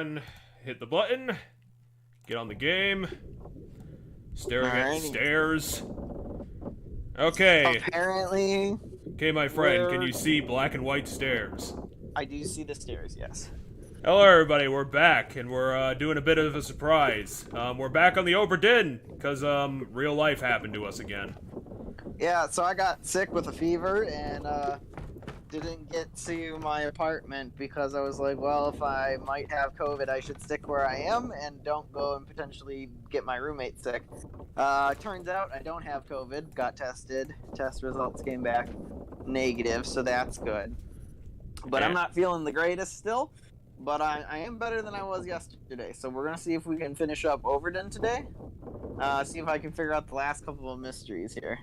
on, hit the button, get on the game, staring at stairs. Okay. Apparently. Okay, my friend, can you see black and white stairs? I do see the stairs, yes. Hello, everybody. We're back, and we're doing a bit of a surprise. We're back on the Obra Dinn because real life happened to us again. Yeah, so I got sick with a fever and didn't get to my apartment because I was like, well, if I might have COVID, I should stick where I am and don't go and potentially get my roommate sick. Turns out I don't have COVID. Got tested. Test results came back negative, so that's good. But I'm not feeling the greatest still. But I am better than I was yesterday. So we're going to see if we can finish up Obra Dinn today. See if I can figure out the last couple of mysteries here.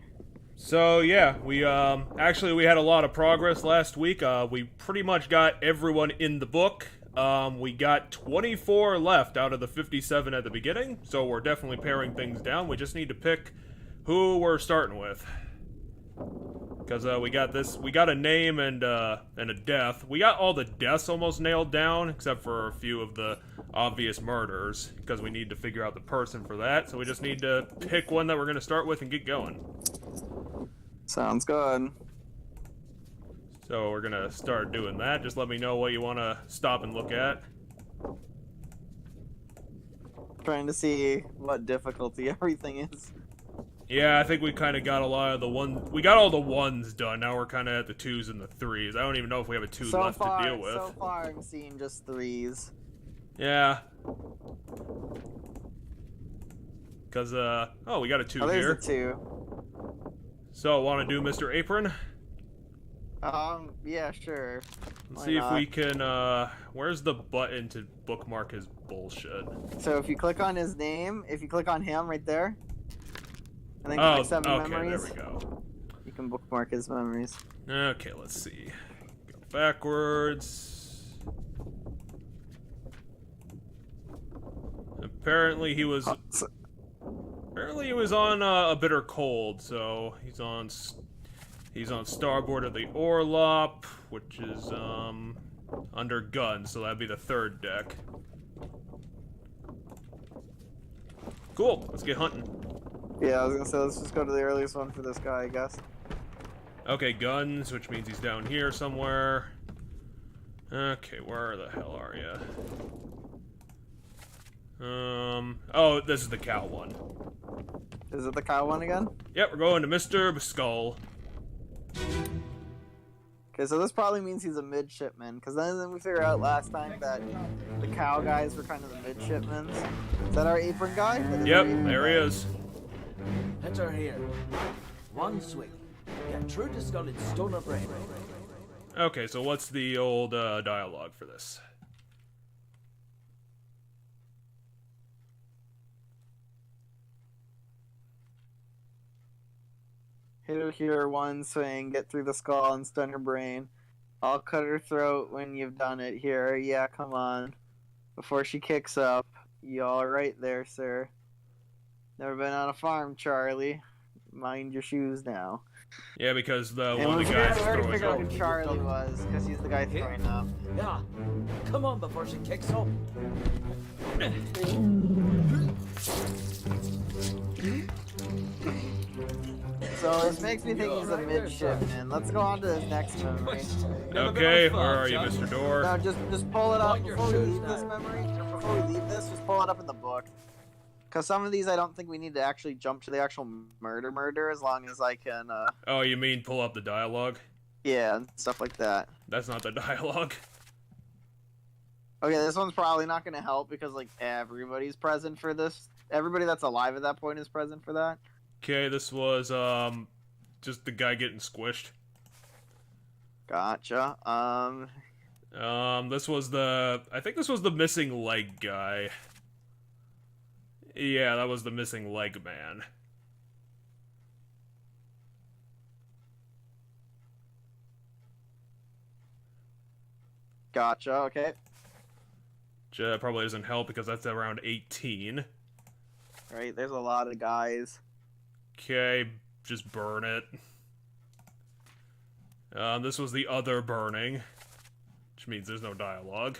So yeah, we had a lot of progress last week. We pretty much got everyone in the book. We got 24 left out of the 57 at the beginning, so we're definitely paring things down. We just need to pick who we're starting with. Because we got a name and a death. We got all the deaths almost nailed down, except for a few of the obvious murders, because we need to figure out the person for that, so we just need to pick one that we're going to start with and get going. Sounds good. So we're gonna start doing that. Just let me know what you want to stop and look at. Trying to see what difficulty everything is. Yeah, I think we kind of got a lot of the ones. We got all the ones done. Now we're kind of at the 2s and the 3s. I don't even know if we have a 2 left to deal with. So far, I'm seeing just 3s. Yeah. Because, oh, we got a 2 here. There's a 2. So, want to do Mr. Apron? Yeah, sure. Let's see if we can, where's the button to bookmark his bullshit? So if you click on his name, if you click on him right there, and then click 7 memories. There we go. You can bookmark his memories. Okay, let's see. Go backwards. Apparently he was on a bitter cold, so he's on starboard of the Orlop, which is under guns, so that'd be the 3rd deck. Cool, let's get hunting. Yeah, I was gonna say let's just go to the earliest one for this guy, I guess. Okay, guns, which means he's down here somewhere. Okay, where the hell are you? Oh, this is the cow one. Is it the cow one again? Yep, we're going to Mr. Skull. Okay, so this probably means he's a midshipman, because then we figured out last time that the cow guys were kind of the midshipmen. Is that our apron guy? Yep, there he is. Enter here. One swing. Get true to skull in stone or brain. Okay, so what's the old dialogue for this? Hit her here, one swing, get through the skull and stun her brain. I'll cut her throat when you've done it here. Yeah, come on. Before she kicks up. You all right there, sir? Never been on a farm, Charlie. Mind your shoes now. Yeah, because one of the guys is throwing up. We already figured out who Charlie was, because he's the guy throwing up. Yeah, come on before she kicks up. So this makes me think he's a midshipman. Let's go on to his next memory. Okay, where are you, Mr. Door? No, just pull it up before we leave this memory. Before we leave this, just pull it up in the book. Because some of these I don't think we need to actually jump to the actual murder as long as I can, Oh, you mean pull up the dialogue? Yeah, and stuff like that. That's not the dialogue. Okay, this one's probably not going to help because, like, everybody's present for this. Everybody that's alive at that point is present for that. Okay, this was, just the guy getting squished. Gotcha. This was I think this was the missing leg guy. Yeah, that was the missing leg man. Gotcha, okay. Which probably doesn't help because that's around 18. Right, there's a lot of guys. Okay, just burn it. This was the other burning, which means there's no dialogue.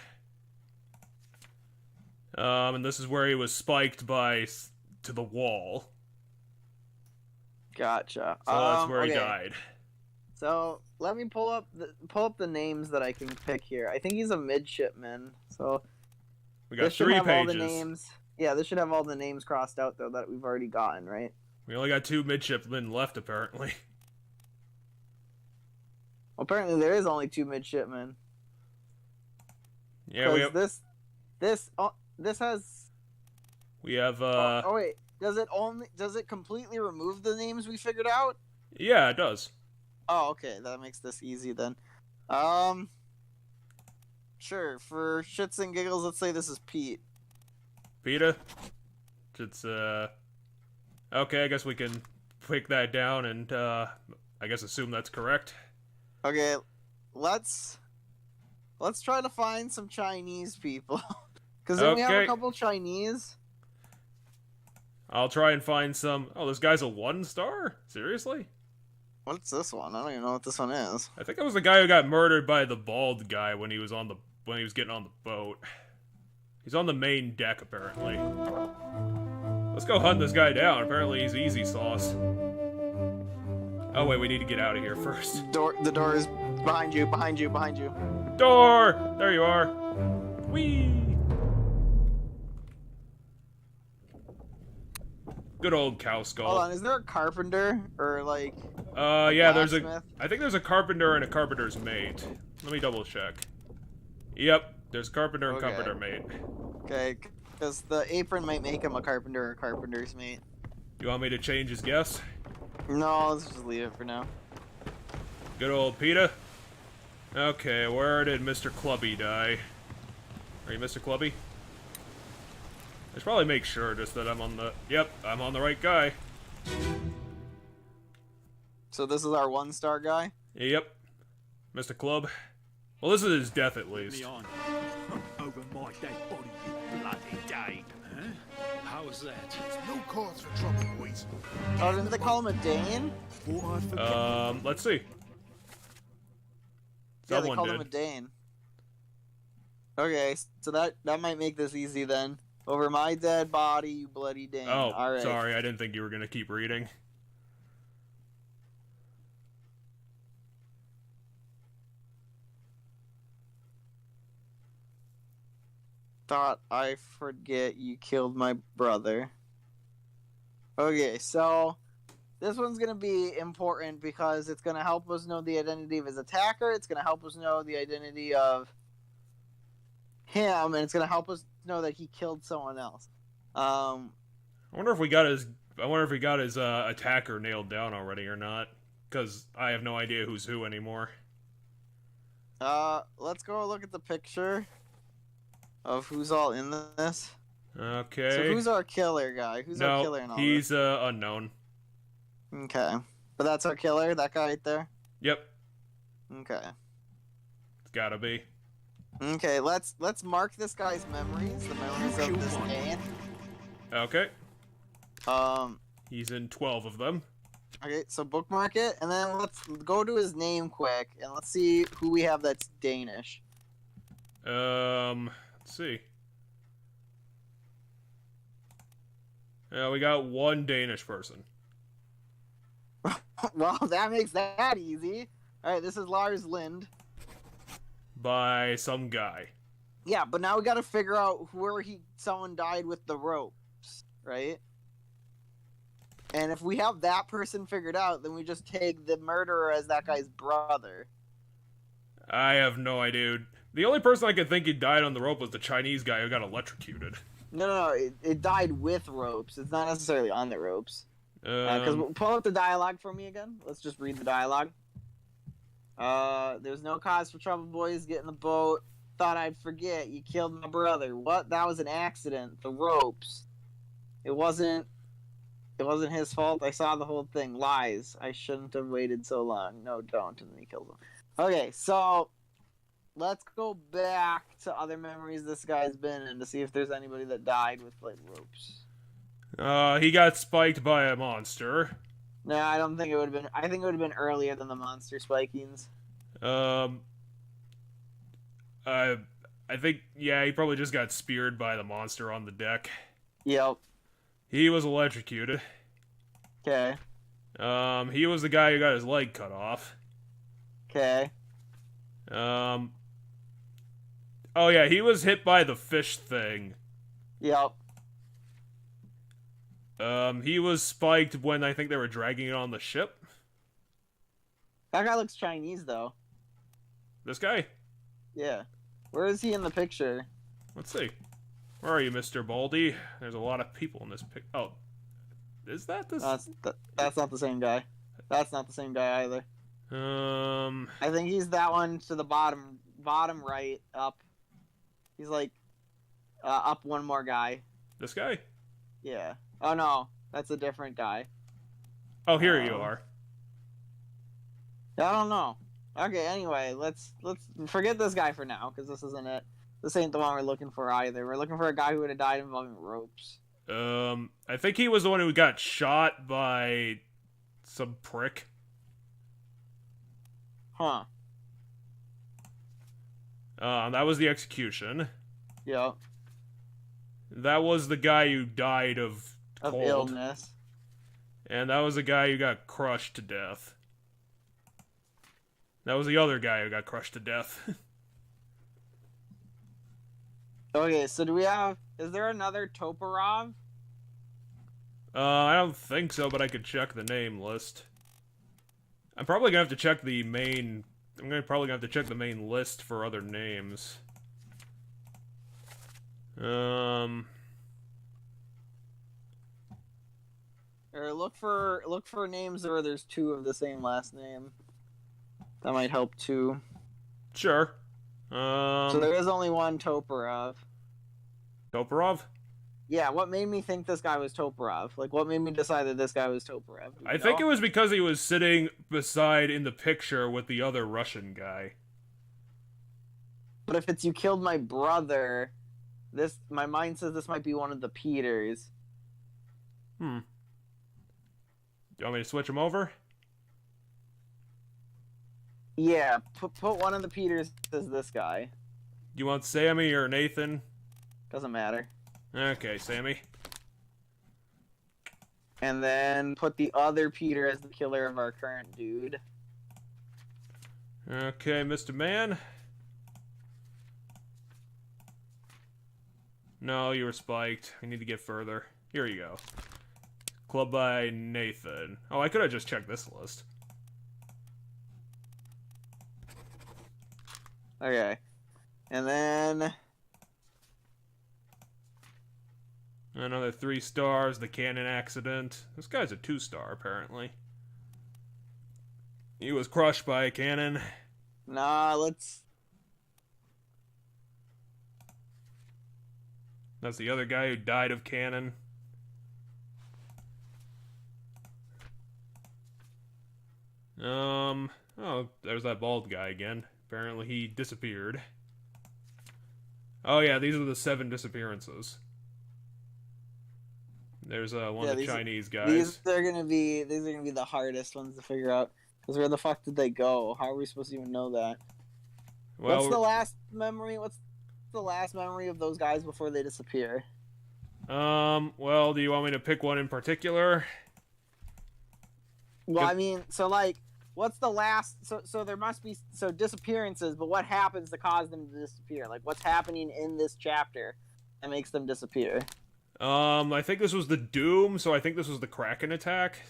And this is where he was spiked to the wall. Gotcha. So that's where he okay. died. So let me pull up the names that I can pick here. I think he's a midshipman. So We got this should 3 have pages. all the names. Yeah, this should have all the names crossed out though that we've already gotten, right? We only got 2 midshipmen left, apparently. Well, apparently there is only 2 midshipmen. Yeah, we have. This has. We have. Oh wait, does it completely remove the names we figured out? Yeah, it does. Oh, okay, that makes this easy then. Sure. For shits and giggles, let's say this is Pete. Peter? It's, okay, I guess we can pick that down and, I guess assume that's correct. Okay, let's try to find some Chinese people. Because then we have a couple Chinese. I'll try and find some... Oh, this guy's a 1-star? Seriously? What's this one? I don't even know what this one is. I think it was the guy who got murdered by the bald guy when he was getting on the boat. He's on the main deck, apparently. Let's go hunt this guy down. Apparently he's easy sauce. Oh wait, we need to get out of here first. The door is behind you, behind you, behind you. Door! There you are. Whee! Good old cow skull. Hold on, is there a carpenter or like? Yeah, blacksmith? I think there's a carpenter and a carpenter's mate. Let me double check. Yep, there's carpenter and carpenter mate. Okay, because the apron might make him a carpenter or a carpenter's mate. You want me to change his guess? No, let's just leave it for now. Good old Peter. Okay, where did Mr. Clubby die? Are you Mr. Clubby? I should probably make sure just that I'm on the... Yep, I'm on the right guy. So this is our 1-star guy? Yep. Mr. Club. Well, this is his death at least. Me on. Over my dead body, you bloody Dane. Huh? How was that? No cause for trouble, boys. Oh, didn't they call him a Dane? Let's see. Yeah, Someone they called did. him a Dane. Okay, so that might make this easy then. Over my dead body, you bloody Dane. Oh, all right. Sorry, I didn't think you were gonna keep reading. Thought I forget you killed my brother. Okay, so this one's gonna be important because it's gonna help us know the identity of his attacker. It's gonna help us know the identity of him, and it's gonna help us know that he killed someone else. I wonder if we got his attacker nailed down already or not, because I have no idea who's who anymore. Let's go look at the picture of who's all in this. Okay. So who's our killer guy? Who's our killer in all he's this? unknown. Okay, but that's our killer. That guy right there. Yep. Okay. It's gotta be. Okay, let's mark this guy's memories, the memories of this man. Okay. Um. He's in 12 of them. Okay, so bookmark it, and then let's go to his name quick, and let's see who we have that's Danish. Let's see. We got one Danish person. Well, that makes that easy. All right, this is Lars Lind. By some guy. Yeah, but now we got to figure out where someone died with the ropes, right? And if we have that person figured out, then we just take the murderer as that guy's brother. I have no idea. The only person I could think he died on the rope was the Chinese guy who got electrocuted. No, it died with ropes. It's not necessarily on the ropes. Because pull up the dialogue for me again. Let's just read the dialogue. There's no cause for trouble, boys. Get in the boat. Thought I'd forget. You killed my brother. What? That was an accident. The ropes. It wasn't his fault. I saw the whole thing. Lies. I shouldn't have waited so long. No, don't. And then he kills him. Okay, so let's go back to other memories this guy's been in to see if there's anybody that died with like ropes. He got spiked by a monster. No, I don't think it would have been. I think it would have been earlier than the monster spikings. I I think, yeah, he probably just got speared by the monster on the deck. Yep. He was electrocuted. Okay. He was the guy who got his leg cut off. Okay. Oh yeah, he was hit by the fish thing. Yep. He was spiked when I think they were dragging it on the ship. That guy looks Chinese, though. This guy? Yeah. Where is he in the picture? Let's see. Where are you, Mr. Baldy? There's a lot of people in this pic. Oh. Is that this? That's not the same guy. That's not the same guy either. I think he's that one to the bottom right, up. He's like, up one more guy. This guy? Yeah. Oh no, that's a different guy. Oh, here you are. I don't know. Okay, anyway, let's forget this guy for now, because this isn't it. This ain't the one we're looking for either. We're looking for a guy who would have died involving ropes. I think he was the one who got shot by some prick. Huh. That was the execution. Yep. That was the guy who died of cold. Illness. And that was the guy who got crushed to death. That was the other guy who got crushed to death. Okay, so do we have... Is there another Toporov? I don't think so, but I could check the name list. I'm probably gonna have to check the main... probably gonna have to check the main list for other names. Or look for names where there's two of the same last name. That might help too. Sure. So there is only one Toporov. Toporov? Yeah, what made me think this guy was Toporov? Like, what made me decide that this guy was Toporov? I think it was because he was sitting beside in the picture with the other Russian guy. But if it's you killed my brother, my mind says this might be one of the Peters. Do you want me to switch him over? Yeah, put one of the Peters as this guy. You want Sammy or Nathan? Doesn't matter. Okay, Sammy. And then put the other Peter as the killer of our current dude. Okay, Mr. Man. No, you were spiked. We need to get further. Here you go. Club by Nathan. Oh, I could have just checked this list. Okay. And then... Another 3 stars, the cannon accident. This guy's a 2-star, apparently. He was crushed by a cannon. Nah, let's... That's the other guy who died of cannon. Oh, there's that bald guy again. Apparently he disappeared. Oh yeah, these are the 7 disappearances. There's one of the Chinese guys. These are gonna be the hardest ones to figure out. Because where the fuck did they go? How are we supposed to even know that? Well, What's the last memory? What's the last memory of those guys before they disappear? Well, do you want me to pick one in particular? Well, I mean, so like, what's the last? So there must be disappearances, but what happens to cause them to disappear? Like, what's happening in this chapter that makes them disappear? I think this was the Doom, so I think this was the Kraken attack.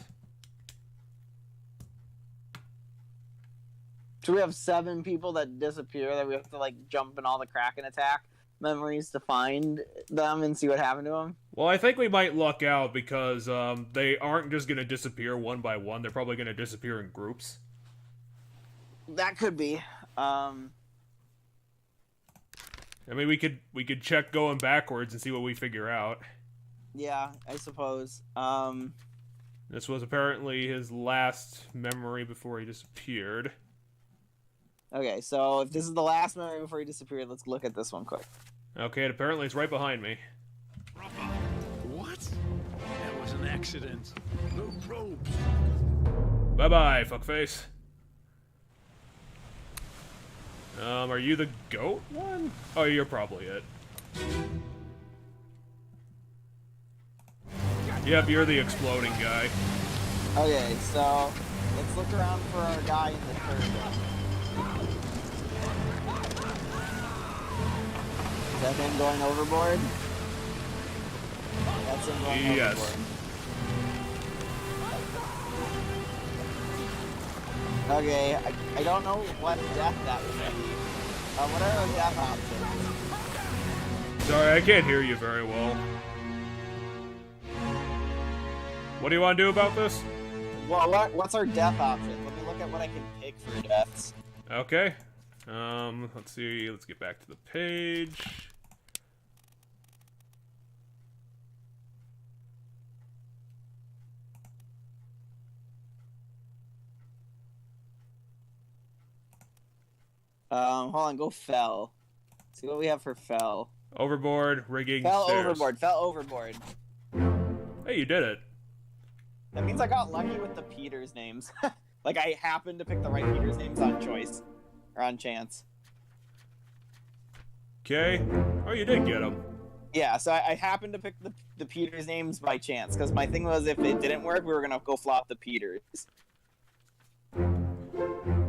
So we have 7 people that disappear that we have to like jump in all the Kraken attack memories to find them and see what happened to them. Well, I think we might luck out because they aren't just gonna disappear one by one. They're probably gonna disappear in groups. That could be. I mean, we could check going backwards and see what we figure out. Yeah, I suppose. This was apparently his last memory before he disappeared. Okay, so if this is the last memory before he disappeared, let's look at this one quick. Okay, and apparently it's right behind me. What? That was an accident. No probes. Bye-bye, fuckface. Are you the goat one? Oh, you're probably it. Yep, you're the exploding guy. Okay, so let's look around for our guy in the turret. Is that him going overboard? That's him going Yes. overboard. Okay, I don't know what death that would be. What are our death options? Sorry, I can't hear you very well. What do you want to do about this? Well, what's our death option? Let me look at what I can pick for deaths. Okay. Let's see. Let's get back to the page. Hold on, go fell. See what we have for fell. Overboard, rigging, Fell stairs. overboard, fell overboard. Hey, you did it. That means I got lucky with the Peters names. Like, I happened to pick the right Peters names on choice. Or on chance. Okay. Oh, you did get him. Yeah, so I happened to pick the Peters names by chance. Because my thing was, if it didn't work, we were going to go flop the Peters.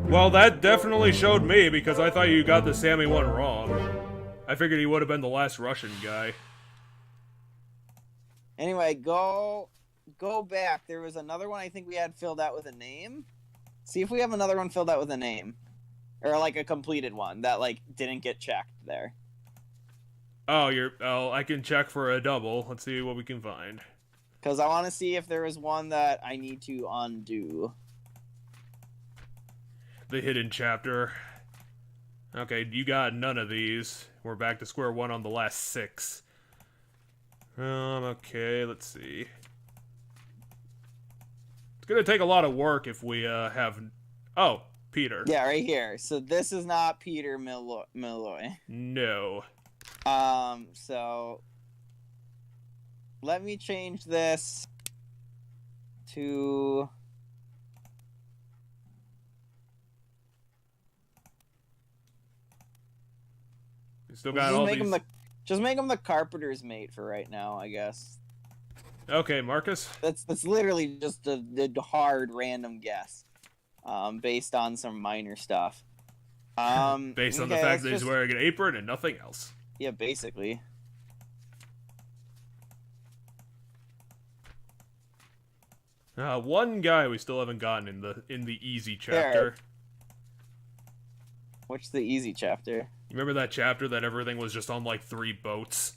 Well, that definitely showed me, because I thought you got the Sammy one wrong. I figured he would have been the last Russian guy. Anyway, go back. There was another one I think we had filled out with a name. See if we have another one filled out with a name. Or, like, a completed one that, like, didn't get checked there. Oh, I can check for a double. Let's see what we can find. Because I want to see if there is one that I need to undo. The hidden chapter. Okay, you got none of these. We're back to square one on the last 6. Okay, let's see. It's gonna take a lot of work if we, have... Oh, Peter. Yeah, right here. So this is not Peter Milloy. No. So... Let me change this to... You still got all these... Just make him the carpenter's mate for right now, I guess. Okay, Marcus. That's literally just a hard random guess, based on some minor stuff. Based on the okay, fact that he's just... wearing an apron and nothing else. Yeah, basically. One guy we still haven't gotten in the easy chapter. What's the easy chapter? You remember that chapter that everything was just on like 3 boats?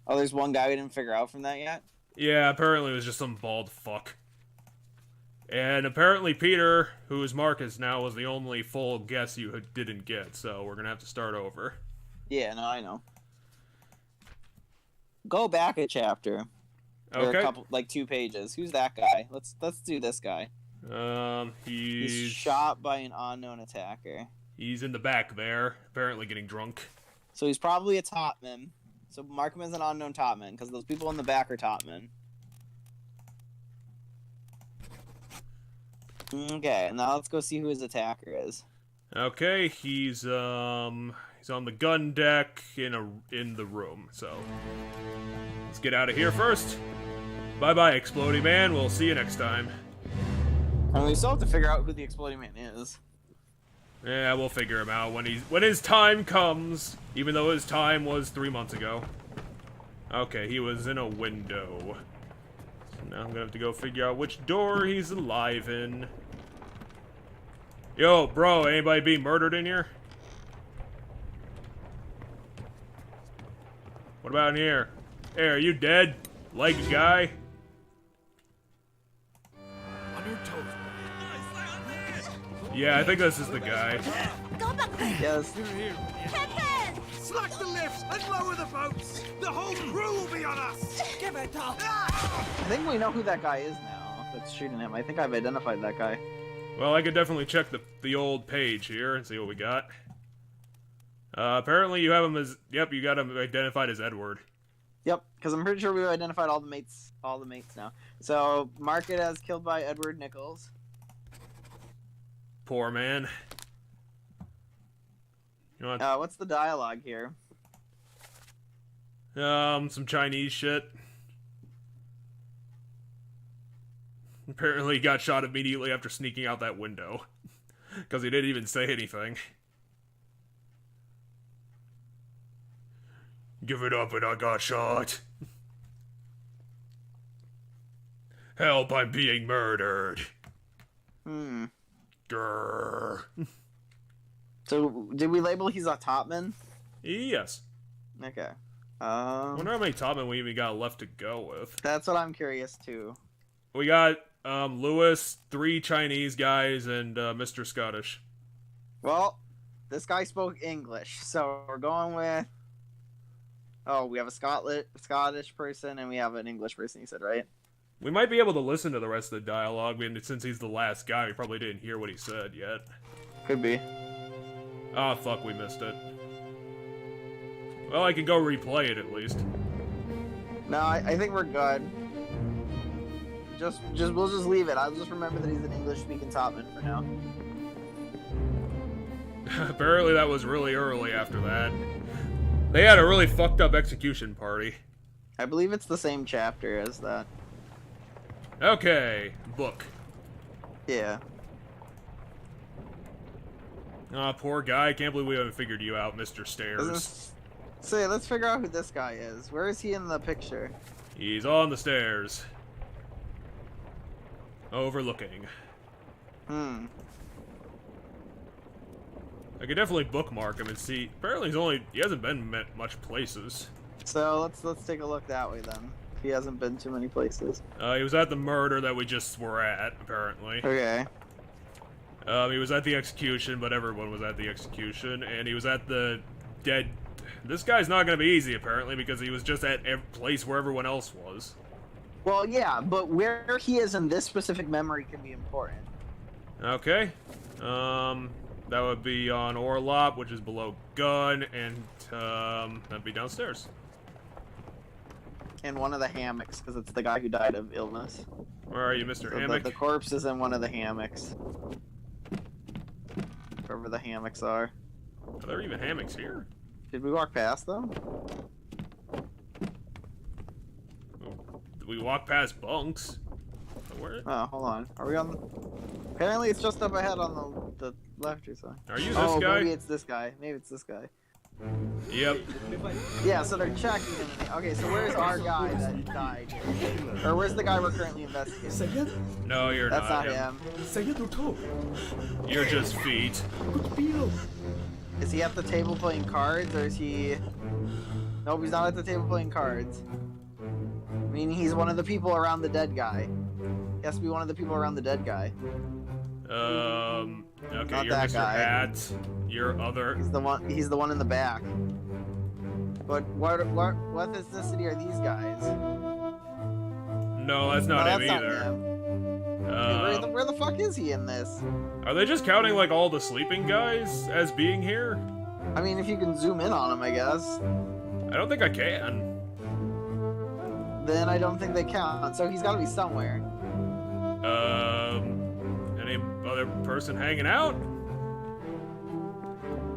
Oh, there's one guy we didn't figure out from that yet? Yeah, apparently it was just some bald fuck. And apparently Peter, who is Marcus now, was the only full guess you didn't get, so we're gonna have to start over. Yeah, no, I know. Go back a chapter. Okay. Or a couple, like 2 pages. Who's that guy? Let's do this guy. He's shot by an unknown attacker. He's in the back there, apparently getting drunk. So he's probably a topman. So mark him as an unknown topman, because those people in the back are topmen. Okay, now let's go see who his attacker is. Okay, he's on the gun deck in the room. So let's get out of here first. Bye bye, Exploding Man. We'll see you next time. And we still have to figure out who the Exploding Man is. Yeah, we'll figure him out when his time comes. Even though his time was 3 months ago. Okay, he was in a window. So now I'm gonna have to go figure out which door he's alive in. Yo, bro, anybody being murdered in here? What about in here? Hey, are you dead? Like a guy? On your toes, Yeah, I think this is the guy. Yes. here. Slack the lifts and lower the boats. The whole crew will be on us. Give it up. I think we know who that guy is now that's shooting him. I think I've identified that guy. Well, I could definitely check the old page here and see what we got. Apparently you have him as... Yep, you got him identified as Edward. Yep, because I'm pretty sure we've identified all the mates now. So, mark it as killed by Edward Nichols. Poor man. You want What's the dialogue here? some Chinese shit. Apparently he got shot immediately after sneaking out that window. Because he didn't even say anything. Give it up and I got shot. Help, I'm being murdered. Grrr. So, did we label he's a topman? Yes. Okay. I wonder how many topmen we even got left to go with. That's what I'm curious too. We got Lewis, 3 Chinese guys, and Mr. Scottish. Well, this guy spoke English, so we're going with... Oh, we have a Scottish person and we have an English person, you said, right? We might be able to listen to the rest of the dialogue, and since he's the last guy, we probably didn't hear what he said yet. Could be. Oh, fuck, we missed it. Well, I can go replay it at least. No, I think we're good. We'll just leave it. I'll just remember that he's an English-speaking topman for now. Apparently that was really early after that. They had a really fucked up execution party. I believe it's the same chapter as that. Okay, book. Yeah. Aw, poor guy. I can't believe we haven't figured you out, Mr. Stairs. Say, let's figure out who this guy is. Where is he in the picture? He's on the stairs. Overlooking. Hmm. I could definitely bookmark him and see. Apparently he hasn't been much places. So let's take a look that way then. He hasn't been too many places. He was at the murder that we just were at, apparently. Okay. He was at the execution, but everyone was at the execution, and he was at the dead... This guy's not gonna be easy, apparently, because he was just at every place where everyone else was. Well, yeah, but where he is in this specific memory can be important. Okay. That would be on Orlop, which is below Gun, and, that'd be downstairs. In one of the hammocks, because it's the guy who died of illness. Where are you, Mr. Hammock? The corpse is in one of the hammocks. Wherever the hammocks are. Are there even hammocks here? Did we walk past them? Did we walk past bunks? Where? Oh, hold on. Are we on the... Apparently it's just up ahead on the left or something. Are you this guy? Maybe it's this guy. Maybe it's this guy. Yep. Yeah, so they're checking him. Okay, so where's our guy that died? Or where's the guy we're currently investigating? No, you're That's not him. him. You're just feet. Is he at the table playing cards, or is he... Nope, he's not at the table playing cards. I mean, he's one of the people around the dead guy. He has to be one of the people around the dead guy. Okay, Not you're that Mr. guy. Hat. You're other. He's the one in the back. But what ethnicity are these guys? No, that's not him that's either. Not him. Where the fuck is he in this? Are they just counting like all the sleeping guys as being here? I mean, if you can zoom in on him, I guess. I don't think I can. Then I don't think they count. So he's got to be somewhere. Any other person hanging out?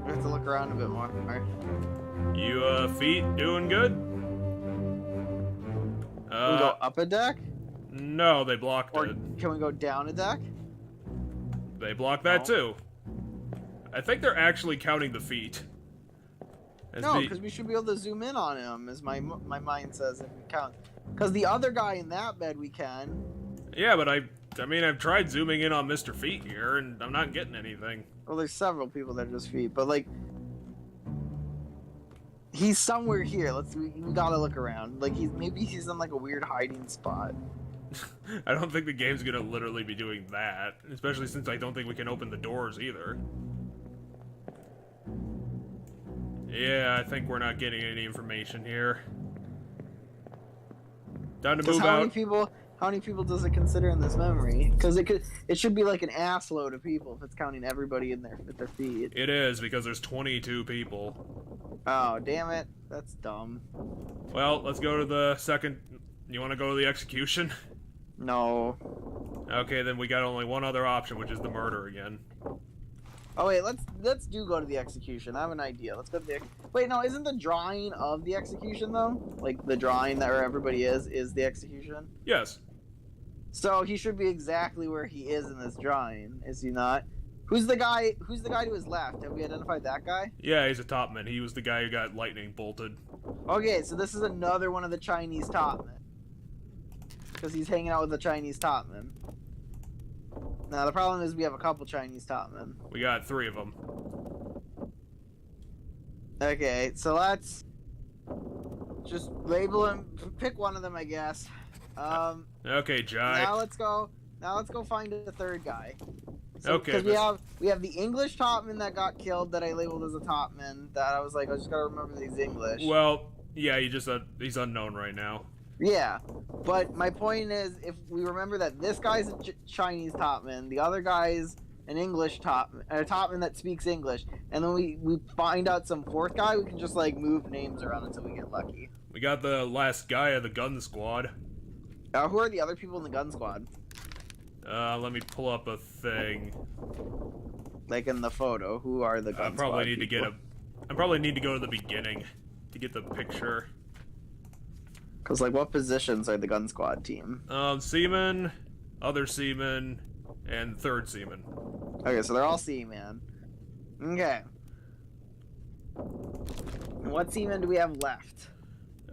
We have to look around a bit more. You, feet doing good? Can we go up a deck? No, they blocked Or it. can we go down a deck? They blocked that No. too. I think they're actually counting the feet. No, because we should be able to zoom in on him, as my mind says, if we count. Because the other guy in that bed we can. Yeah, but I mean, I've tried zooming in on Mr. Feet here, and I'm not getting anything. Well, there's several people that are just feet, but like, he's somewhere here. We gotta look around. Like maybe he's in like a weird hiding spot. I don't think the game's gonna literally be doing that, especially since I don't think we can open the doors either. Yeah, I think we're not getting any information here. Time to move out. How many people does it consider in this memory? Because it should be like an ass load of people if it's counting everybody in there with their feet. It is, because there's 22 people. Oh, damn it. That's dumb. Well, let's go to the second... You want to go to the execution? No. Okay, then we got only one other option, which is the murder again. Oh wait, let's go to the execution. I have an idea. Let's go to the. Wait, no, isn't the drawing of the execution though? Like the drawing that where everybody is the execution. Yes. So he should be exactly where he is in this drawing, is he not? Who's the guy? Who's the guy to his left? Have we identified that guy? Yeah, he's a topman. He was the guy who got lightning bolted. Okay, so this is another one of the Chinese topmen. Because he's hanging out with the Chinese topmen. Now the problem is we have a couple Chinese topmen. We got 3 of them. Okay, so let's just label him. Pick one of them, I guess. Okay, Jai. Now let's go. Now let's go find the third guy. So, Okay, because we have the English topman that got killed that I labeled as a topman. That I was like, I just gotta remember that he's English. Well, yeah, he's unknown right now. Yeah, but my point is, if we remember that this guy's a Chinese topman, the other guy's an English topman, a topman that speaks English, and then we find out some fourth guy, we can just like move names around until we get lucky. We got the last guy of the gun squad. Who are the other people in the gun squad? Let me pull up a thing. Like in the photo, who are the gun squad people? I probably need to go to the beginning to get the picture. Because, like, what positions are the gun squad team? Seaman, other seaman, and third seaman. Okay, so they're all seaman. Okay. What seaman do we have left?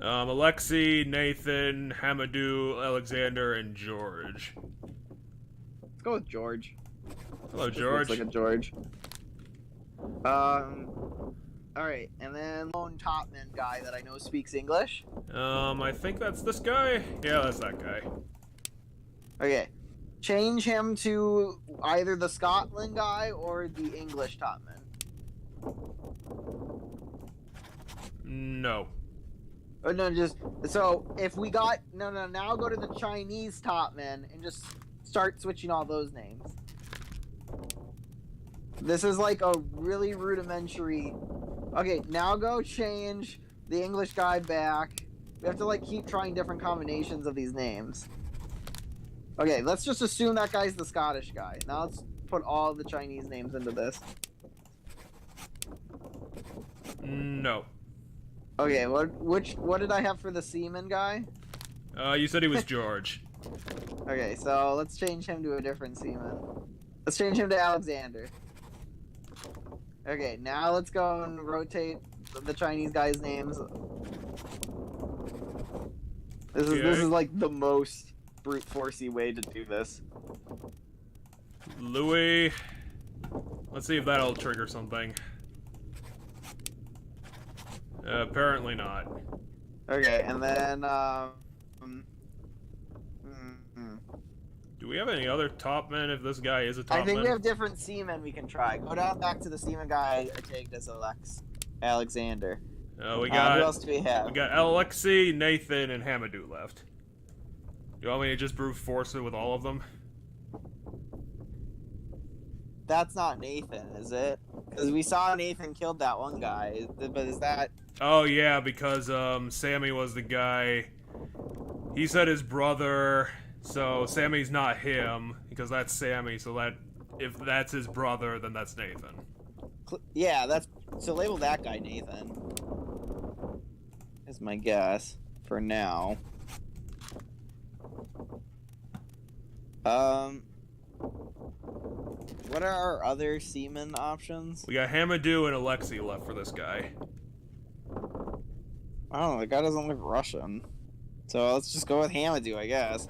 Alexei, Nathan, Hamadou, Alexander, and George. Let's go with George. Hello, Just George. looks like a George. Alright, and then lone topman guy that I know speaks English. I think that's this guy? Yeah, that's that guy. Okay. Change him to either the Scotland guy or the English topman. No. Oh, no, just... So, if we got... No, now go to the Chinese topman and just start switching all those names. This is like a really rudimentary... Okay, now go change the English guy back. We have to, like, keep trying different combinations of these names. Okay, let's just assume that guy's the Scottish guy. Now let's put all the Chinese names into this. No. Okay, what did I have for the seaman guy? You said he was George. Okay, so let's change him to a different seaman. Let's change him to Alexander. Okay, now let's go and rotate the Chinese guys' names. This is like the most brute forcey way to do this. Louis. Let's see if that'll trigger something. Apparently not. Okay, and then Do we have any other top men if this guy is a top I think man? we have different seamen we can try. Go down back to the seaman guy I tagged as Alexander. We got who else do we have? We got Alexei, Nathan, and Hamadou left. You want me to just brute force it with all of them? That's not Nathan, is it? Because we saw Nathan killed that one guy. But is that... Oh yeah, because Sammy was the guy. He said his brother, so Sammy's not him because that's Sammy. So that if that's his brother, then that's Nathan. Yeah, that's... So label that guy Nathan. Is my guess for now. What are our other seaman options? We got Hamadou and Alexei left for this guy. I don't know, the guy doesn't look Russian. So let's just go with Hamadou, I guess.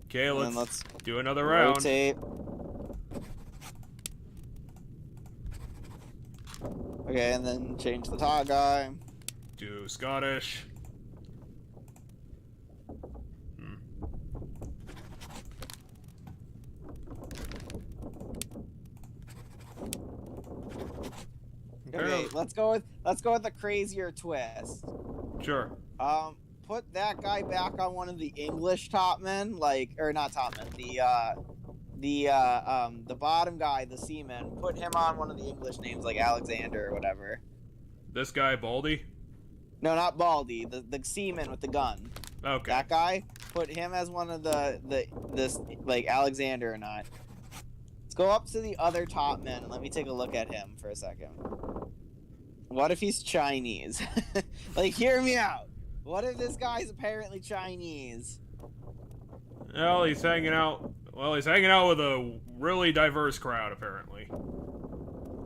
Okay, And let's do another round. Rotate. Okay, and then change the top guy. Do Scottish. Okay, let's go with the crazier twist. Sure. Put that guy back on one of the English top men, or not top men, the bottom guy, the seaman. Put him on one of the English names, like Alexander or whatever. This guy, Baldy? No, not Baldy. The seaman with the gun. Okay. That guy. Put him as one of this like Alexander or not. Let's go up to the other top man and let me take a look at him for a second. What if he's Chinese? Like, hear me out. What if this guy's apparently Chinese? Well, he's hanging out. Well, he's hanging out with a really diverse crowd, apparently,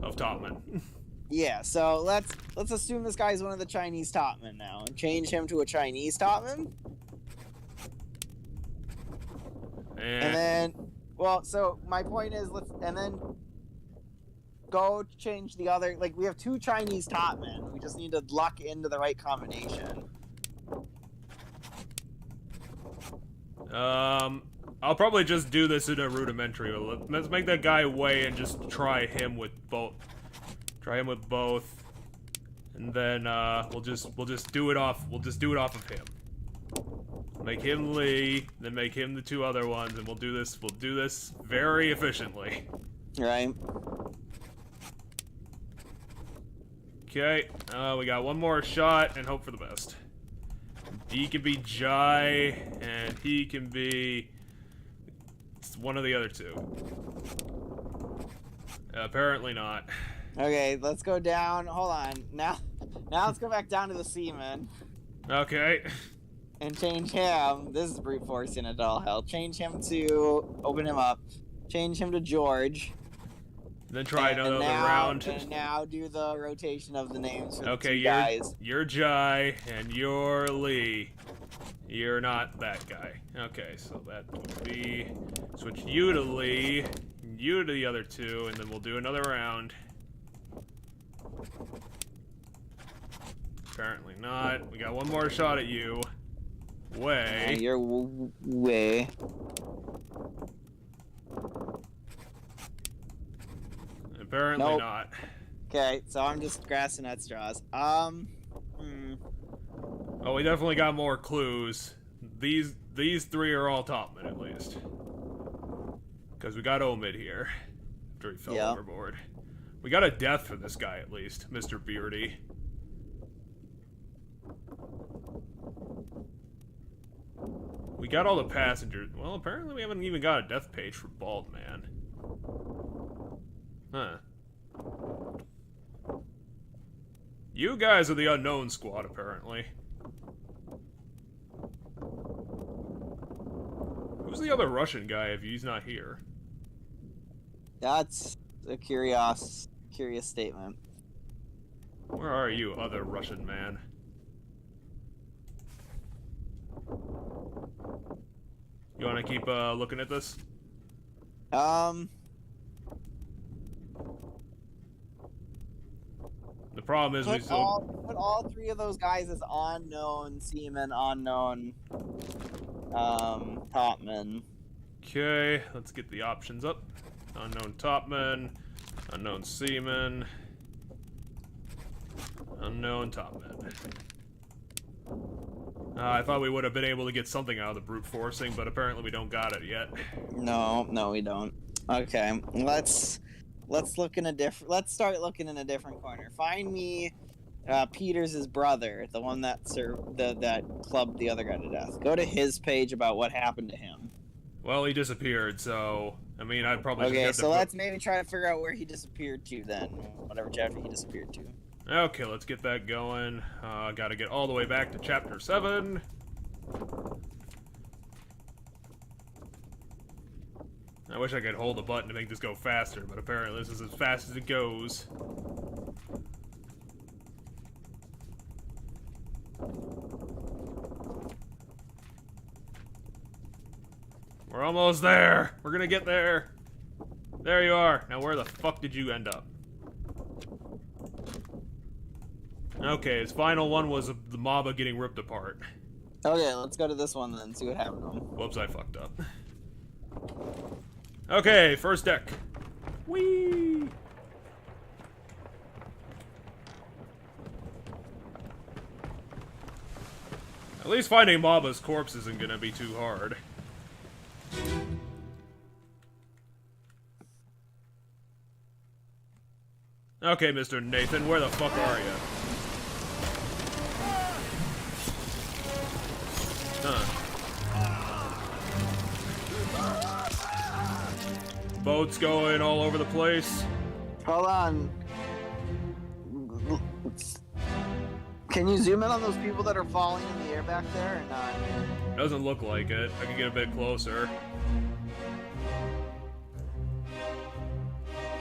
of topmen. Yeah, so let's assume this guy's one of the Chinese topmen now and change him to a Chinese topman. And then, well, so my point is, and then go change the other. Like, we have 2 Chinese topmen. We just need to luck into the right combination. I'll probably just do this in a rudimentary. Let's make that guy Wei and just try him with both. Try him with both, and then we'll just do it off. We'll just do it off of him. Make him Lee, then make him the 2 other ones, and we'll do this. We'll do this very efficiently. Right. Okay. We got one more shot, and hope for the best. He can be Jai, and he can be one of the other 2. Apparently not. Okay, let's go down. Hold on. Now let's go back down to the seaman. Okay. And change him. This is brute forcing it all hell. Change him to open him up. Change him to George. Then try another round. And now do the rotation of the names for the Okay, 2 guys. you're Jai, and you're Lee. You're not that guy. Okay, so that would be... Switch you to Lee, you to the other 2, and then we'll do another round. Apparently not. We got one more shot at you. Way. You're Way. Apparently Nope. not. Okay, so I'm just grasping at straws. Oh, we definitely got more clues. These 3 are all topmen at least. Because we got Omid here. After he fell overboard. We got a death for this guy at least, Mr. Beardy. We got all the passengers. Well, apparently we haven't even got a death page for Bald Man. Huh. You guys are the unknown squad, apparently. Who's the other Russian guy if he's not here? That's a curious statement. Where are you, other Russian man? You want to keep looking at this? The problem is put all 3 of those guys as unknown seamen, unknown topmen. Okay, let's get the options up. Unknown topman, unknown seaman, unknown topman. I thought we would have been able to get something out of the brute forcing, but apparently we don't got it yet. No, we don't. Okay, let's look in a different. Let's start looking in a different corner. Find me Peters' brother, the one that that clubbed the other guy to death. Go to his page about what happened to him. Well, he disappeared, so I mean, I'd probably Okay, just have so to let's maybe try to figure out where he disappeared to then, whatever chapter he disappeared to. Okay, let's get that going. Gotta get all the way back to chapter 7. I wish I could hold the button to make this go faster, but apparently this is as fast as it goes. We're almost there! We're gonna get there! There you are! Now where the fuck did you end up? Okay, his final one was the Maba getting ripped apart. Okay, let's go to this one then, see what happened to him. Whoops, I fucked up. Okay, first deck. Whee! At least finding Maba's corpse isn't gonna be too hard. Okay, Mr. Nathan, where the fuck are you? Huh. Boats going all over the place. Hold on. Can you zoom in on those people that are falling in the air back there or not? Doesn't look like it. I can get a bit closer.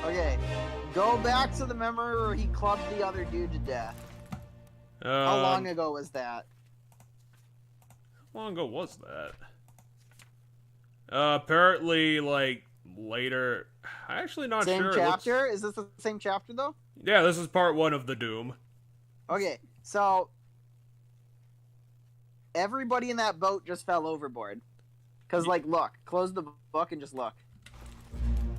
Okay, go back to the memory where he clubbed the other dude to death. How long ago was that? How long ago was that? Apparently, like, later. I'm actually not sure. Same chapter? Is this the same chapter, though? Yeah, this is part 1 of the Doom. Okay, so... everybody in that boat just fell overboard. Because, like, look. Close the book and just look.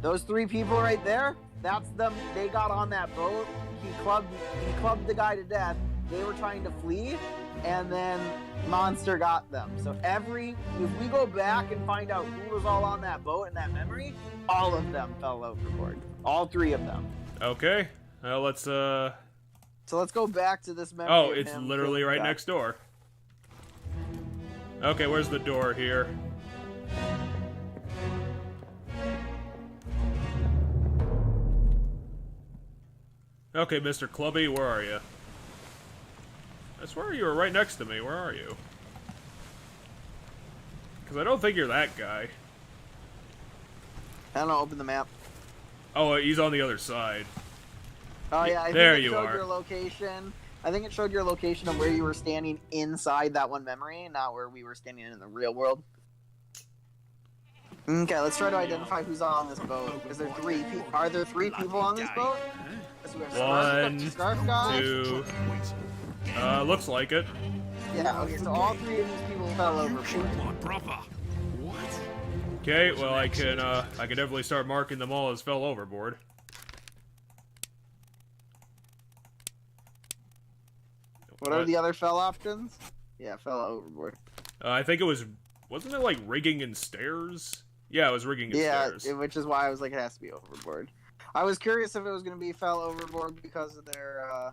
Those 3 people right there, that's them. They got on that boat. He clubbed the guy to death. They were trying to flee, and then Monster got them. So if we go back and find out who was all on that boat in that memory, all of them fell overboard. All 3 of them. Okay. Well, let's, So let's go back to this memory. Oh, of it's him literally killing right the guy. next door. Okay, where's the door here? Okay, Mr. Clubby, where are you? I swear you were right next to me. Where are you? Because I don't think you're that guy. I don't know, open the map. Oh, he's on the other side. Oh yeah, I think There it you showed are. your location. I think it showed your location of where you were standing inside that one memory, not where we were standing in the real world. Okay, let's try to identify who's on this boat. Is there 3? Are there 3 people on this boat? So we have One, Scarf guy. 2. Looks like it. Yeah. Okay, so all 3 of these people fell overboard. My brother. What? Okay, well I can definitely start marking them all as fell overboard. What are the other fell options? Yeah, fell overboard. I think it wasn't it like rigging and stairs? Yeah, it was rigging and Yeah, stairs. which is why I was like, it has to be overboard. I was curious if it was going to be fell overboard because of their,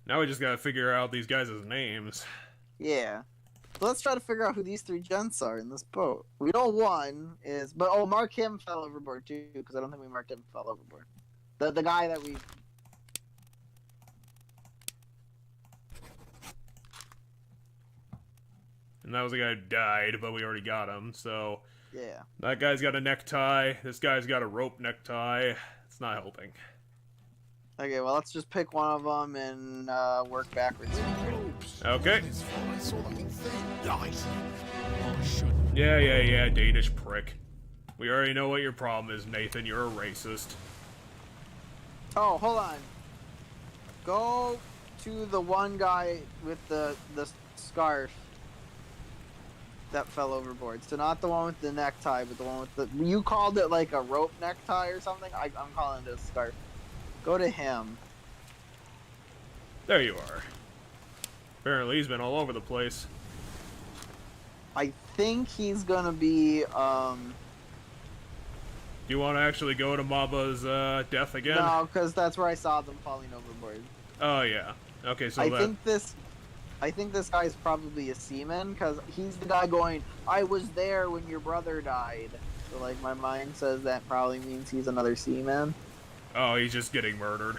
Now we just gotta figure out these guys' names. yeah. So let's try to figure out who these 3 gents are in this boat. We know one is, but mark him fell overboard too, because I don't think we marked him fell overboard. The guy that we... And that was the guy who died, but we already got him, so... Yeah. That guy's got a necktie, this guy's got a rope necktie. It's not helping. Okay, well, let's just pick one of them and work backwards. Okay. His fault. I saw the whole thing. Lies. I should. Yeah, Danish prick. We already know what your problem is, Nathan. You're a racist. Oh, hold on. Go to the one guy with the scarf that fell overboard. So not the one with the necktie, but the one with the... You called it like a rope necktie or something? I'm calling it a scarf. Go to him. There you are. Apparently he's been all over the place. I think he's gonna be, Do you want to actually go to Maba's death again? No, because that's where I saw them falling overboard. Oh, yeah. Okay, so I think this guy's probably a seaman, because he's the guy going, I was there when your brother died. So, like, my mind says that probably means he's another seaman. Oh, he's just getting murdered.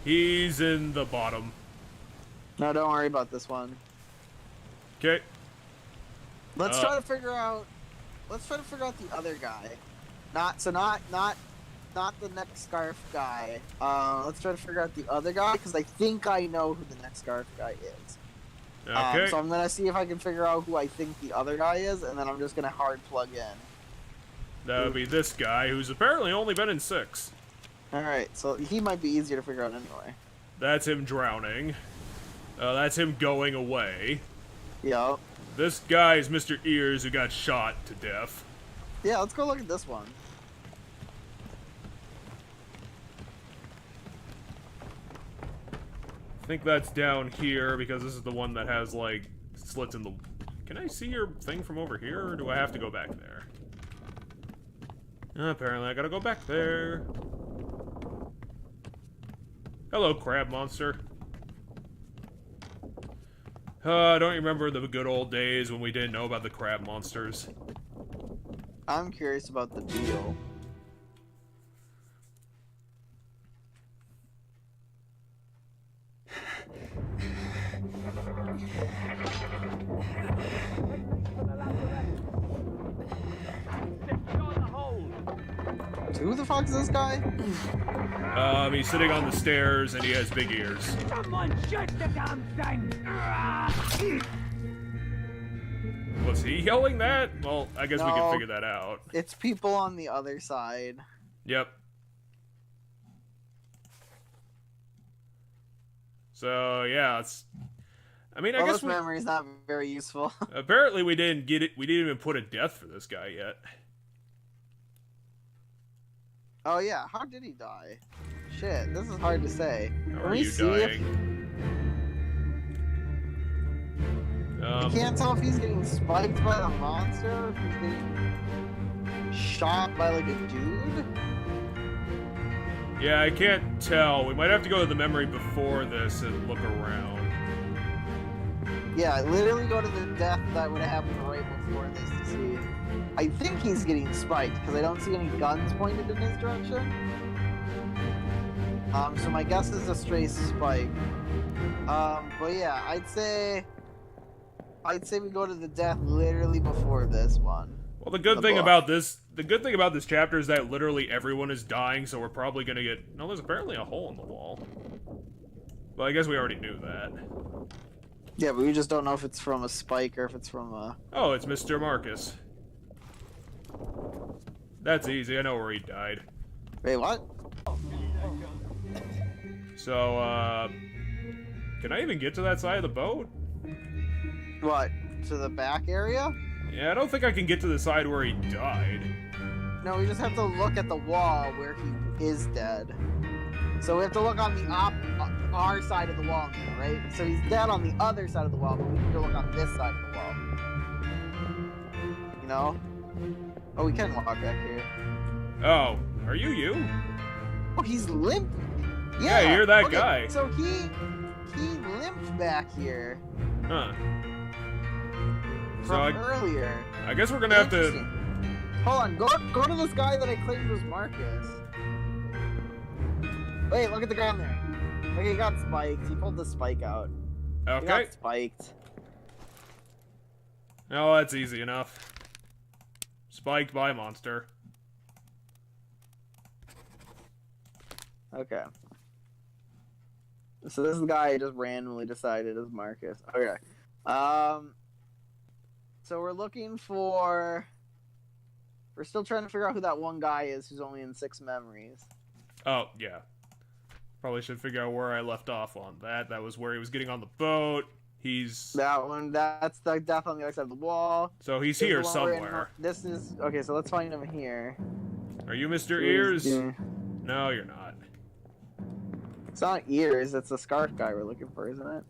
He's in the bottom. No, don't worry about this one. Okay. Let's try to figure out the other guy. Not the neck scarf guy. Let's try to figure out the other guy, because I think I know who the neck scarf guy is. Okay. So I'm gonna see if I can figure out who I think the other guy is, and then I'm just gonna hard plug in. That would be this guy, who's apparently only been in 6. Alright, so he might be easier to figure out anyway. That's him drowning. That's him going away. Yup. This guy is Mr. Ears, who got shot to death. Yeah, let's go look at this one. I think that's down here, because this is the one that has, like, slits in the... Can I see your thing from over here, or do I have to go back there? Apparently I gotta go back there. Hello, crab monster. I don't remember the good old days when we didn't know about the crab monsters. I'm curious about the beetle. Who the fuck is this guy? He's sitting on the stairs and he has big ears. Someone shoot the damn thing! Was he yelling that? Well, I guess we can No. figure that out. It's people on the other side. Yep. So, yeah, it's... I mean, I Well, guess this memory's not very useful. apparently we didn't get it. We didn't even put a death for this guy yet. Oh yeah, how did he die? Shit, this is hard to say. How Can are we you see if... dying? I can't tell if he's getting spiked by the monster or if he's getting shot by like a dude. Yeah, I can't tell. We might have to go to the memory before this and look around. Yeah, literally go to the death that would have happened right before this to see. I think he's getting spiked because I don't see any guns pointed in his direction. So my guess is a stray spike. But yeah, I'd say we go to the death literally before this one. Well, the good thing about this chapter is that literally everyone is dying, so we're probably gonna get... No, there's apparently a hole in the wall. Well, I guess we already knew that. Yeah, but we just don't know if it's from a spike or if it's from a... Oh, it's Mr. Marcus. That's easy, I know where he died. Wait, what? So, can I even get to that side of the boat? What? To the back area? Yeah, I don't think I can get to the side where he died. No, we just have to look at the wall where he is dead. So we have to look on the our side of the wall now, right? So he's dead on the other side of the wall, but we need to look on this side of the wall. You know? Oh, we can walk back here. Oh, are you? Oh, he's limp. Yeah, you're that okay, guy. So he limped back here Huh. So from earlier. I guess we're gonna have to... Interesting. Hold on, go to this guy that I claimed was Marcus. Wait, look at the ground there. Look, he got spiked. He pulled the spike out. He Okay. got spiked. Oh, that's easy enough. Spiked by monster. Okay. So this guy I just randomly decided is Marcus. Okay. So we're looking for... We're still trying to figure out who that one guy is who's only in 6 memories. Oh, yeah. Probably should figure out where I left off on that. That was where he was getting on the boat. He's... That one, that's the death on the other side of the wall. So he's This is here the one we're in. somewhere. This is... Okay, so let's find him here. Are you Mr. Ears? Yeah. No, you're not. It's not Ears, it's the scarf guy we're looking for, isn't it?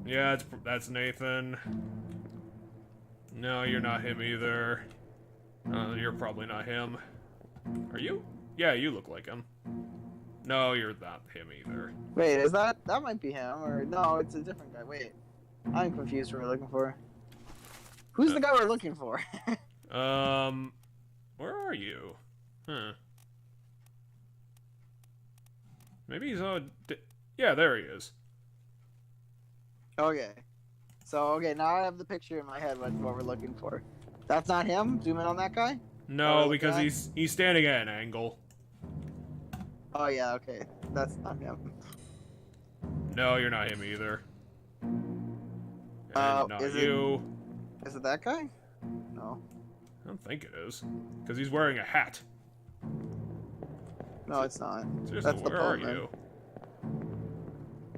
Yeah, that's Nathan. No, you're not him either. You're probably not him. Are you? Yeah, you look like him. No, you're not him either. Wait, is that might be him, or no, it's a different guy. Wait, I'm confused what we're looking for. Who's the guy we're looking for? Where are you? Huh. Maybe he's on... Yeah, there he is. Okay. So, okay, now I have the picture in my head what we're looking for. That's not him? Zoom in on that guy? No, Oh, because okay. he's standing at an angle. Oh, yeah, okay. That's not him. No, you're not him either. And not is you. Is it that guy? No. I don't think it is. Because he's wearing a hat. No, it's not. Seriously, That's the where are boatman. you?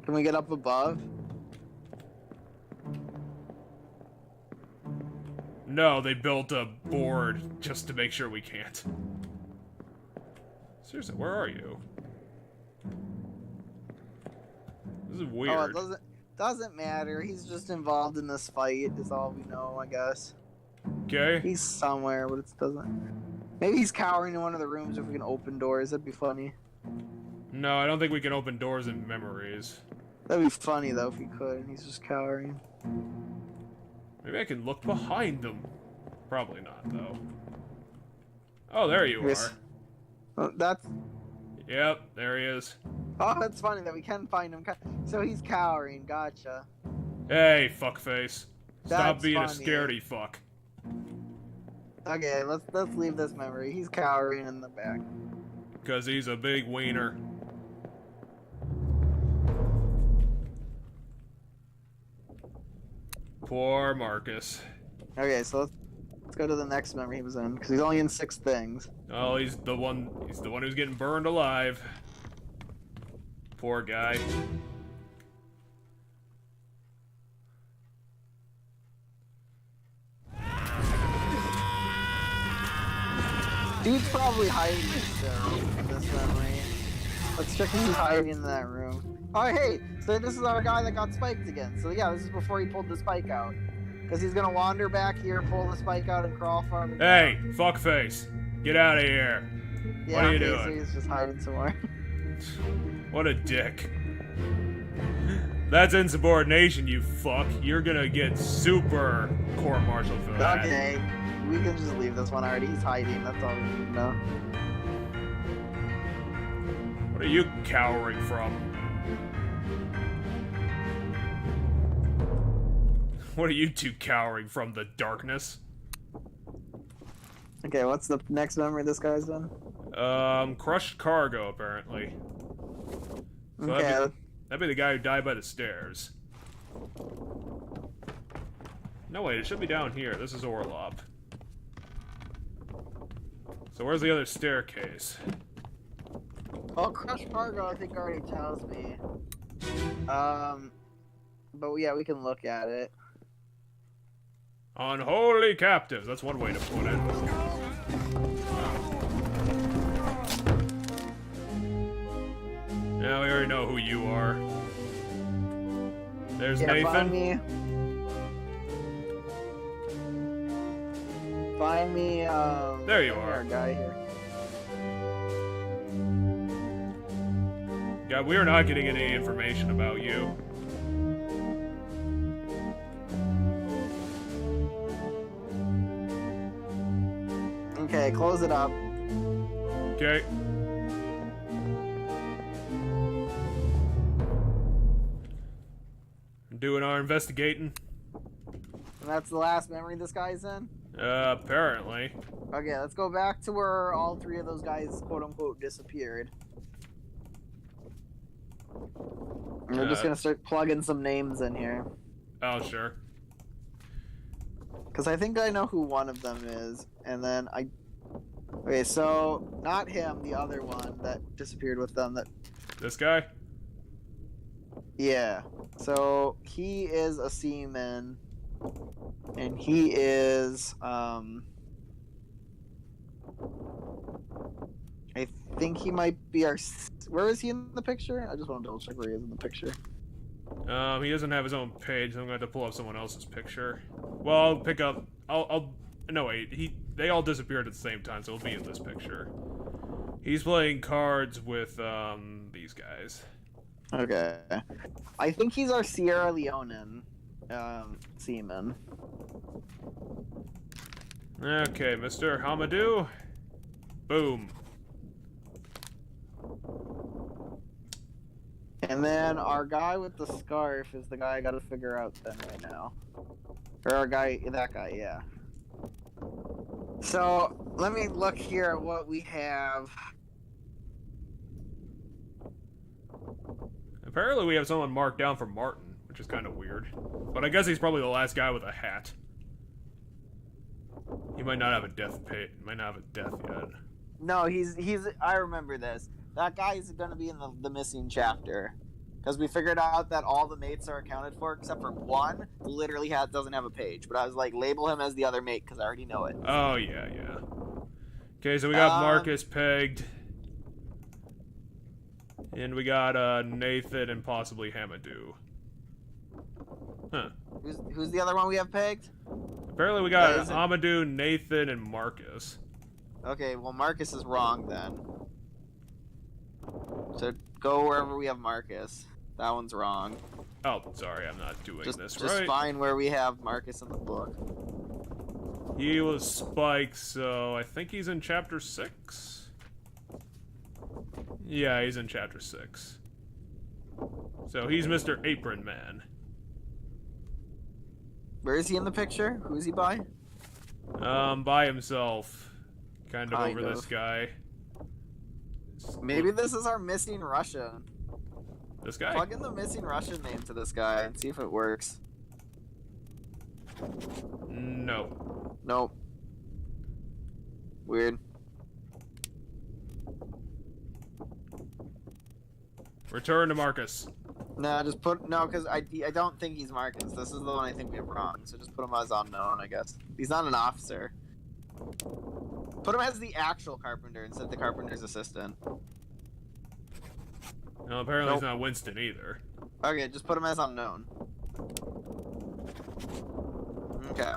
Can we get up above? No, they built a board just to make sure we can't. Seriously, where are you? This is weird. Oh, it doesn't matter. He's just involved in this fight is all we know, I guess. Okay. He's somewhere, but it doesn't... Maybe he's cowering in one of the rooms if we can open doors. That'd be funny. No, I don't think we can open doors in memories. That'd be funny though if we could, and he's just cowering. Maybe I can look behind them. Probably not, though. Oh, there you Yes. are. Oh, that's. Yep, there he is. Oh, that's funny that we can find him. So he's cowering. Gotcha. Hey, fuckface. Stop That's being a funny. scaredy fuck. Okay, let's leave this memory. He's cowering in the back. Because he's a big wiener. Poor Marcus. Okay, so let's go to the next memory he was in, because he's only in 6 things. Oh, he's the one who's getting burned alive. Poor guy. Dude's probably hiding still in this memory. Let's check if he's hiding in that room. Oh, hey! So this is our guy that got spiked again. So yeah, this is before he pulled the spike out. Because he's gonna wander back here, pull the spike out, and crawl farther Hey, down. fuckface. Get out of here. Yeah, what are you okay, doing? So he's just hiding somewhere. What a dick. That's insubordination, you fuck. You're gonna get super court-martialed for that. Okay, we can just leave this one already. He's hiding, that's all we need to know. What are you cowering from? What are you two cowering from? The darkness? Okay, what's the next memory this guy's in? Crushed cargo, apparently. So Okay, that'd be the guy who died by the stairs. No, wait, it should be down here. This is Orlop. So where's the other staircase? well, crushed cargo I think already tells me. But yeah, we can look at it. Unholy captives, that's one way to put it. Yeah, we already know who you are. There's Yeah, Nathan. Find me, There you our are. guy here. Yeah, we are not getting any information about you. Okay, close it up. Okay. Doing our investigating. And that's the last memory this guy's in? Apparently. Okay, let's go back to where all 3 of those guys, quote-unquote, disappeared. And we're just gonna start plugging some names in here. Oh, sure. Because I think I know who one of them is, and then I... Okay, so, not him, the other one that disappeared with them, that... This guy? Yeah. So, he is a seaman, and he is, I think he might be our... Where is he in the picture? I just want to double check where he is in the picture. He doesn't have his own page, so I'm gonna have to pull up someone else's picture. Well, I'll pick up... No, wait, they all disappeared at the same time, so it'll be in this picture. He's playing cards with, these guys. Okay. I think he's our Sierra Leonean, seaman. Okay, Mr. Hamadou. Boom. And then our guy with the scarf is the guy I gotta figure out then right now. Or our guy, that guy, yeah. So, let me look here at what we have. Apparently we have someone marked down for Martin, which is kind of weird. But I guess he's probably the last guy with a hat. He might not have a death pay. Might not have a death yet. No, he's I remember this. That guy is gonna be in the missing chapter. Because we figured out that all the mates are accounted for except for one literally doesn't have a page. But I was like, label him as the other mate because I already know it. Oh, yeah, yeah. Okay, so we got Marcus pegged. And we got Nathan and possibly Hamadou. Huh. Who's the other one we have pegged? Apparently we got Hamadou, Nathan, and Marcus. Okay, well Marcus is wrong then. So go wherever we have Marcus. That one's wrong. Oh, sorry, I'm not doing this Just right. find where we have Marcus in the book. He was Spike, so I think he's in chapter 6? Yeah, he's in chapter 6. So he's Mr. Apron Man. Where is he in the picture? Who is he by? By himself. Kind of Kind over of. this guy. Maybe this is our missing Russian. This guy? Plug in the missing Russian name to this guy and see if it works. No. Nope. Weird. Return to Marcus. No, just put no, because I don't think he's Marcus. This is the one I think we have wrong. So just put him as unknown, I guess. He's not an officer. Put him as the actual carpenter instead of the carpenter's assistant. No, apparently he's Nope. not Winston either. Okay, just put him as unknown. Okay.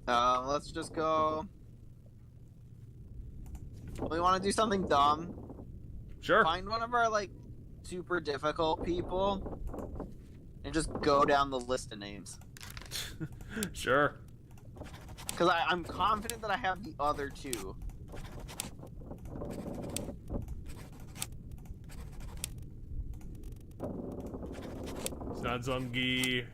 Let's just go. We want to do something dumb. Sure. Find one of our like super difficult people and just go down the list of names. Sure. Because I'm confident that I have the other two. Sadzumgi.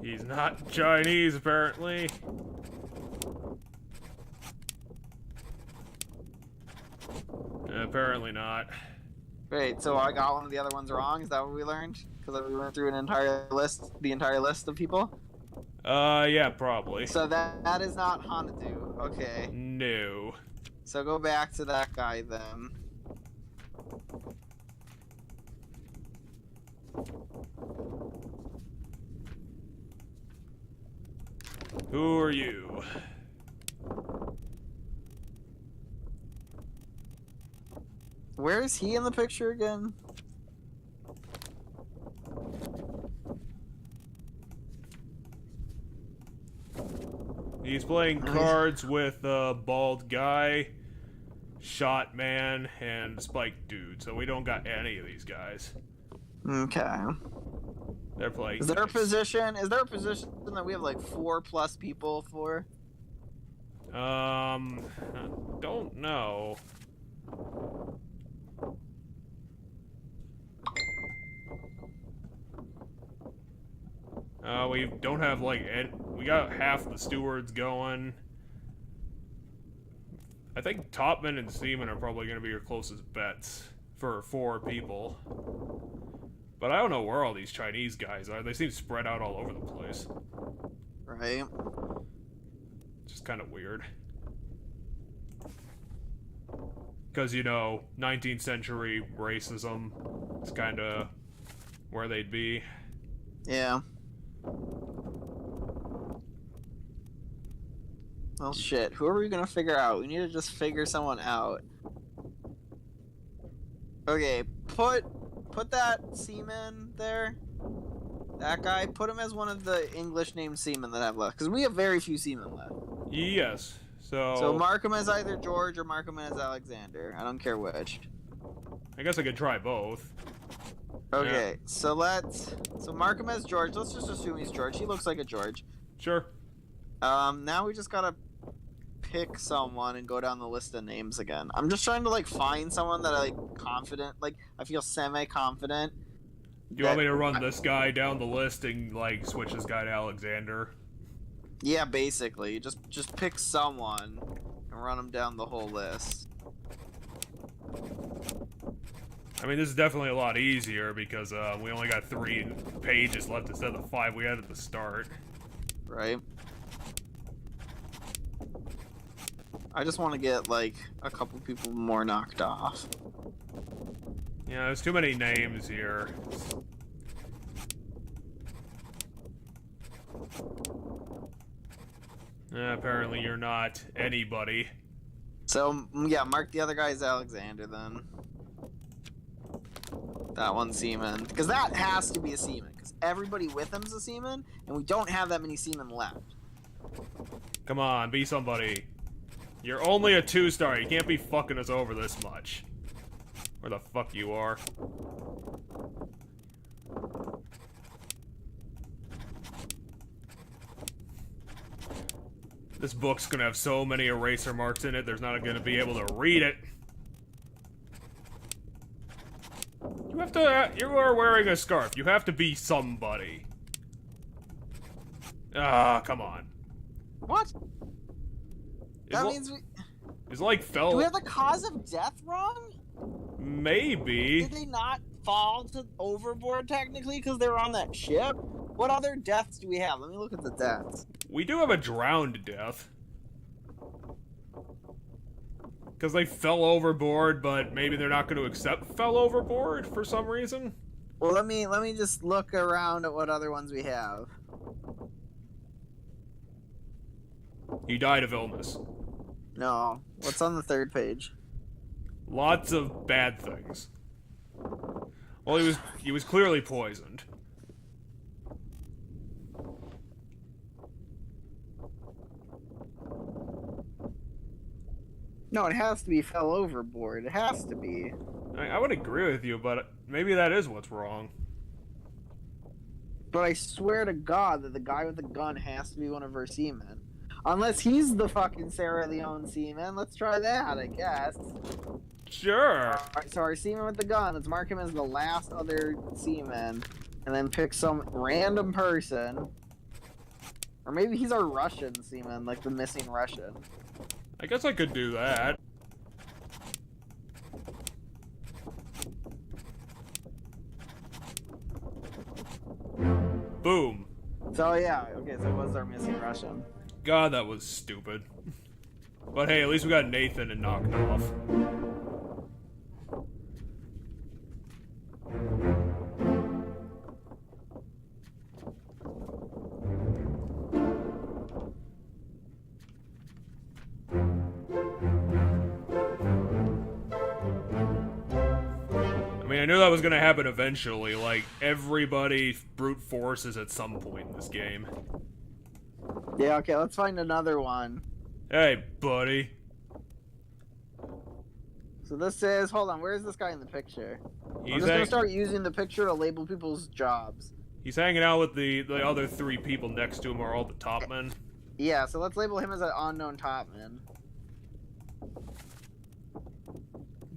He's not Chinese, apparently. Apparently not. Wait, so I got one of the other ones wrong? Is that what we learned? Because we went through an entire list, the entire list of people? Yeah, probably. So that is not Hanadu. Okay. No. So go back to that guy then. Who are you? Where is he in the picture again? He's playing cards with a bald guy, shot man, and spike dude, so we don't got any of these guys. Okay. They're playing. Is there a dice. position? Is there a position that we have like 4+ people for? I don't know. We don't have like we got half the stewards going. I think Topman and Seaman are probably going to be your closest bets for 4 people. But I don't know where all these Chinese guys are. They seem spread out all over the place. Right. Just kind of weird. Because, you know, 19th century racism is kind of where they'd be. Yeah. Well, shit. Who are we gonna figure out? We need to just figure someone out. Okay, put that seaman there. That guy. Put him as one of the English named seamen that I have left, because we have very few seamen left. Yes. So So mark him as either George or mark him as Alexander. I don't care which. I guess I could try both. Okay, so mark him as George. Let's just assume he's George. He looks like a George. Sure. Now we just gotta pick someone and go down the list of names again. I'm just trying to like find someone that I I feel semi-confident. Do you want me to run this guy down the list and like switch this guy to Alexander? Yeah, basically. Just pick someone and run them down the whole list. I mean, this is definitely a lot easier because we only got 3 pages left instead of the 5 we had at the start. Right? I just want to get like a couple people more knocked off. Yeah, there's too many names here. Apparently you're not anybody. So, yeah, mark the other guy as Alexander then. That one's seaman. Because that has to be a seaman. Because everybody with him's a seaman, and we don't have that many seamen left. Come on, be somebody. You're only a 2-star. You can't be fucking us over this much. Where the fuck you are? This book's gonna have so many eraser marks in it, there's not gonna be able to read it. You have to, you are wearing a scarf. You have to be somebody. Ah, come on. What? That Is means we... It's like fell... Do we have the cause of death wrong? Maybe. Did they not fall to overboard technically because they were on that ship? What other deaths do we have? Let me look at the deaths. We do have a drowned death. Because they fell overboard, but maybe they're not going to accept fell overboard for some reason. Well, let me just look around at what other ones we have. He died of illness. No. What's on the third page? Lots of bad things. Well, he was clearly poisoned. No, it has to be fell overboard. It has to be. I would agree with you, but maybe that is what's wrong. But I swear to God that the guy with the gun has to be one of our seamen. Unless he's the fucking Sierra Leone seaman. Let's try that, I guess. Sure. Alright, so our seaman with the gun, let's mark him as the last other seaman. And then pick some random person. Or maybe he's our Russian seaman, like the missing Russian. I guess I could do that. Boom. So yeah, okay, so it was our missing Russian. God, that was stupid. But hey, at least we got Nathan and knocked off. I knew that was gonna happen eventually, like, everybody brute forces at some point in this game. Yeah, okay, let's find another one. Hey, buddy. So this is, hold on, where's this guy in the picture? I'm He's just gonna start using the picture to label people's jobs. He's hanging out with the other 3 people next to him are all the top men. Yeah, so let's label him as an unknown topman.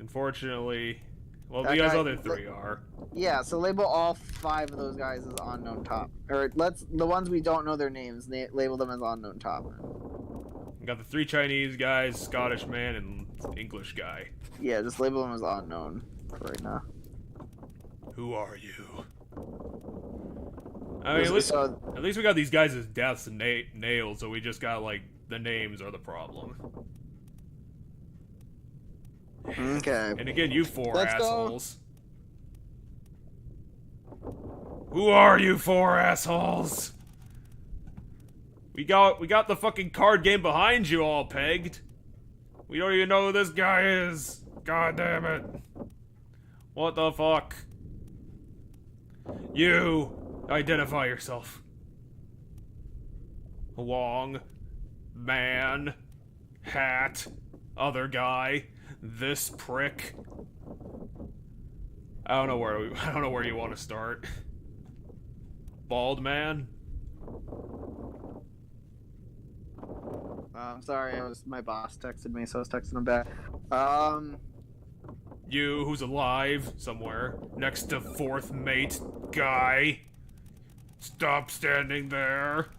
Unfortunately, well, That the guy- other 3 are. Yeah, so label all 5 of those guys as unknown top. Or the ones we don't know their names, label them as unknown topmen. We got the 3 Chinese guys, Scottish man, and English guy. Yeah, just label them as unknown for right now. Who are you? I mean, at least we got these guys as deaths and nails, so we just got, like, the names are the problem. Okay. And again, you 4 Let's go. assholes. Who are you 4 assholes? We got the fucking card game behind you all pegged. We don't even know who this guy is. God damn it. What the fuck? You, identify yourself. Long, man, hat, other guy, this prick. I don't know where you want to start. Bald man. I'm sorry, my boss texted me, so I was texting him back. You, who's alive somewhere, next to 4th mate guy. Stop standing there.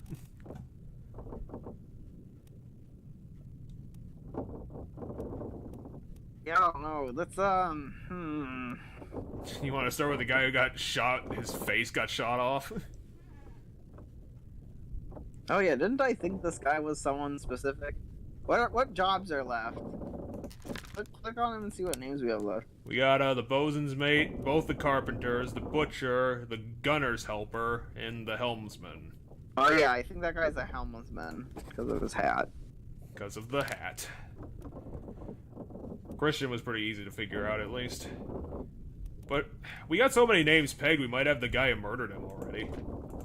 Yeah, I don't know. Let's, You want to start with the guy who got shot, his face got shot off? Oh yeah, didn't I think this guy was someone specific? What jobs are left? Click on him and see what names we have left. We got the bosun's mate, both the carpenters, the butcher, the gunner's helper, and the helmsman. Oh yeah, I think that guy's a helmsman because of his hat. Because of the hat. Christian was pretty easy to figure out, at least. But we got so many names pegged, we might have the guy who murdered him already.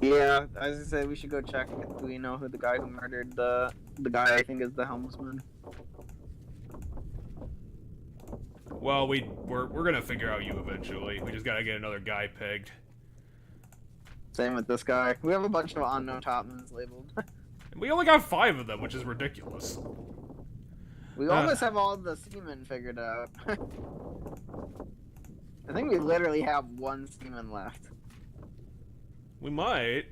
Yeah, as I said, we should go check. Do we know who the guy who murdered the guy I think is the helmsman? Well, we're gonna figure out you eventually. We just gotta get another guy pegged. Same with this guy. We have a bunch of unknown topmen labeled. And we only got 5 of them, which is ridiculous. We almost have all the seamen figured out. I think we literally have 1 seaman left. We might.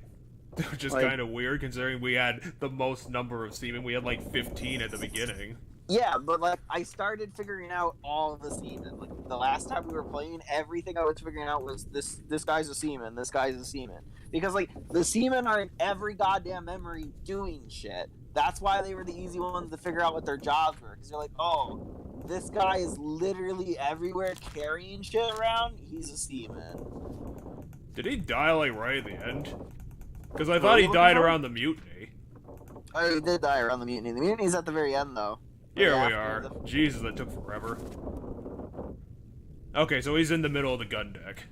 Which is Like- kind of weird, considering we had the most number of seamen. We had like 15 at the beginning. Yeah, but like I started figuring out all of the seamen. Like the last time we were playing, everything I was figuring out was this guy's a seaman, this guy's a seaman. Because like the seamen are in every goddamn memory doing shit. That's why they were the easy ones to figure out what their jobs were. Because you're like, oh, this guy is literally everywhere carrying shit around. He's a seaman. Did he die like right at the end? Because I thought he died around the mutiny. Oh, he did die around the mutiny. The mutiny's at the very end, though. Here Right we after are. Jesus, that took forever. Okay, so he's in the middle of the gun deck.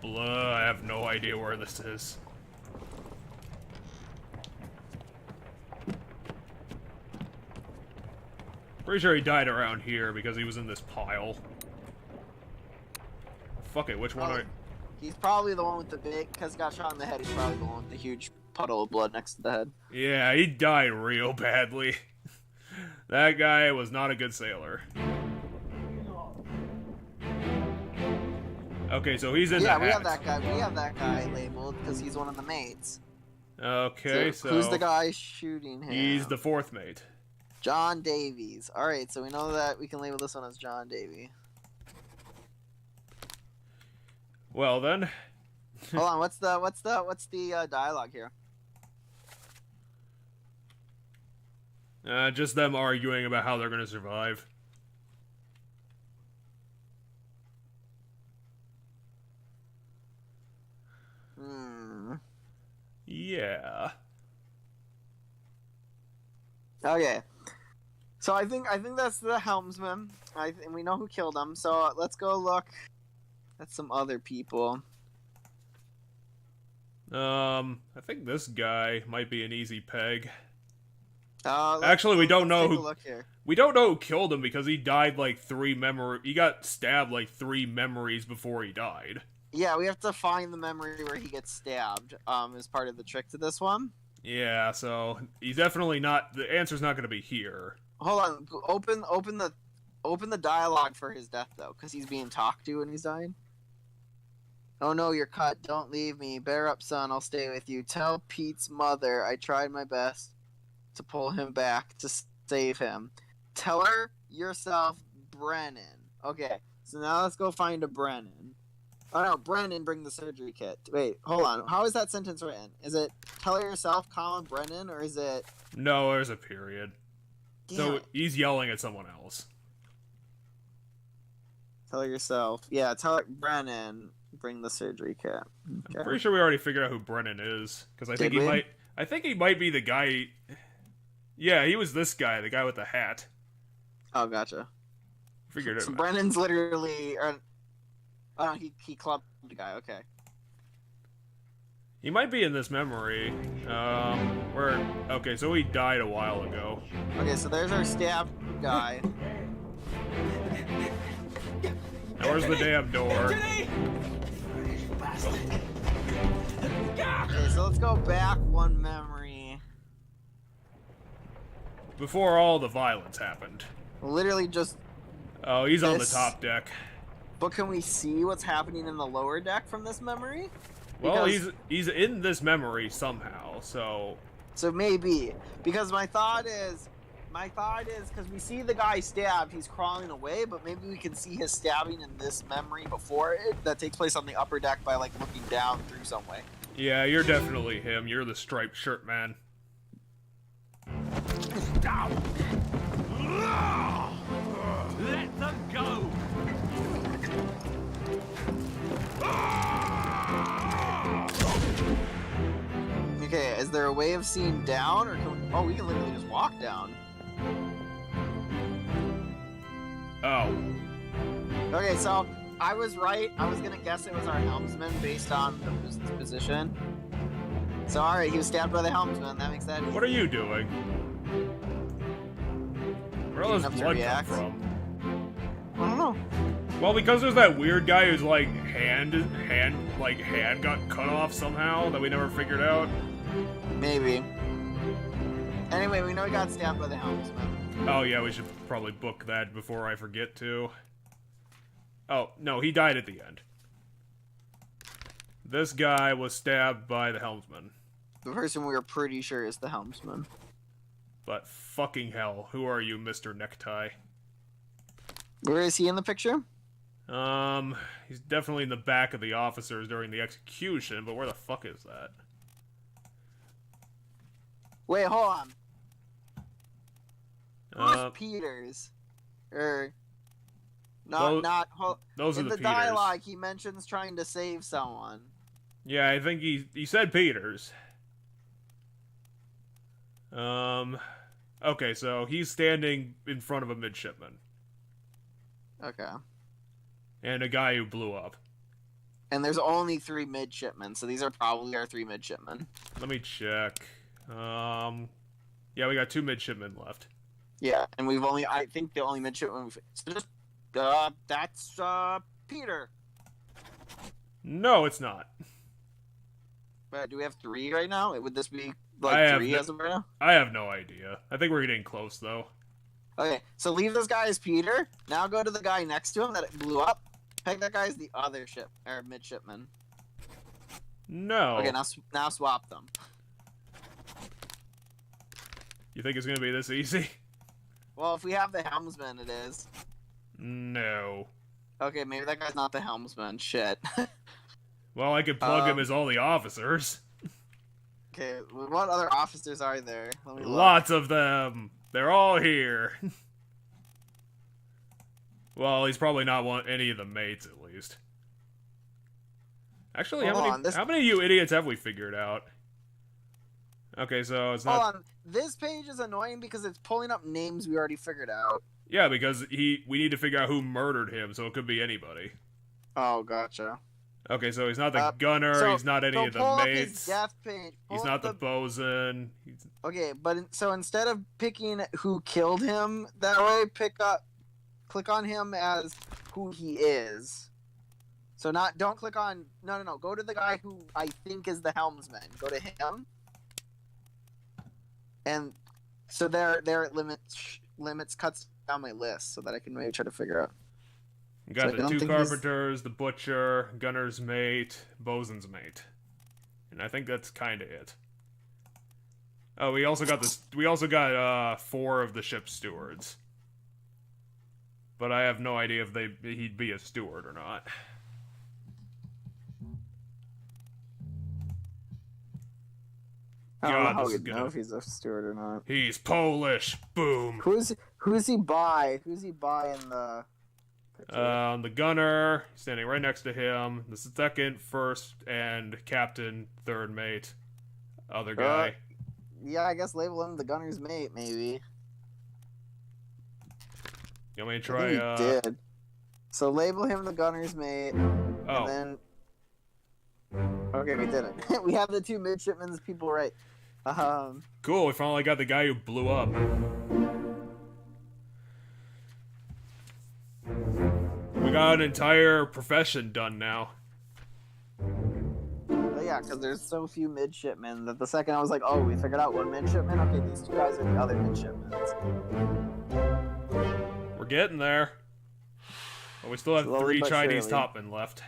Blah, I have no idea where this is. Pretty sure he died around here because he was in this pile. Fuck it, which one Oh. are... He's probably the one with the big, because he got shot in the head, he's probably the one with the huge puddle of blood next to the head. Yeah, he died real badly. That guy was not a good sailor. Okay, so he's in the Yeah, hat. we have that guy labeled, because he's one of the mates. Okay, so... Who's the guy shooting him? He's the 4th mate. John Davies. Alright, so we know that we can label this one as John Davy. Well then... Hold on, what's the dialogue here? Just them arguing about how they're gonna survive. Yeah. Okay. So I think that's the helmsman. And we know who killed him. So let's go look at some other people. I think this guy might be an easy peg. Actually, we don't know take a who- look here. We don't know who killed him because he died like 3 he got stabbed like 3 memories before he died. Yeah, we have to find the memory where he gets stabbed. As part of the trick to this one. Yeah, so he's definitely not. The answer's not going to be here. Hold on. Open the dialogue for his death though, because he's being talked to when he's dying. Oh no, you're cut. Don't leave me. Bear up, son. I'll stay with you. Tell Pete's mother I tried my best to pull him back to save him. Tell her yourself, Brennan. Okay, so now let's go find a Brennan. Oh no, Brennan, bring the surgery kit. Wait, hold on. How is that sentence written? Is it tell her yourself, Colin Brennan, or is it... No, there's a period. Damn So it. he's yelling at someone else. Tell her yourself. Yeah, tell her, Brennan, bring the surgery kit. Okay. I'm pretty sure we already figured out who Brennan is, because I think Did he we? might. I think he might be the guy. Yeah, he was this guy, the guy with the hat. Oh, gotcha. Figured it. So Brennan's literally... Oh, no, he clubbed the guy, okay. He might be in this memory. Where? Okay, so he died a while ago. Okay, so there's our stab guy. Now where's the damn door? Okay, so let's go back one memory. Before all the violence happened. Literally just... Oh, he's on the This- top deck. But can we see what's happening in the lower deck from this memory? Well, Because- he's in this memory somehow, so... So maybe. Because my thought is, because we see the guy stabbed, he's crawling away, but maybe we can see his stabbing in this memory before it, that takes place on the upper deck by, like, looking down through some way. Yeah, you're definitely him. You're the striped shirt man. Let them go! Okay, is there a way of seeing down, or can we... Oh, we can literally just walk down. Oh. Okay, so I was right. I was gonna guess it was our helmsman based on the position. So alright, he was stabbed by the helmsman. That makes that easy. What are you doing? Where all this Enough to blood come react. from? I don't know. Well, because there's that weird guy whose like hand got cut off somehow that we never figured out. Maybe. Anyway, we know he got stabbed by the helmsman. Oh yeah, we should probably book that before I forget to. Oh, no, he died at the end. This guy was stabbed by the helmsman. The person we were pretty sure is the helmsman. But fucking hell, who are you, Mr. Necktie? Where is he in the picture? He's definitely in the back of the officers during the execution, but where the fuck is that? Wait, hold on. Who's Uh, Peters? Or those are in the the Peters. dialogue, he mentions trying to save someone. Yeah, I think he said Peters. Okay, so he's standing in front of a midshipman. Okay. And a guy who blew up. And there's only 3 midshipmen, so these are probably our 3 midshipmen. Let me check. Yeah, we got 2 midshipmen left. Yeah, and I think the only midshipman so just, that's, Peter. No, it's not. But do we have 3 right now? Would this be, I have 3 as of right now? I have no idea. I think we're getting close, though. Okay, so leave this guy as Peter. Now go to the guy next to him that blew up. Peg that guy as the other midshipman. No. Okay, now swap them. You think it's gonna be this easy? Well, if we have the helmsman, it is. No. Okay, maybe that guy's not the helmsman. Shit. Well, I could plug him as all the officers. Okay, what other officers are there? Let me look. Lots of them. They're all here. Well, he's probably not any of the mates, at least. Actually, how many of you idiots have we figured out? Okay, so it's not... Hold on. This page is annoying because it's pulling up names we already figured out. Yeah, because we need to figure out who murdered him, so it could be anybody. Oh, gotcha. Okay, so he's not the gunner, he's not any of the pull up mates. his death page. He's not the bosun. Okay, but so instead of picking who killed him that way, click on him as who he is. So don't click on, no, go to the guy who I think is the helmsman. Go to him. And so there it limits cuts down my list so that I can maybe try to figure out. You got the 2 carpenters, the butcher, gunner's mate, bosun's mate. And I think that's kinda it. Oh, we also got 4 of the ship's stewards. But I have no idea if he'd be a steward or not. I don't know God, how this is we'd know if he's a steward or not. He's Polish. Boom. Who's he by? Who's he by in the picture? The gunner, standing right next to him. The second, first, and captain, third mate. Other guy. Yeah, I guess label him the gunner's mate, maybe. You want me to try, I think he did. So label him the gunner's mate, Oh. and then... Okay, we did it. We have the 2 midshipmen's people right. Cool, we finally got the guy who blew up. We got an entire profession done now. But yeah, because there's so few midshipmen that the second I was like, oh, we figured out 1 midshipman? Okay, these 2 guys are the other midshipmen. We're getting there. But we still have Slowly 3 but Chinese surely. topmen left.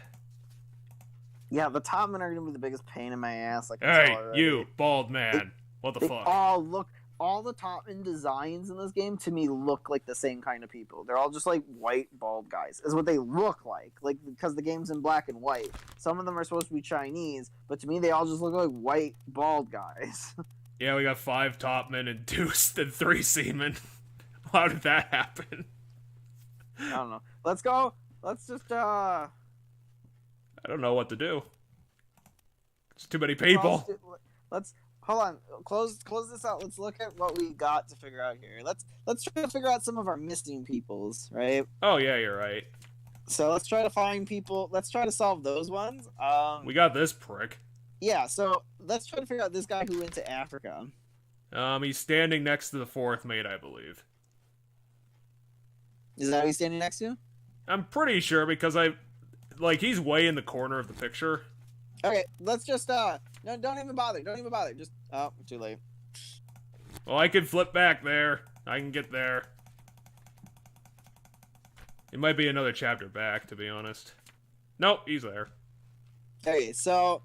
Yeah, the topmen are going to be the biggest pain in my ass. Like, Hey, you, bald man. What the fuck? All the topmen designs in this game to me look like the same kind of people. They're all just like white bald guys is what they look like because the game's in black and white. Some of them are supposed to be Chinese, but to me they all just look like white bald guys. Yeah, we got 5 topmen and 3 seamen. How did that happen? I don't know. Let's go. Let's just I don't know what to do. It's too many people. Let's hold on. Close this out. Let's look at what we got to figure out here. Let's try to figure out some of our missing peoples, right? Oh, yeah, you're right. So let's try to find people. Let's try to solve those ones. We got this prick. Yeah, so let's try to figure out this guy who went to Africa. He's standing next to the fourth mate, I believe. Is that who he's standing next to? I'm pretty sure because he's way in the corner of the picture. Okay, let's just, no, don't even bother. Just, oh, too late. Well, I can flip back there. I can get there. It might be another chapter back, to be honest. Nope, he's there. Okay, so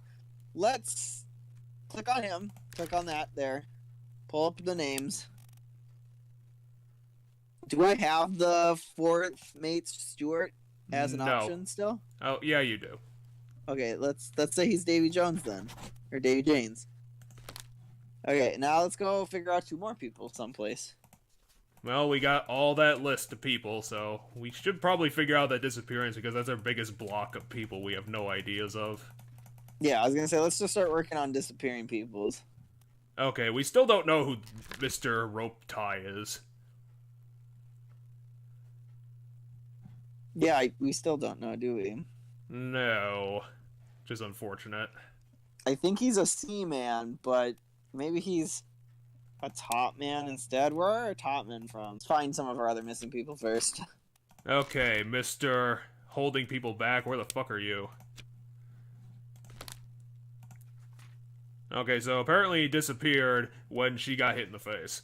let's click on him. Click on that there. Pull up the names. Do I have the fourth mate Stuart as an option still? Oh, yeah, you do. Okay, let's say he's Davy Jones then. Or Davy Janes. Okay, now let's go figure out 2 more people someplace. Well, we got all that list of people, so we should probably figure out that disappearance because that's our biggest block of people we have no ideas of. Yeah, I was gonna say, let's just start working on disappearing peoples. Okay, we still don't know who Mr. Rope Tie is. Yeah, we still don't know, do we? No. Which is unfortunate. I think he's a seaman, but maybe he's a top man instead. Where are our top men from? Let's find some of our other missing people first. Okay, Mr. Holding People Back, where the fuck are you? Okay, so apparently he disappeared when she got hit in the face.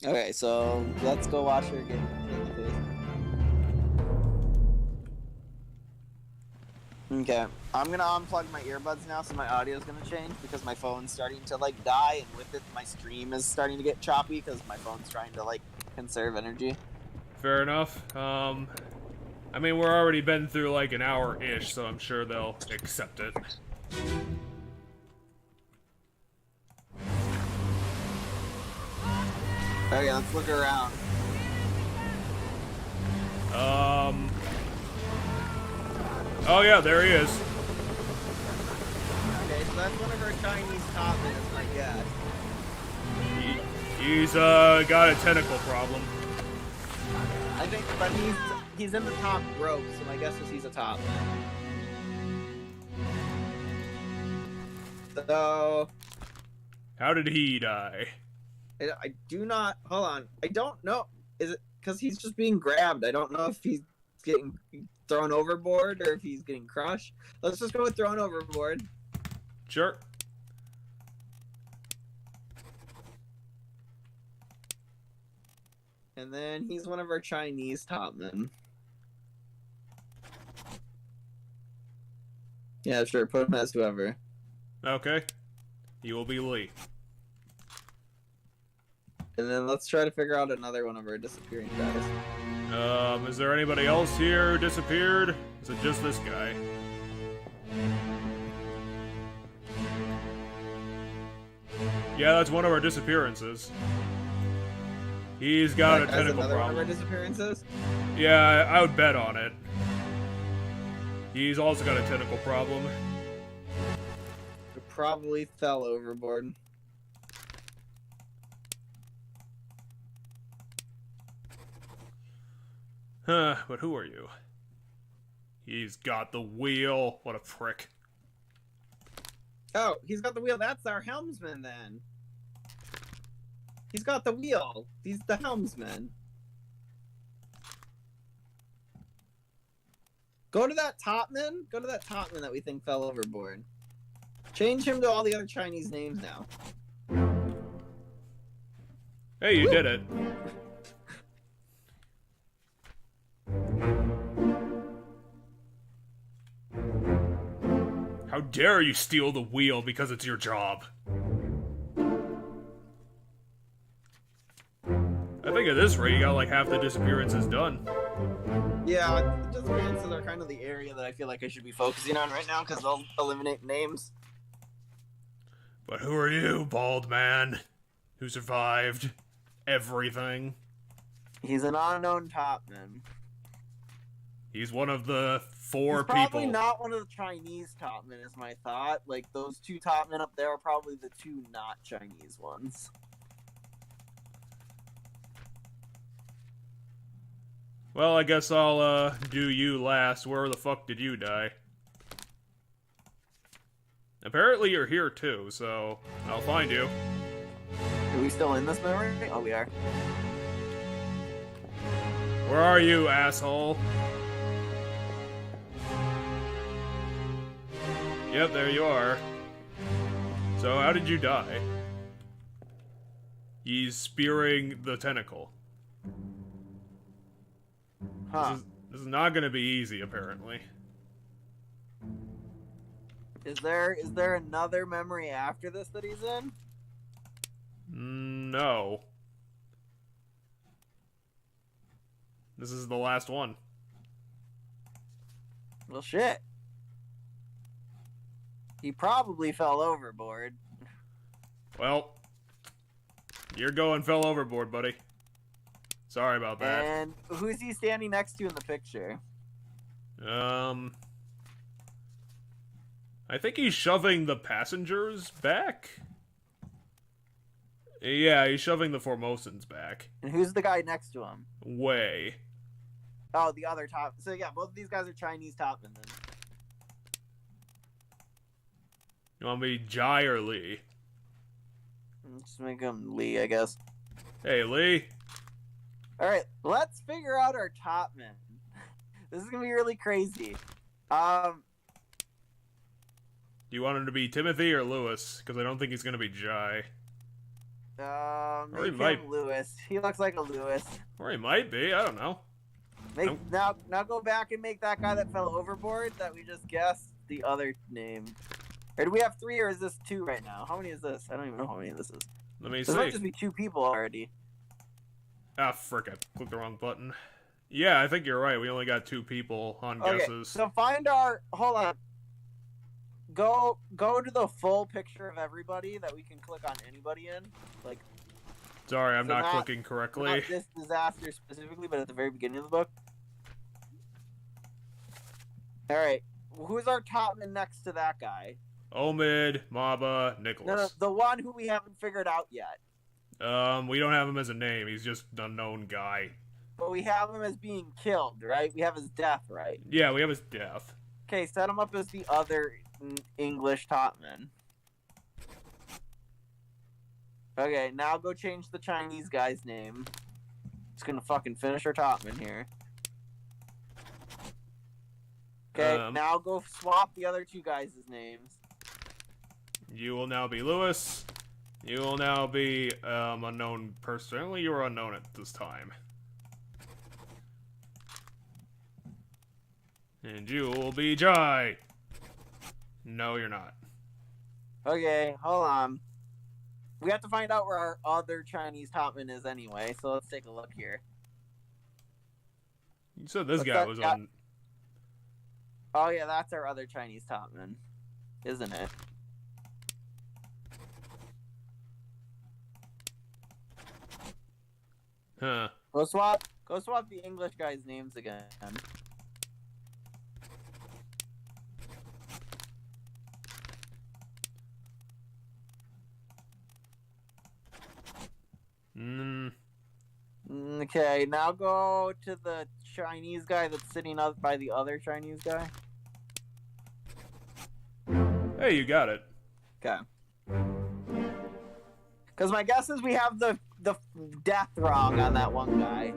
Okay, so let's go watch her get hit in the face. Okay, I'm gonna unplug my earbuds now, so my audio's gonna change because my phone's starting to like die, and with it, my stream is starting to get choppy because my phone's trying to like conserve energy. Fair enough. I mean, we're already been through like an hour-ish, so I'm sure they'll accept it. Okay, let's look around. Oh yeah, there he is. Okay, so that's one of our Chinese top men, I guess. He's got a tentacle problem. I think, but he's in the top rope, so my guess is he's a top man. So, How did he die? I do not. Hold on. I don't know. Is it because he's just being grabbed? I don't know if he's getting thrown overboard or if he's getting crushed. Let's just go with thrown overboard. Sure. And then he's one of our Chinese top men. Yeah, sure. Put him as whoever. Okay. He will be Lee. And then let's try to figure out another one of our disappearing guys. Is there anybody else here who disappeared? Is it just this guy? Yeah, that's one of our disappearances. He's got a tentacle another problem. one of our disappearances? Yeah, I would bet on it. He's also got a tentacle problem. He probably fell overboard. Huh, but who are you? He's got the wheel. What a prick. Oh, he's got the wheel. That's our helmsman then. He's got the wheel. He's the helmsman. Go to that topman. Go to that topman that we think fell overboard. Change him to all the other Chinese names now. Hey, you did it. How dare you steal the wheel because it's your job? I think at this rate, you got like half the disappearances done. Yeah, the disappearances are kind of the area that I feel like I should be focusing on right now because they'll eliminate names. But who are you, bald man, who survived everything? He's an unknown topman. He's one of the four He's probably people. not one of the Chinese topmen, is my thought. Like, those two topmen up there are probably the two not Chinese ones. Well, I guess I'll, do you last. Where the fuck did you die? Apparently you're here too, so I'll find you. Are we still in this memory? Oh, we are. Where are you, asshole? Yep, there you are. So, how did you die? He's spearing the tentacle. Huh. This is not gonna be easy, apparently. Is there another memory after this that he's in? No. This is the last one. Well, shit. He probably fell overboard. Well, you're going fell overboard, buddy. Sorry about that. And who's he standing next to in the picture? I think he's shoving the passengers back. Yeah, he's shoving the Formosans back. And who's the guy next to him? Way. Oh, the other top. So yeah, both of these guys are Chinese topmen then. You want me Jai or Lee? Just make him Lee, I guess. Hey, Lee. Alright, let's figure out our topmen. This is gonna be really crazy. Do you want him to be Timothy or Lewis? Because I don't think he's gonna be Jai. Make him Lewis. He looks like a Lewis. Or he might be, I don't know. Now go back and make that guy that fell overboard that we just guessed the other name. Or do we have 3 or is this 2 right now? How many is this? I don't even know how many this is. Let me This see. might just be 2 people already. Ah, frick, I clicked the wrong button. Yeah, I think you're right. We only got 2 people on guesses. So find our... Hold on. Go to the full picture of everybody that we can click on anybody in. Like, Sorry, I'm so not not- clicking correctly. not this disaster specifically, but at the very beginning of the book. Alright. Who's our topman next to that guy? Omid, Maba, Nicholas. No, the one who we haven't figured out yet. We don't have him as a name. He's just an unknown guy. But we have him as being killed, right? We have his death, right? Yeah, we have his death. Okay, set him up as the other English topman. Okay, now go change the Chinese guy's name. It's gonna fucking finish our topman here. Okay, now go swap the other 2 guys' names. You will now be Lewis. You will now be, unknown person. Only you were unknown at this time. And you will be Jai. No, you're not. Okay, hold on. We have to find out where our other Chinese topman is anyway, so let's take a look here. You said this What's guy that was guy? on... Oh yeah, that's our other Chinese topman, isn't it? Huh. Go swap the English guys' names again. Okay, now go to the Chinese guy that's sitting up by the other Chinese guy. Hey, you got it. Okay. Because my guess is we have the death wrong on that one guy.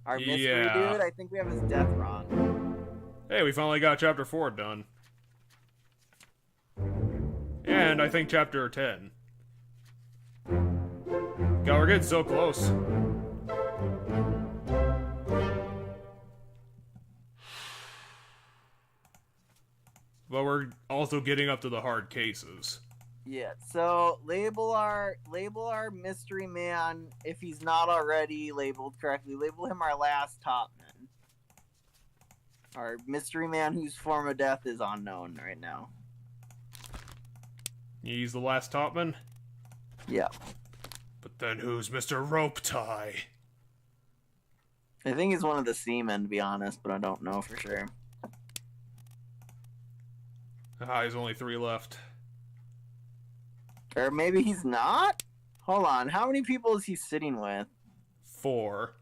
Our mystery dude, I think we have his death wrong. Hey, we finally got chapter 4 done. And I think chapter 10. God, we're getting so close. But we're also getting up to the hard cases. Yeah, so label our mystery man if he's not already labeled correctly. Label him our last topman. Our mystery man whose form of death is unknown right now. He's the last topman? Yeah. But then who's Mr. Rope Tie? I think he's one of the seamen, to be honest, but I don't know for sure. Ah, he's only 3 left. Or maybe he's not? Hold on, how many people is he sitting with? 4.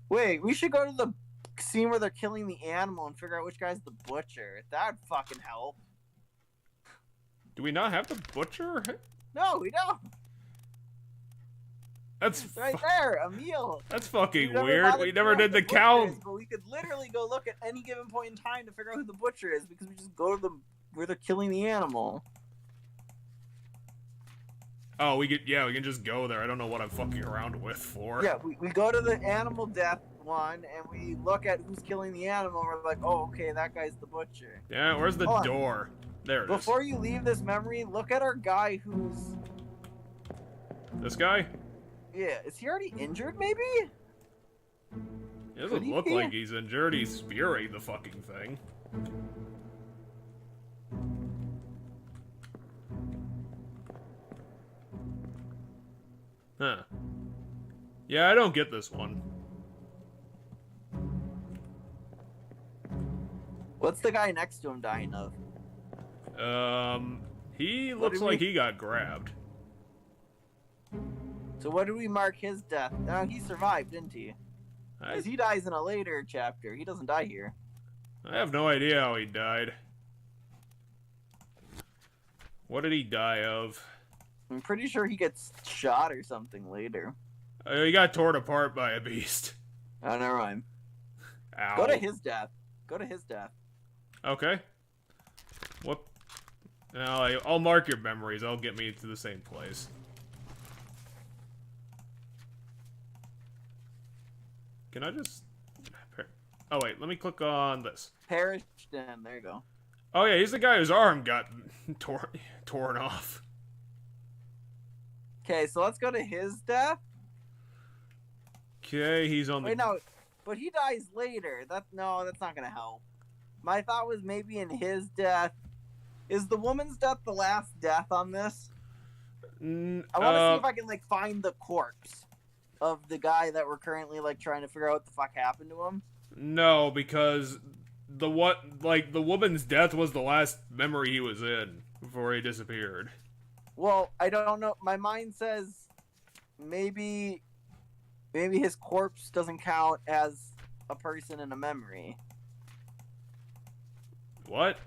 Wait, we should go to the scene where they're killing the animal and figure out which guy's the butcher. That'd fucking help. Do we not have the butcher? No, we don't. That's It's right there, a meal. That's fucking never weird. bothered We to never figure out did the who butcher count. is, but we could literally go look at any given point in time to figure out who the butcher is because we just go to where they're killing the animal. Oh, we can just go there. I don't know what I'm fucking around with for. Yeah, we go to the animal death one and we look at who's killing the animal and we're like, oh, okay, that guy's the butcher. Yeah, where's the Hold on. door? There it is. Before you leave this memory, look at our guy who's... This guy? Yeah, is he already injured, maybe? It doesn't Could he look be? like he's injured. He's spearing the fucking thing. Huh. Yeah, I don't get this one. What's the guy next to him dying of? He What looks do like we- he got grabbed. So what do we mark his death? No, he survived, didn't he? I, Because he dies in a later chapter. He doesn't die here. I have no idea how he died. What did he die of? I'm pretty sure he gets shot or something later. He got torn apart by a beast. Oh, never mind. Ow. Go to his death. Go to his death. Okay. What? No, I'll mark your memories. I'll get me to the same place. Can I just... Oh, wait. Let me click on this. Perished in. There you go. Oh, yeah. He's the guy whose arm got torn off. Okay, so let's go to his death. Okay, he's on the... Wait, no. But he dies later. No, that's not going to help. My thought was maybe in his death. Is the woman's death the last death on this? I want to see if I can, like, find the corpse of the guy that we're currently, like, trying to figure out what the fuck happened to him. No, because the woman's death was the last memory he was in before he disappeared. Well, I don't know. My mind says maybe his corpse doesn't count as a person in a memory. What?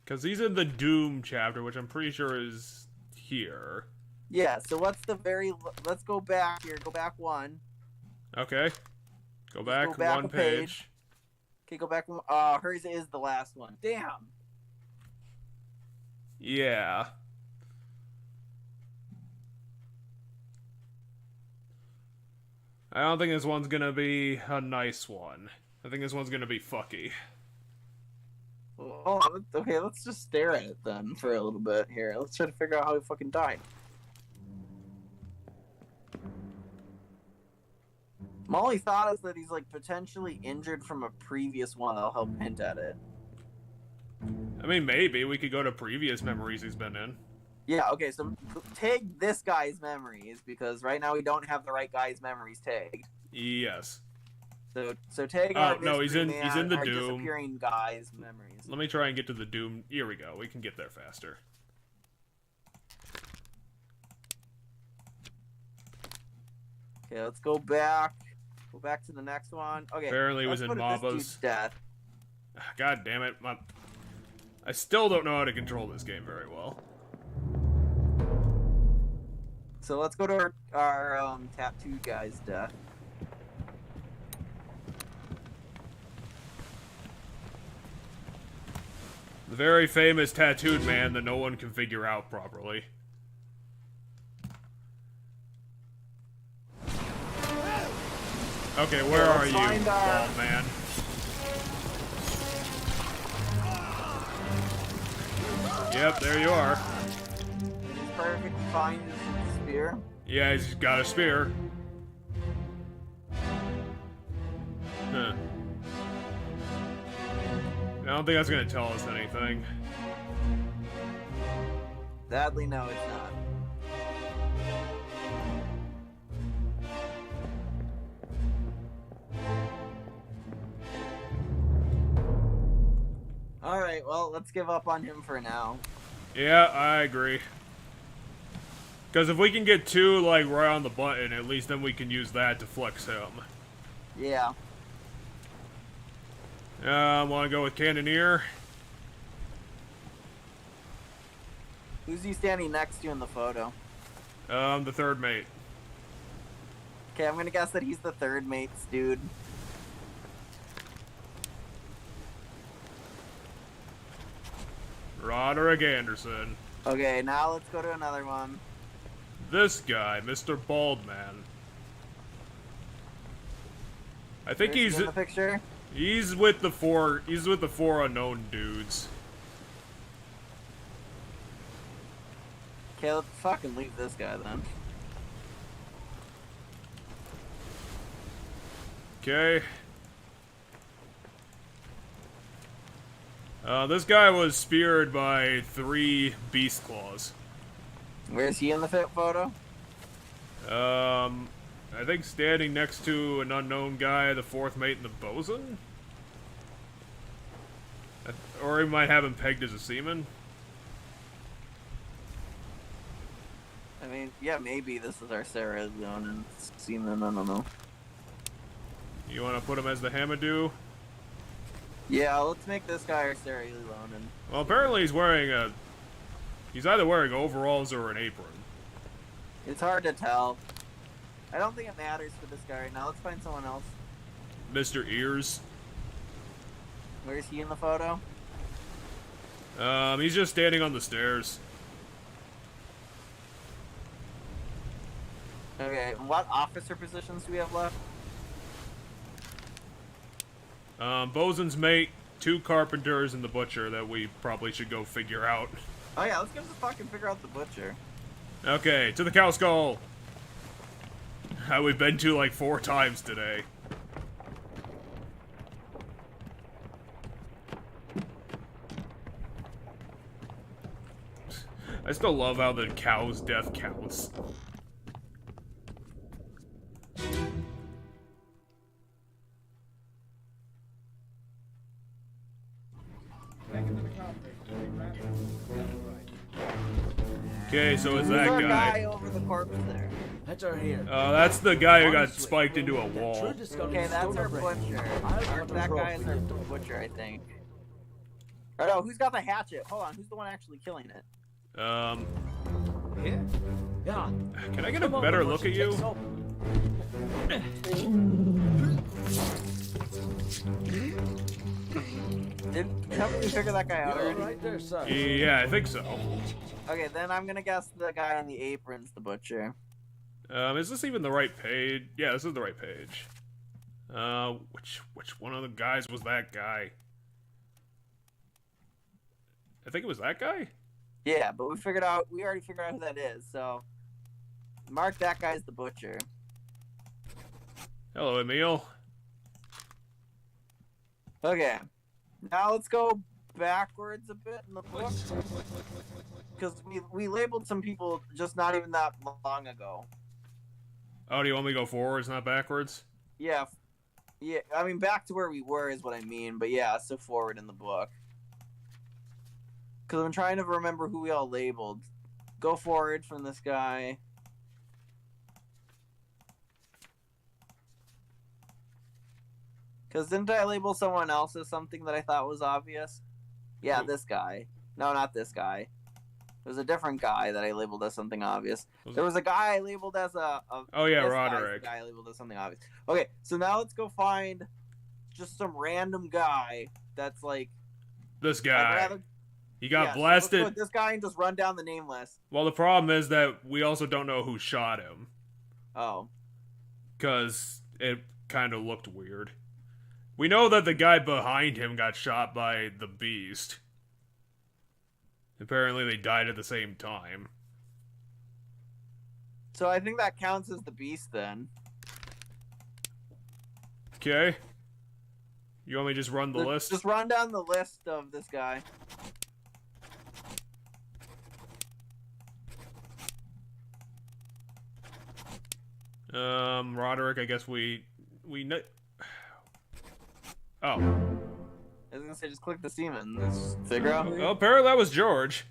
Because he's in the Doom chapter, which I'm pretty sure is here. Yeah, so let's go back here. Go back one. Okay. Go back, go back one a page. page. Okay, go back one. Hers is the last one. Damn. Yeah. I don't think this one's gonna be a nice one. I think this one's gonna be fucky. Oh, okay, let's just stare at it then for a little bit here. Let's try to figure out how he fucking died. My only thought is that he's like potentially injured from a previous one. That'll help hint at it. I mean, maybe we could go to previous memories he's been in. Yeah, okay, so tag this guy's memories because right now we don't have the right guy's memories tagged. Yes. So tag Oh, our no, he's mystery in man, the our Doom. disappearing guy's memories. Let me try and get to the Doom. Here we go. We can get there faster. Okay, let's go back. Go back to the next one. Okay. Apparently it was let's in go to this Maba's. dude's death. God damn it. I still don't know how to control this game very well. So let's go to our tattooed guy's death. The very famous tattooed man that no one can figure out properly. Okay, where are let's you, find our- bald man? Yep, there you are. He's perfectly fine using the spear. Yeah, he's got a spear. Huh. I don't think that's gonna tell us anything. Sadly, no, it's not. Alright, well, let's give up on him for now. Yeah, I agree. Because if we can get 2, like, right on the button, at least then we can use that to flex him. Yeah. Want to go with Cannoneer? Who's he standing next to in the photo? The third mate. Okay, I'm gonna guess that he's the third mate's dude. Roderick Anderson. Okay, now let's go to another one. This guy, Mr. Baldman. I think Where's he's he in the picture. he's with the 4 unknown dudes. Okay, let's fucking leave this guy then. Okay. This guy was speared by 3 beast claws. Where's he in the photo? I think standing next to an unknown guy, the 4th mate, and the bosun? Or he might have him pegged as a seaman. I mean, yeah, maybe this is our Sarah zone and seaman, I don't know. You want to put him as the Hamadou? Yeah, let's make this guy our Sarah Leonin. Well, apparently he's wearing a... He's either wearing overalls or an apron. It's hard to tell. I don't think it matters for this guy right now. Let's find someone else. Mr. Ears. Where's he in the photo? He's just standing on the stairs. Okay, what officer positions do we have left? Bosun's mate, 2 carpenters, and the butcher that we probably should go figure out. Oh yeah, let's go just fucking figure out the butcher. Okay, to the cow skull! We've been to like 4 times today. I still love how the cow's death counts. Okay, so it's that Who's our guy. over the corpse there? That's our here. That's the guy who got spiked into a wall. Okay, that's our butcher. That guy is our butcher, I think. Or no, who's got the hatchet? Hold on, who's the one actually killing it? Here? Yeah. Can I get a better look at you? Haven't we figured that guy out You're already? right there, sir. Yeah, I think so. Okay, then I'm gonna guess the guy in the apron's the butcher. Is this even the right page? Yeah, this is the right page. Which one of the guys was that guy? I think it was that guy? Yeah, but we already figured out who that is, so mark that guy as the butcher. Hello, Emil. Okay, now let's go backwards a bit in the book, because we labeled some people just not even that long ago. Oh, do you want me to go forwards, not backwards? Yeah, I mean back to where we were is what I mean, but yeah, so forward in the book. Because I'm trying to remember who we all labeled. Go forward from this guy. Because didn't I label someone else as something that I thought was obvious? Yeah, this guy. No, not this guy. There's a different guy that I labeled as something obvious. There was a guy I labeled as Oh yeah, this Roderick. guy I labeled as something obvious. Okay, so now let's go find just some random guy that's like... This guy. He got So blasted. let's go with this guy and just run down the name list. Well, the problem is that we also don't know who shot him. Oh. Because it kind of looked weird. We know that the guy behind him got shot by the beast. Apparently they died at the same time. So I think that counts as the beast then. Okay. You want me to just run the list? Just run down the list of this guy. Roderick, I guess we know. Oh. I was gonna say, just click the semen. Let's figure out who Well, apparently that was George.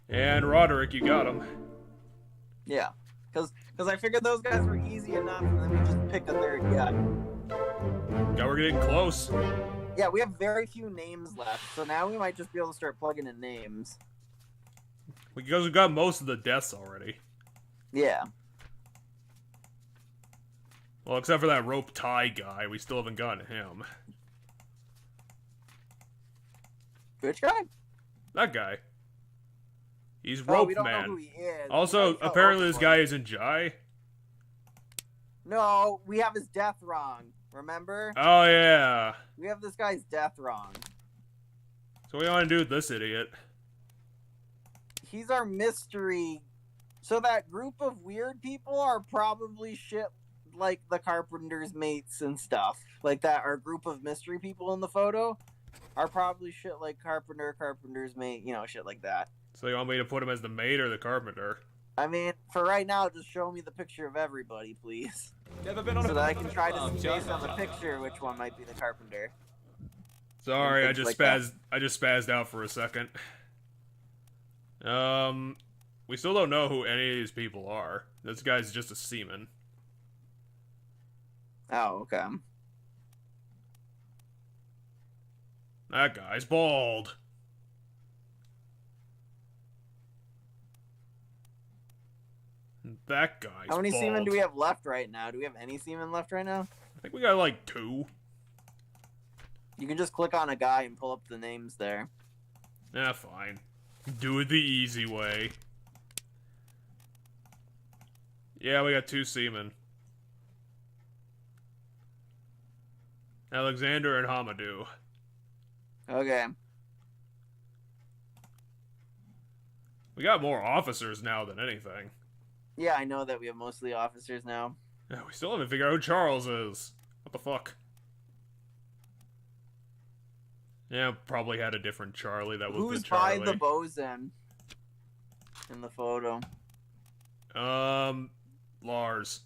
And Roderick, you got him. Yeah, because I figured those guys were easy enough, and then we just pick a third guy. Yeah, we're getting close. Yeah, we have very few names left, so now we might just be able to start plugging in names. Because we got most of the deaths already. Yeah. Well, except for that rope tie guy, we still haven't gotten him. Which guy? That guy. He's Oh, rope we don't man. know who he is. Also, We fell apparently this overboard. guy isn't Jai. No, we have his death wrong. Remember? Oh yeah. We have this guy's death wrong. So what do you want to do with this idiot? He's our mystery. So that group of weird people are probably shit like the Carpenter's mates and stuff. Like that, our group of mystery people in the photo are probably shit like Carpenter's mate, you know, shit like that. So you want me to put him as the maid or the carpenter? I mean, for right now, just show me the picture of everybody, please. Never been on So a that I can try to see based on the picture which one might be the Carpenter. Sorry, I Things just like that. I just spazzed out for a second. We still don't know who any of these people are. This guy's just a seaman. Oh, okay. That guy's bald. That guy's How many bald. seamen do we have left right now? Do we have any seamen left right now? I think we got like 2. You can just click on a guy and pull up the names there. Yeah, fine. Do it the easy way. Yeah, we got 2 seamen. Alexander and Hamadou. Okay. We got more officers now than anything. Yeah, I know that we have mostly officers now. Yeah, we still haven't figured out who Charles is. What the fuck? Yeah, probably had a different Charlie. That was Who's the by Charlie. the bosun in the photo? Lars.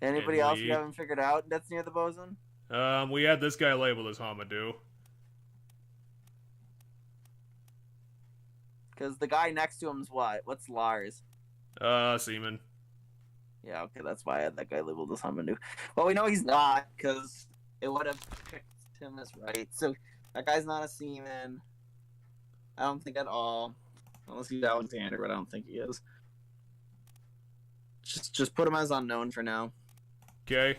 Anybody And else Lee. you haven't figured out that's near the bosun? We had this guy labeled as Hamadou. Because the guy next to him's what? What's Lars? Seaman. Yeah, okay, that's why I had that guy labeled as Hamadou. Well, we know he's not, because it would have picked him as right. So, that guy's not a seaman. I don't think at all. Unless he's Alexander, but I don't think he is. Just put him as unknown for now. Okay.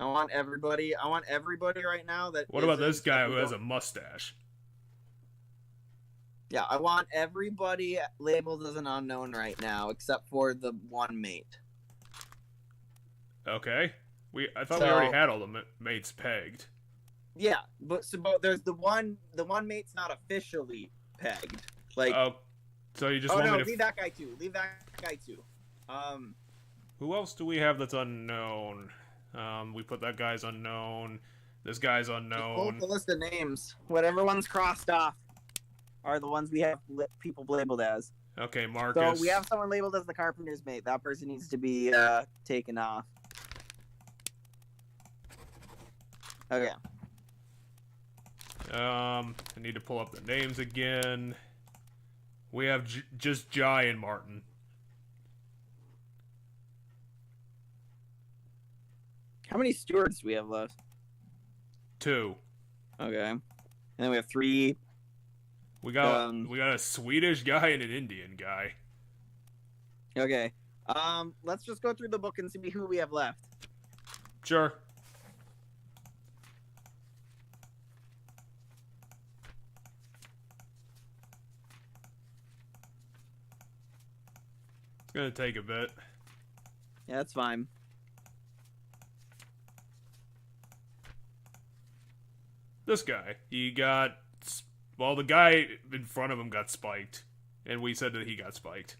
I want everybody right now that What about isn't- this guy that we who has a don't- mustache? Yeah, I want everybody labeled as an unknown right now, except for the one mate. Okay. I thought we So- already had all the mates pegged. Yeah, but there's the one mate's not officially pegged. Like, Oh, so you just oh want no, me to... leave that guy too. Leave that guy too. Who else do we have that's unknown? We put that guy's unknown. This guy's Just pull unknown. up the list of names. Whatever one's crossed off are the ones we have people labeled as. Okay, Marcus. So we have someone labeled as the carpenter's mate. That person needs to be taken off. Okay. I need to pull up the names again. We have just Jai and Martin. How many stewards do we have left? 2. Okay. And then we have 3. We got a Swedish guy and an Indian guy. Okay. Let's just go through the book and see who we have left. Sure. It's gonna take a bit. Yeah, that's fine. This guy, he got... Well, the guy in front of him got spiked. And we said that he got spiked.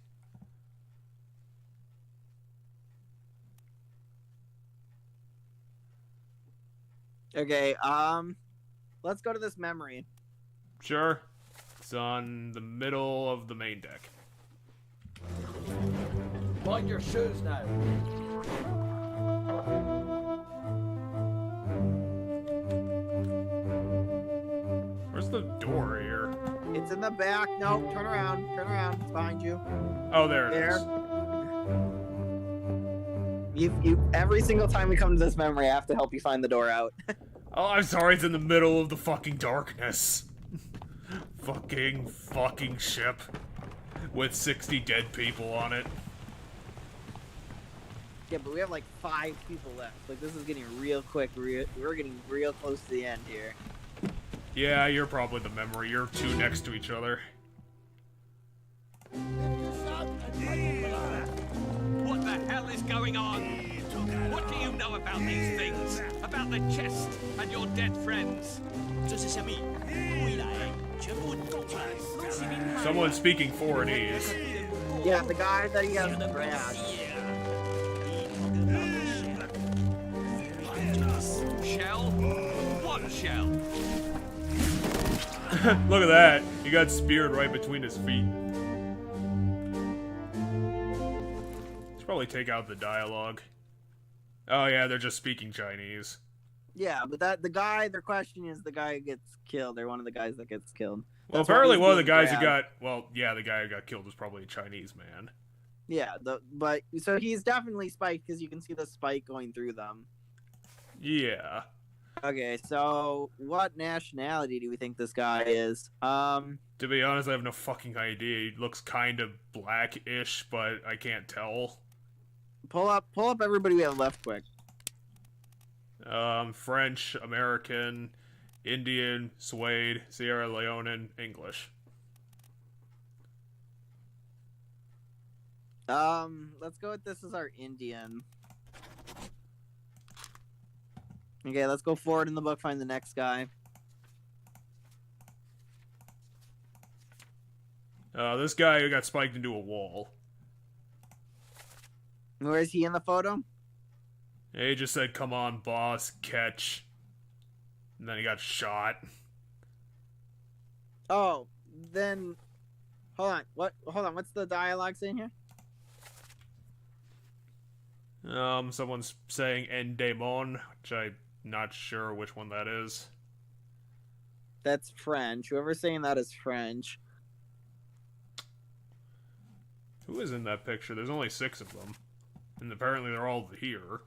Okay, let's go to this memory. Sure. It's on the middle of the main deck. Mind your shoes now. Where's the door here? It's in the back. No, turn around. Turn around. It's behind you. Oh, there it There. is. You every single time we come to this memory, I have to help you find the door out. Oh, I'm sorry, it's in the middle of the fucking darkness. fucking ship. With 60 dead people on it. Yeah, but we have like 5 people left. Like, this is getting real quick. We're getting real close to the end here. Yeah, you're probably the memory. You're 2 next to each other. What the hell is going on? What do you know about these things? About the chest and your dead friends? Someone speaking Foreignese. Yeah, the guy that he has grabbed. Shell? What shell? Look at that. He got speared right between his feet. Should probably take out the dialogue. Oh yeah, they're just speaking Chinese. Yeah, but their question is the guy who gets killed, or one of the guys that gets killed. Well, That's why apparently he's one of the being guys who grabbed. the guy who got killed was probably a Chinese man. Yeah, but so he's definitely spiked because you can see the spike going through them. Yeah. Okay, so what nationality do we think this guy is? To be honest, I have no fucking idea. He looks kind of black-ish, but I can't tell. Pull up everybody we have left quick. French, American, Indian, Swede, Sierra Leonean, English. Let's go with this as our Indian. Okay, let's go forward in the book, find the next guy. This guy who got spiked into a wall. Where is he in the photo? He just said, "Come on, boss, catch." And then he got shot. Oh, then hold on. What's the dialogue saying here? Someone's saying "en démon," which I'm not sure which one that is. That's French. Whoever's saying that is French. Who is in that picture? There's only 6 of them. And apparently they're all here.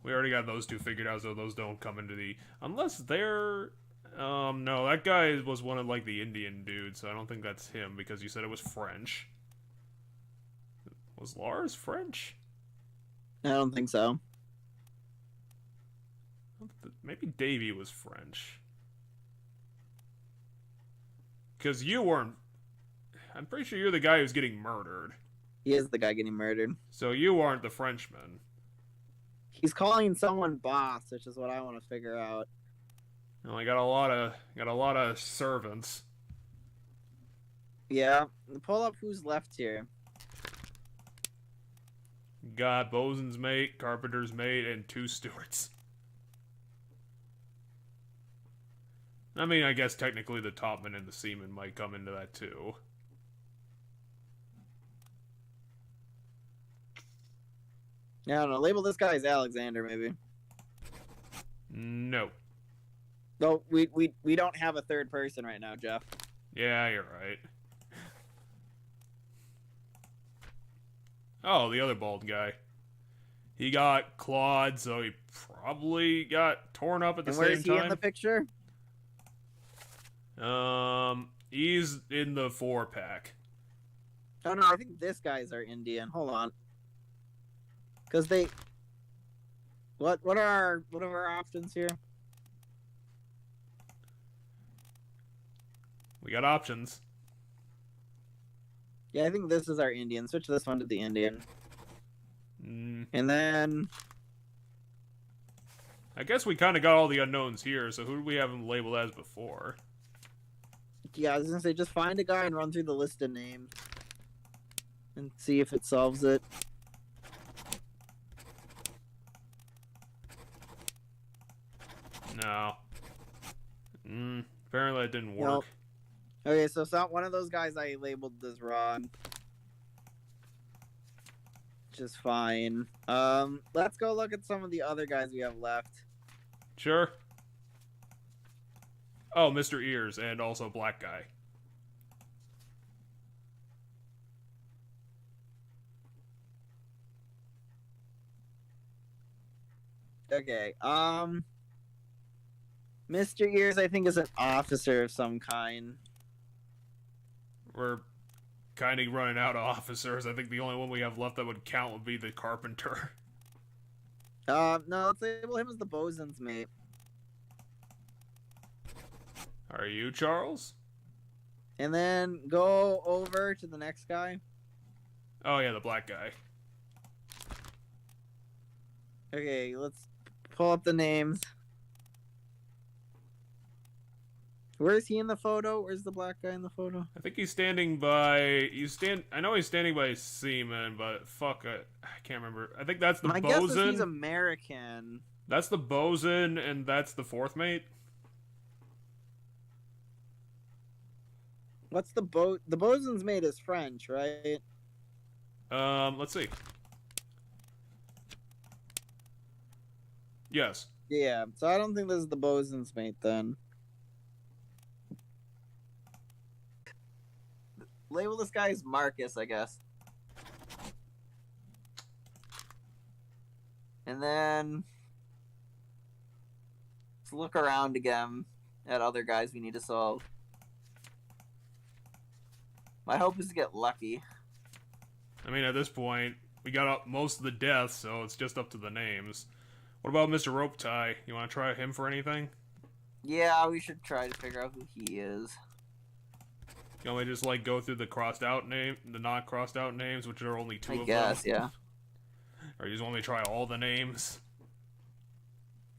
We already got those 2 figured out, so those don't come into the... Unless they're... no, that guy was one of, like, the Indian dudes, so I don't think that's him, because you said it was French. Was Lars French? I don't think so. Maybe Davey was French. Because you weren't... I'm pretty sure you're the guy who's getting murdered. He is the guy getting murdered. So you aren't the Frenchman. He's calling someone boss, which is what I want to figure out. Well, I got a lot of servants. Yeah, pull up who's left here. Got bosun's mate, carpenter's mate, and 2 stewards. I mean, I guess technically the topman and the seaman might come into that too. Yeah, I don't know. Label this guy as Alexander, maybe. No. No, we don't have a third person right now, Jeff. Yeah, you're right. Oh, the other bald guy. He got clawed, so he probably got torn up at the And same where's he time. in the picture? He's in the 4-pack. Oh no, I think this guy's our Indian. Hold on. Cause they what are our options here? We got options. Yeah, I think this is our Indian. Switch this one to the Indian. Mm, And then I guess we kind of got all the unknowns here, so who do we have him labeled as before? yeah, I was gonna say just find a guy and run through the list of names and see if it solves it. No. Apparently it didn't work. Nope. Okay, so it's not one of those guys I labeled as wrong. Which is fine. Let's go look at some of the other guys we have left. Sure. Oh, Mr. Ears, and also Black Guy. Okay, Mr. Ears, I think, is an officer of some kind. We're kind of running out of officers. I think the only one we have left that would count would be the carpenter. No, let's label him as the bosun's mate. Are you Charles? And then go over to the next guy. Oh yeah, the black guy. Okay, let's pull up the names. Where is he in the photo? Where's the black guy in the photo? I think he's standing by. I know he's standing by Seaman, but fuck, I can't remember. I think that's the My bosun. guess is he's American. That's the bosun, and that's the fourth mate. What's the bosun's mate is French, right? Let's see. Yes. Yeah, so I don't think this is the bosun's mate then. Label this guy as Marcus, I guess. And then let's look around again at other guys we need to solve. My hope is to get lucky. I mean, at this point, we got up most of the deaths, so it's just up to the names. What about Mr. Rope Tie? You want to try him for anything? Yeah, we should try to figure out who he is. You want me to just, like, go through the not crossed out names, which are only two I of guess, them? yeah. Or you just want me to try all the names?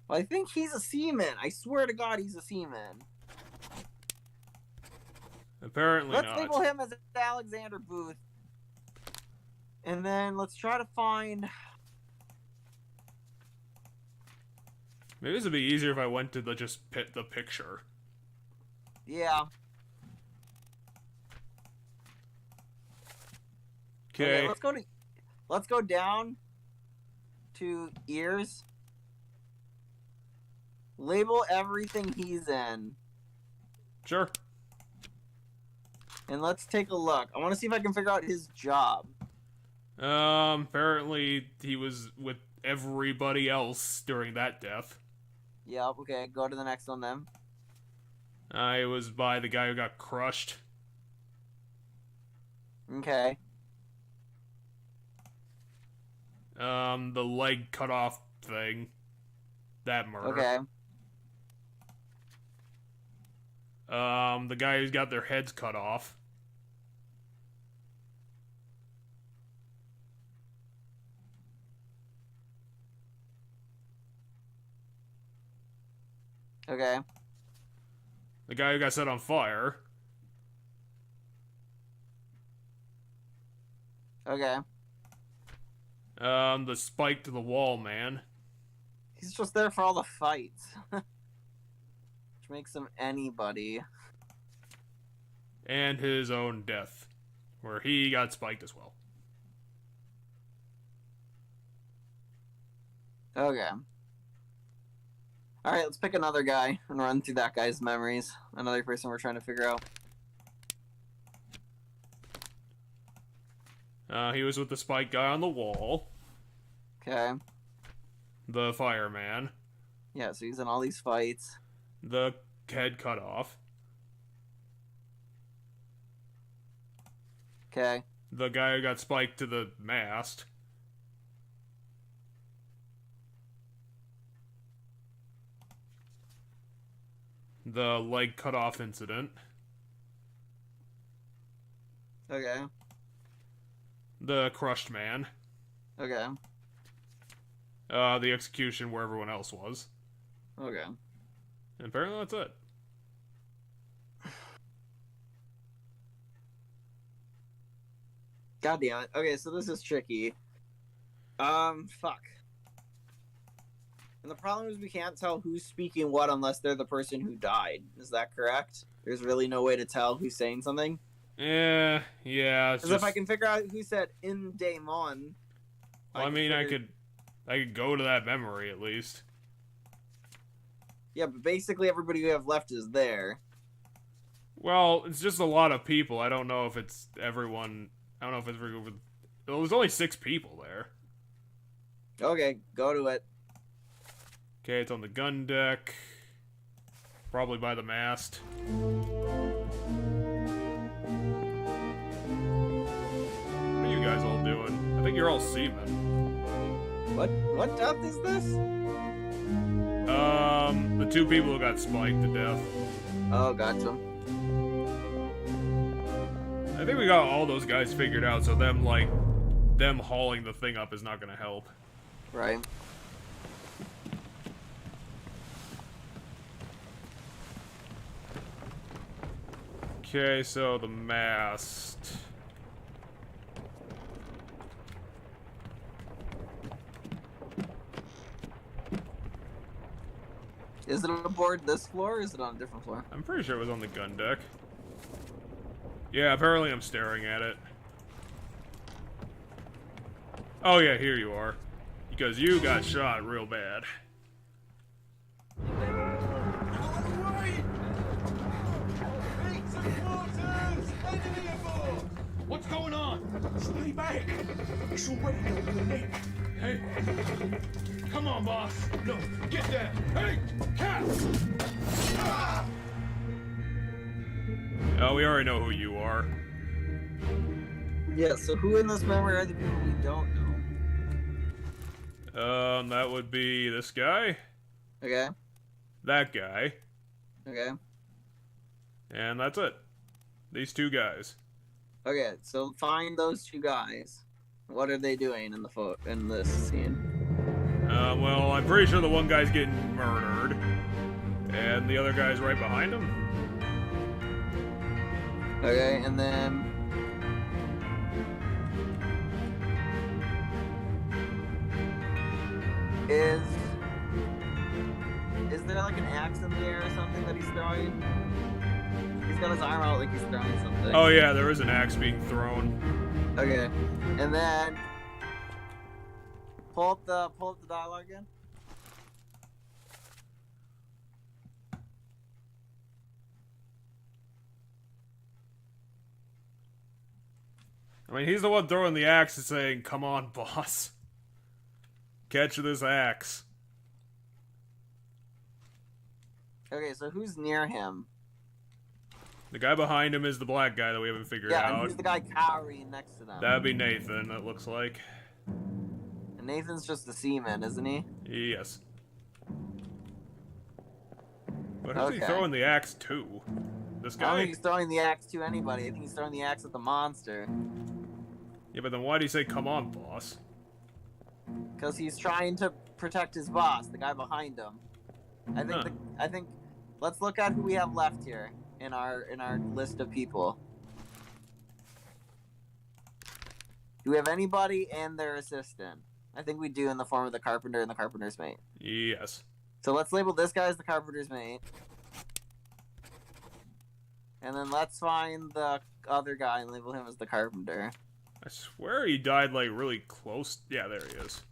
Well, I think he's a seaman. I swear to God, he's a seaman. Apparently Let's not. label him as Alexander Booth. And then let's try to find... Maybe this would be easier if I went to the picture. Yeah. Okay. Let's go down to ears. Label everything he's in. Sure. And let's take a look. I want to see if I can figure out his job. Apparently he was with everybody else during that death. Yep, okay, go to the next one then. It was by the guy who got crushed. Okay. The leg cut off thing. That murder. Okay. The guy who's got their heads cut off. Okay. The guy who got set on fire. Okay. The spike to the wall man. He's just there for all the fights. Which makes him anybody. And his own death. Where he got spiked as well. Okay. Alright, let's pick another guy and run through that guy's memories. Another person we're trying to figure out. He was with the spike guy on the wall. Okay. The fireman. Yeah, so he's in all these fights. The head cut off. Okay. The guy who got spiked to the mast. The leg cut off incident. Okay. The crushed man. Okay. The execution where everyone else was. Okay. And apparently that's it. God damn it. Okay, so this is tricky. Fuck. And the problem is we can't tell who's speaking what unless they're the person who died. Is that correct? There's really no way to tell who's saying something? Yeah. Because if I can figure out who said in Daemon... Well, I mean, I could go to that memory at least. Yeah, but basically everybody we have left is there. Well, it's just a lot of people. I don't know if it's everyone. I don't know if it's everyone. Well, there's only 6 people there. Okay, go to it. Okay, it's on the gun deck. Probably by the mast. What are you guys all doing? I think you're all seamen. What death is this? The 2 people who got spiked to death. Oh, gotcha. I think we got all those guys figured out, so them hauling the thing up is not gonna help. Right. Okay, so the mast. Is it aboard this floor or is it on a different floor? I'm pretty sure it was on the gun deck. Yeah, apparently I'm staring at it. Oh yeah, here you are. Because you got shot real bad. What's going on? Stay back! It's already over the neck. Hey, come on, boss. No, get down. Hey, cat! Ah! Oh, we already know who you are. Yeah, so who in this memory are the people we don't know? That would be this guy, Okay, that guy, okay. and that's it. These 2 guys. Okay, so find those 2 guys. What are they doing in this scene? Well, I'm pretty sure the one guy's getting murdered, and the other guy's right behind him. Okay, and then... Is there like an axe in the air or something that he's throwing? He's got his arm out like he's throwing something. Oh yeah, there is an axe being thrown. Okay, and then pull up the dialogue again. I mean, he's the one throwing the axe and saying, "Come on, boss. Catch this axe." Okay, so who's near him? The guy behind him is the black guy that we haven't figured Yeah, and out. who's the guy cowering next to them? That'd be Nathan, it looks like. And Nathan's just the seaman, isn't he? Yes. But who's he Okay. throwing the axe to? This I don't guy? think he's throwing the axe to anybody. I think he's throwing the axe at the monster. Yeah, but then why'd he say, "Come on, boss"? Because he's trying to protect his boss, the guy behind him. Huh. I think let's look at who we have left here in our list of people. Do we have anybody and their assistant? I think we do in the form of the carpenter and the carpenter's mate. Yes. So let's label this guy as the carpenter's mate. And then let's find the other guy and label him as the carpenter. I swear he died, like, really close. Yeah, there he is.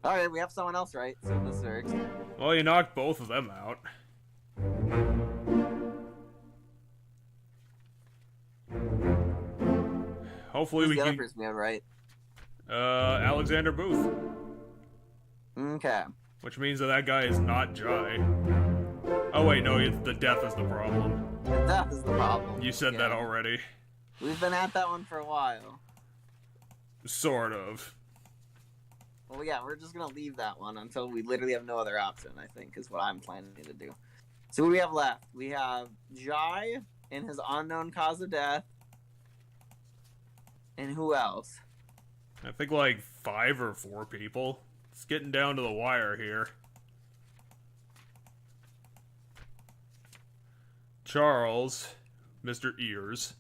Alright, we have someone else, right? So this works. Well, you knocked both of them out. Hopefully Who's we the other can... person we have, right? Alexander Booth. Okay. Which means that guy is not Jai. Oh wait, no, the death is the problem. The death is the problem. You said that already. We've been at that one for a while. Sort of. Well, yeah, we're just gonna leave that one until we literally have no other option, I think, is what I'm planning to do. So what do we have left? We have Jai and his unknown cause of death. And who else? I think like 5 or 4 people. It's getting down to the wire here. Charles, Mr. Ears.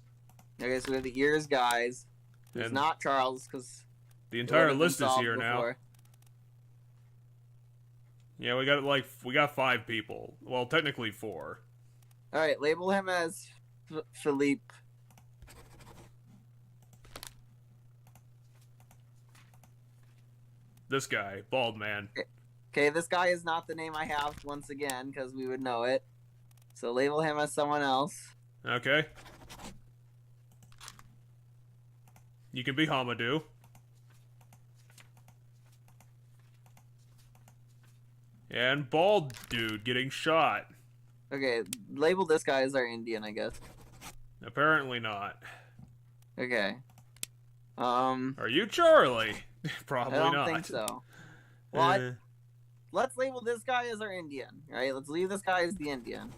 Okay, so we have the ears guys. Who's And not Charles, because the entire list is here now. Yeah, we got 5 people. Well, technically 4. All right, label him as Philippe. This guy, bald man. Okay, this guy is not the name I have once again because we would know it. So label him as someone else. Okay. You can be Hamadou. And bald dude getting shot. Okay, label this guy as our Indian, I guess. Apparently not. Okay. Are you Charlie? Probably I don't not. think so. Well, let's label this guy as our Indian, right? Let's leave this guy as the Indian.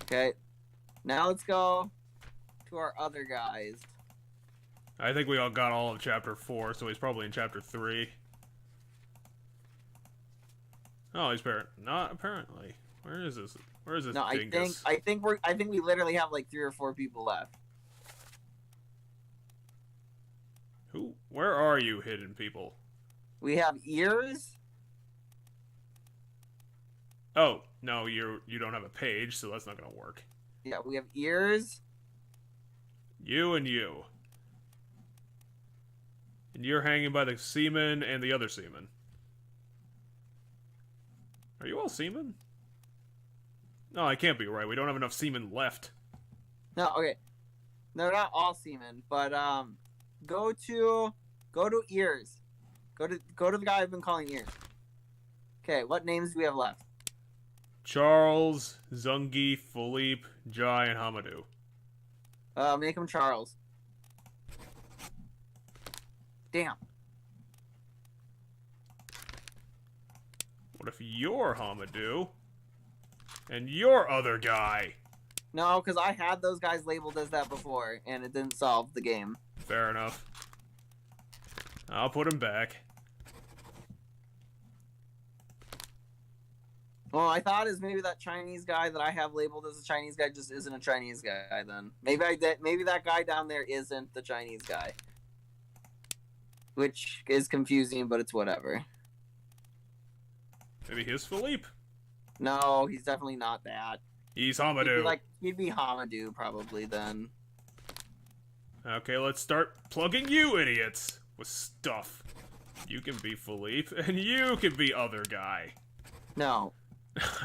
Okay. Now let's go to our other guys. I think we all got all of chapter 4, so he's probably in chapter 3. Oh, he's not apparently. Where is this? Where is this? No, dingus? I think we literally have like 3 or 4 people left. Who? Where are you, hidden people? We have ears. Oh no, you don't have a page, so that's not gonna work. Yeah, we have ears. You and you. And you're hanging by the seaman and the other seaman. Are you all seamen? No, I can't be right. We don't have enough seamen left. No, okay. No, not all seamen, but go to ears. Go to the guy I've been calling ears. Okay, what names do we have left? Charles, Zungi, Philippe, Jai, and Hamadou. Make him Charles. Damn. What if you're Hamadou? And your other guy? No, because I had those guys labeled as that before, and it didn't solve the game. Fair enough. I'll put him back. Well, I thought is maybe that Chinese guy that I have labeled as a Chinese guy just isn't a Chinese guy. Then maybe that guy down there isn't the Chinese guy, which is confusing, but it's whatever. Maybe he's Philippe. No, he's definitely not that. He's Hamadou. He'd be Hamadou probably then. Okay, let's start plugging you idiots with stuff. You can be Philippe, and you can be other guy. No.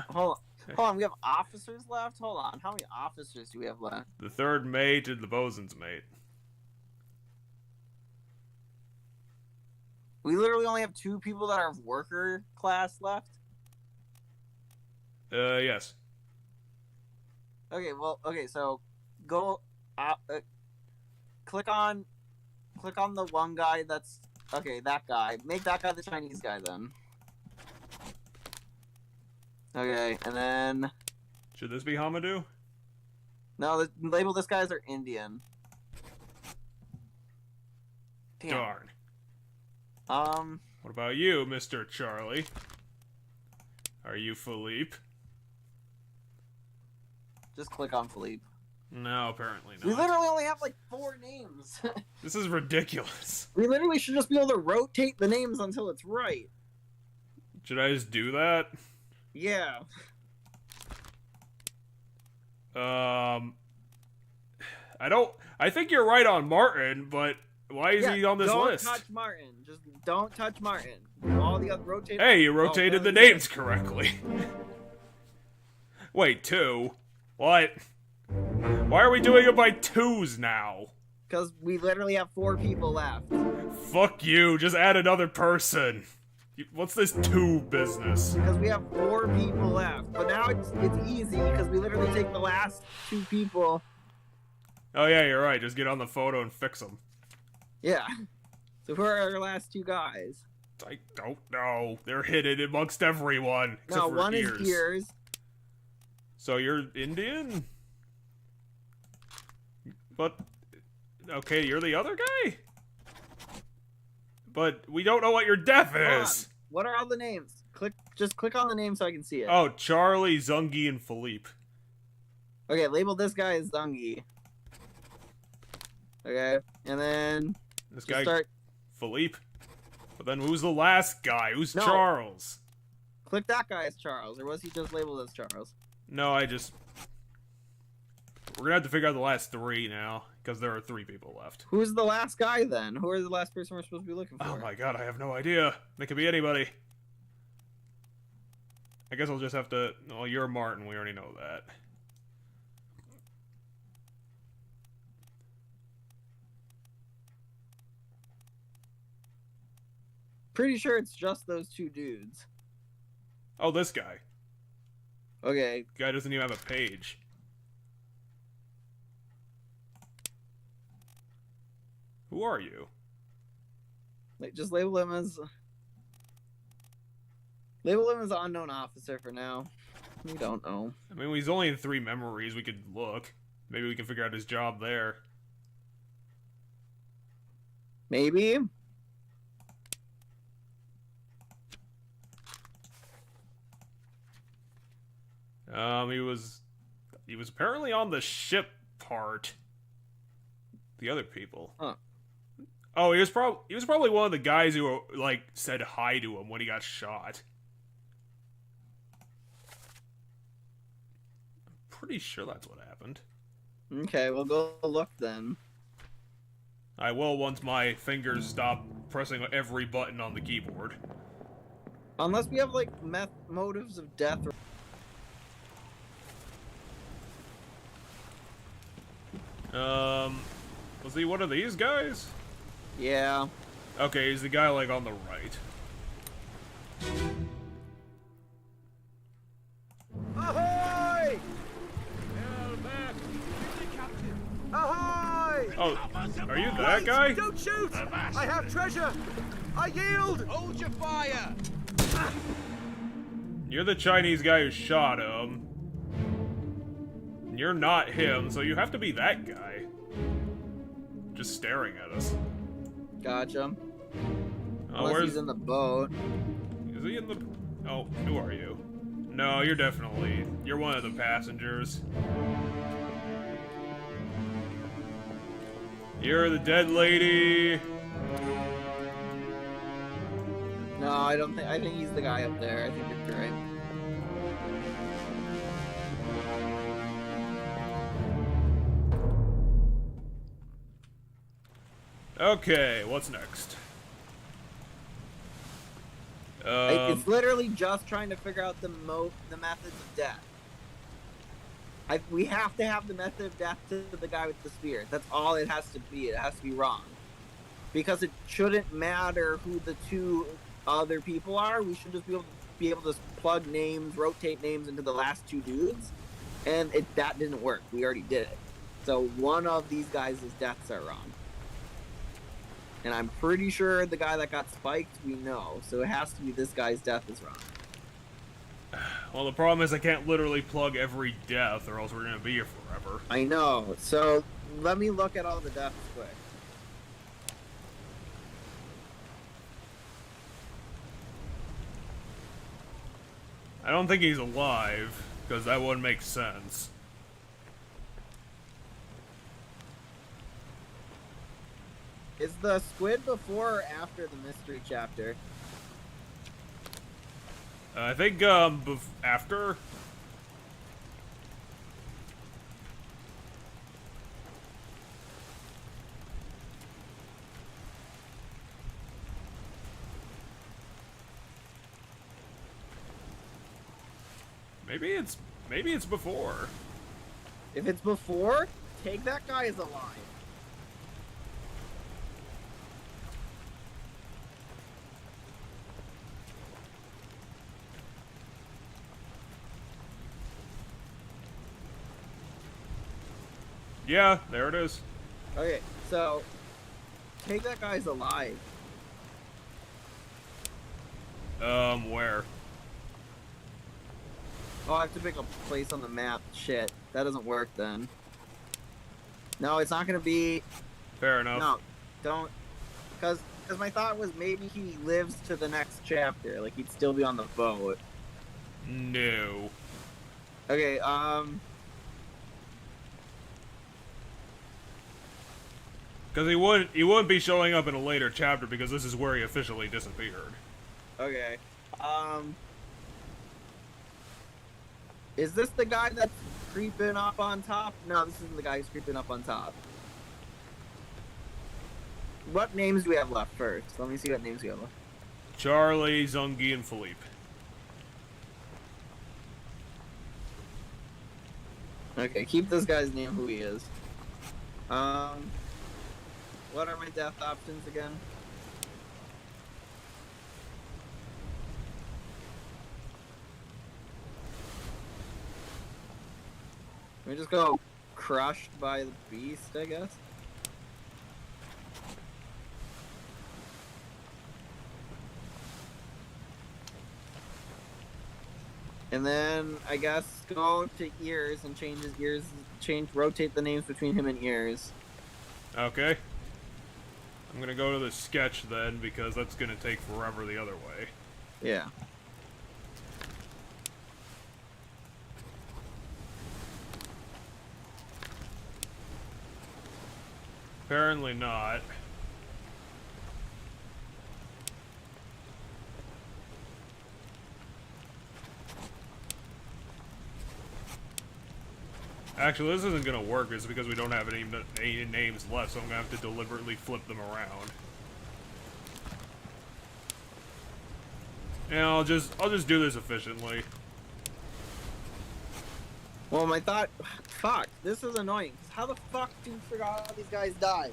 Hold on, we have officers left? Hold on, how many officers do we have left? The third mate and the bosun's mate. We literally only have 2 people that are of worker class left? Yes. Okay, so go click on the one guy that's okay, that guy. Make that guy the Chinese guy then. Okay, and then Should this be Hamadou? no, label this guy as our Indian. Damn. Darn. What about you, Mr. Charlie? Are you Philippe? Just click on Philippe. No, apparently not. We literally only have like 4 names. This is ridiculous. We literally should just be able to rotate the names until it's right. Should I just do that? Yeah. I think you're right on Martin, but why is he on this list? Don't touch Martin. Just don't touch Martin. All the other rotate. Hey, you rotated the names correctly. Wait, 2? What? Why are we doing it by 2s now? Because we literally have 4 people left. Fuck you, just add another person. What's this 2 business? Because we have 4 people left. But now it's easy because we literally take the last 2 people. Oh yeah, you're right, just get on the photo and fix them. Yeah. So who are our last 2 guys? I don't know. They're hidden amongst everyone. Except for one ears. is ears. So you're Indian? But, okay, you're the other guy? But we don't know what your death is! What are all the names? Just click on the name so I can see it. Oh, Charlie, Zungi, and Philippe. Okay, label this guy as Zungi. Okay, and then This guy, start. Philippe. But then who's the last guy? Who's No. Charles? Click that guy as Charles, or was he just labeled as Charles? No, we're gonna have to figure out the last 3 now, because there are 3 people left. Who's the last guy then? Who is the last person we're supposed to be looking for? Oh my god, I have no idea. It could be anybody. I guess I'll just have to... Well, you're Martin, we already know that. Pretty sure it's just those 2 dudes. Oh, this guy. Okay. Guy doesn't even have a page. Who are you? Like, just label him as unknown officer for now. We don't know. I mean, he's only in 3 memories. We could look. Maybe we can figure out his job there. Maybe. He was apparently on the ship part. The other people. Huh. Oh, he was probably one of the guys who like said hi to him when he got shot. I'm pretty sure that's what happened. Okay, we'll go look then. I will once my fingers stop pressing every button on the keyboard. Unless we have like motives of death. Was he one of these guys? Yeah. Okay, he's the guy like on the right. Ahoy! Ahoy! Oh, are you that guy? Don't shoot! I have treasure! I yield! Hold your fire! You're the Chinese guy who shot him. You're not him, so you have to be that guy. Just staring at us. Gotcha. Oh, Unless he's in the boat. Is he in the... Oh, who are you? No, you're one of the passengers. You're the dead lady. No, I don't think. I think he's the guy up there. I think you're right. Okay, what's next? It's literally just trying to figure out the methods of death. We have to have the method of death to the guy with the spear. That's all it has to be. It has to be wrong. Because it shouldn't matter who the 2 other people are. We should just be able to plug names, rotate names into the last 2 dudes. And that didn't work. We already did it. So one of these guys' deaths are wrong. And I'm pretty sure the guy that got spiked, we know. So it has to be this guy's death is wrong. Well, the problem is I can't literally plug every death, or else we're gonna be here forever. I know. So let me look at all the deaths quick. I don't think he's alive, because that wouldn't make sense. Is the squid before or after the mystery chapter? I think, after... Maybe it's before. If it's before, take that guy as alive. Yeah, there it is. Okay, so take that guy as alive. Where? Oh, I have to pick a place on the map. Shit, that doesn't work then. No, it's not gonna be. Fair enough. No, don't. Because my thought was maybe he lives to the next chapter. Like he'd still be on the boat. No. Okay, Because he wouldn't be showing up in a later chapter because this is where he officially disappeared. Okay. Is this the guy that's creeping up on top? No, this isn't the guy who's creeping up on top. What names do we have left first? Let me see what names we have left. Charlie, Zungi, and Philippe. Okay, keep this guy's name who he is. What are my death options again? Can we just go crushed by the beast, I guess? And then I guess go to ears and change his ears, rotate the names between him and ears. Okay. I'm gonna go to the sketch then, because that's gonna take forever the other way. Yeah. Apparently not. Actually, this isn't gonna work. It's because we don't have any names left, so I'm gonna have to deliberately flip them around. And I'll just do this efficiently. Well, my thought... Fuck, this is annoying. 'Cause how the fuck do you figure out how these guys died?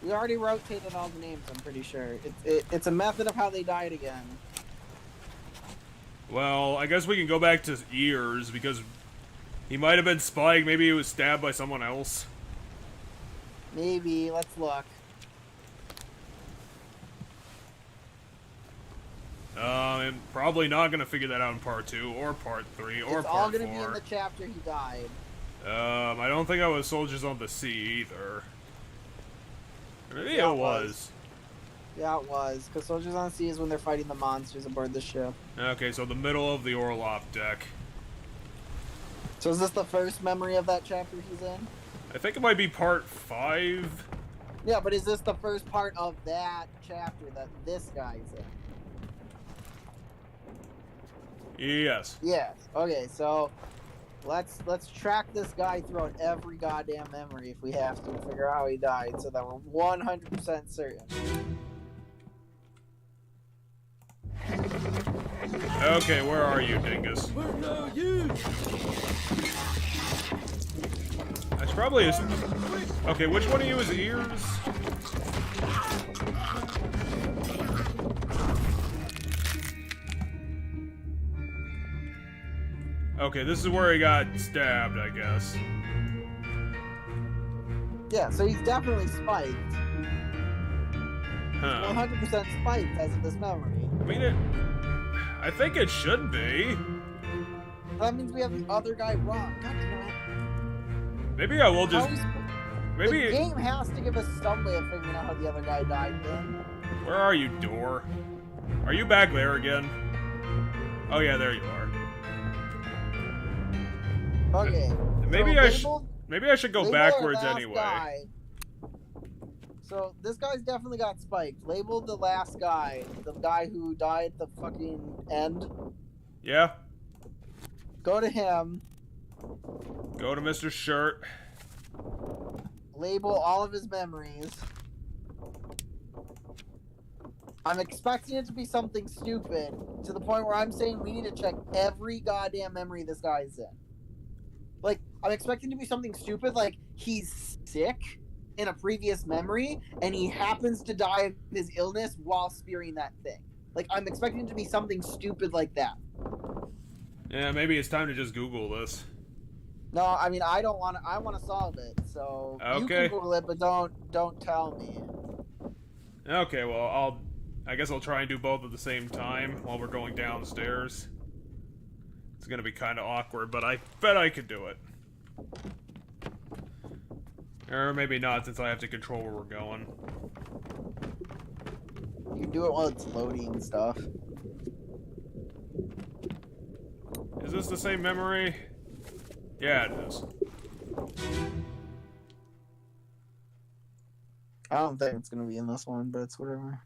We already rotated all the names, I'm pretty sure. It's a method of how they died again. Well, I guess we can go back to ears, because he might have been spiked. Maybe he was stabbed by someone else. Maybe, let's look. I'm probably not gonna figure that out in part 2, or part 3, or It's part all 4. gonna be in the chapter he died. I don't think I was Soldiers on the Sea either. Maybe Yeah, it it was. Yeah, it was. Because Soldiers on the Sea is when they're fighting the monsters aboard the ship. Okay, so the middle of the Orlop deck. So is this the first memory of that chapter he's in? I think it might be part 5. Yeah, but is this the first part of that chapter that this guy's in? Yes. Yes. Okay, so let's track this guy throughout every goddamn memory if we have to figure out how he died so that we're 100% certain. Okay, where are you, dingus? Where are you? That's probably his... Okay, which one of you is ears? Okay, this is where he got stabbed, I guess. Yeah, so he's definitely spiked. Huh. 100% spiked as of this memory. I mean, I think it should be. That means we have the other guy wrong. God damn it. Maybe I will just... The Maybe... game has to give us some way of figuring out how the other guy died then. Where are you, door? Are you back there again? Oh yeah, there you are. Okay. Maybe so maybe I should go label backwards our last anyway. guy. So this guy's definitely got spiked. Label the last guy, the guy who died at the fucking end. Yeah. Go to him. Go to Mr. Shirt. Label all of his memories. I'm expecting it to be something stupid to the point where I'm saying we need to check every goddamn memory this guy's in. Like, I'm expecting it to be something stupid, like he's sick in a previous memory and he happens to die of his illness while spearing that thing. Like, I'm expecting it to be something stupid like that. Yeah, maybe it's time to just Google this. No, I mean, I don't want to. I want to solve it. So you Okay. can Google it, but don't tell me. Okay, well, I guess I'll try and do both at the same time while we're going downstairs. It's gonna be kind of awkward, but I bet I could do it. Or maybe not, since I have to control where we're going. You can do it while it's loading stuff. Is this the same memory? Yeah, it is. I don't think it's gonna be in this one, but it's whatever.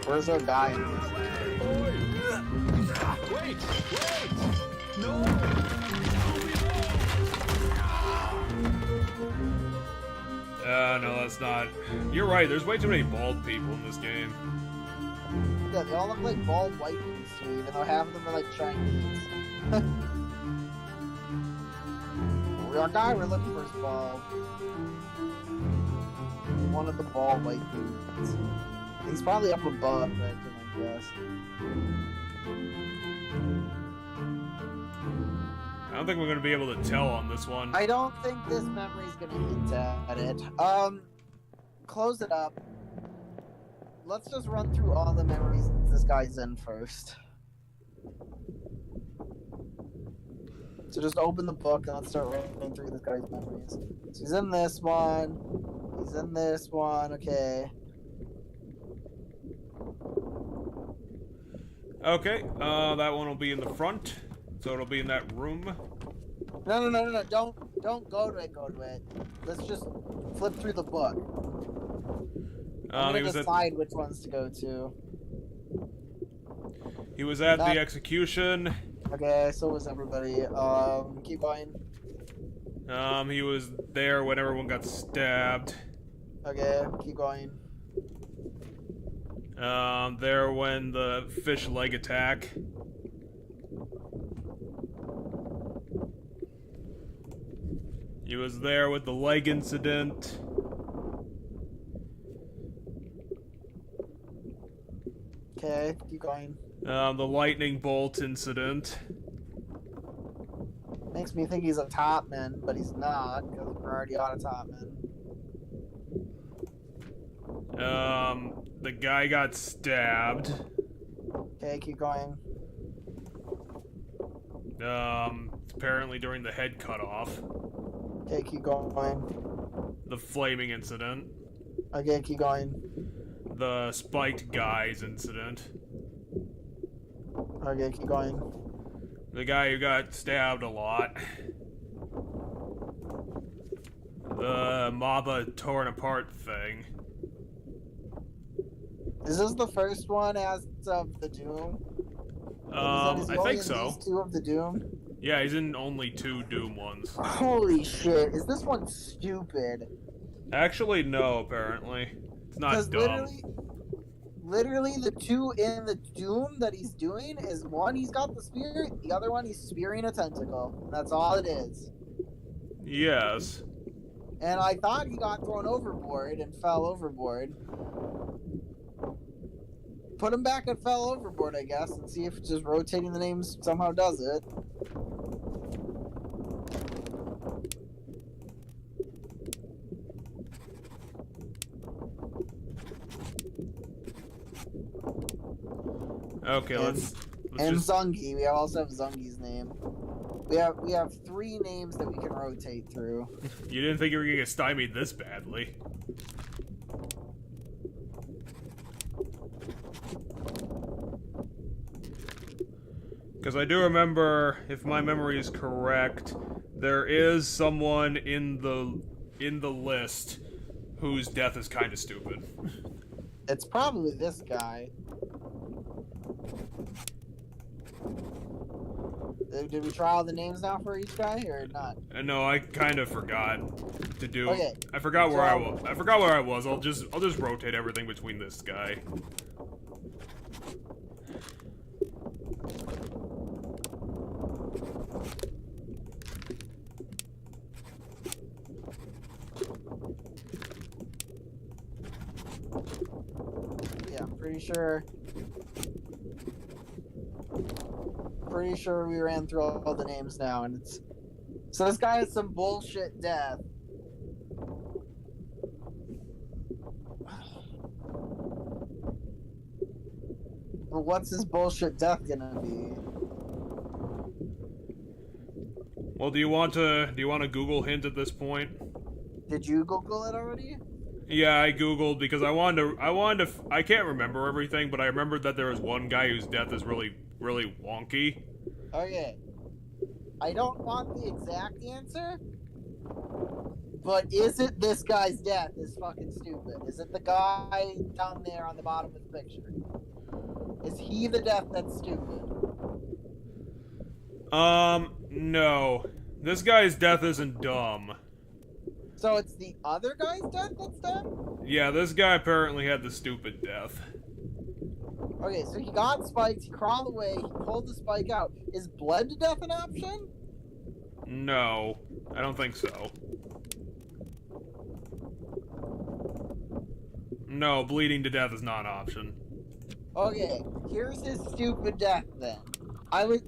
Where's our guy? Wait! No! No, that's not. You're right, there's way too many bald people in this game. Yeah, they all look like bald white dudes to me, even though half of them are like Chinese. Our guy we're looking for is bald. One of the bald white dudes. He's probably up above, I guess. I don't think we're gonna be able to tell on this one. I don't think this memory's gonna hint at it. Close it up. Let's just run through all the memories this guy's in first. So just open the book and let's start running through this guy's memories. So he's in this one. He's in this one. Okay. Okay, that one will be in the front, so it'll be in that room. No. Don't go to it. Let's just flip through the book. I'm gonna decide which ones to go to. He was at the execution. Okay, so was everybody. Keep going. He was there when everyone got stabbed. Okay, keep going. There when the fish leg attack. He was there with the leg incident. Okay, keep going. The lightning bolt incident. Makes me think he's a topman, but he's not, because we're already on a topman. The guy got stabbed. Okay, keep going. Apparently during the head cutoff. Okay, keep going. The flaming incident. Okay, keep going. The spiked guys incident. Okay, keep going. The guy who got stabbed a lot. The Maba torn apart thing. Is this the first one as of the Doom? I think so. These two of the Doom? Yeah, he's in only 2 Doom ones. Holy shit, is this one stupid? Actually, no, apparently. It's not dumb. Literally the 2 in the Doom that he's doing is one, he's got the spear, the other one, he's spearing a tentacle. That's all it is. Yes. And I thought he got thrown overboard and fell overboard. Put him back and fell overboard, I guess, and see if just rotating the names somehow does it. Okay, let's and just... Zungi, we also have Zungi's name. We have 3 names that we can rotate through. You didn't think you were gonna get stymied this badly. Because I do remember, if my memory is correct, there is someone in the list whose death is kind of stupid. It's probably this guy. Did we try all the names now for each guy or not? No, I kind of forgot to do. Okay. I forgot where I was. I forgot where I was. I'll just rotate everything between this guy. Yeah, I'm pretty sure we ran through all the names now, and it's... So this guy has some bullshit death. Well, what's his bullshit death gonna be? Well, do you want to Google hint at this point? Did you Google it already? Yeah, I Googled because I I can't remember everything, but I remembered that there was one guy whose death is really wonky. Okay. I don't want the exact answer. But is it this guy's death is fucking stupid? Is it the guy down there on the bottom of the picture? Is he the death that's stupid? No. This guy's death isn't dumb. So it's the other guy's death that's dumb? Yeah, this guy apparently had the stupid death. Okay, so he got spiked, he crawled away, he pulled the spike out. Is bled to death an option? No, I don't think so. No, bleeding to death is not an option. Okay, here's his stupid death then. I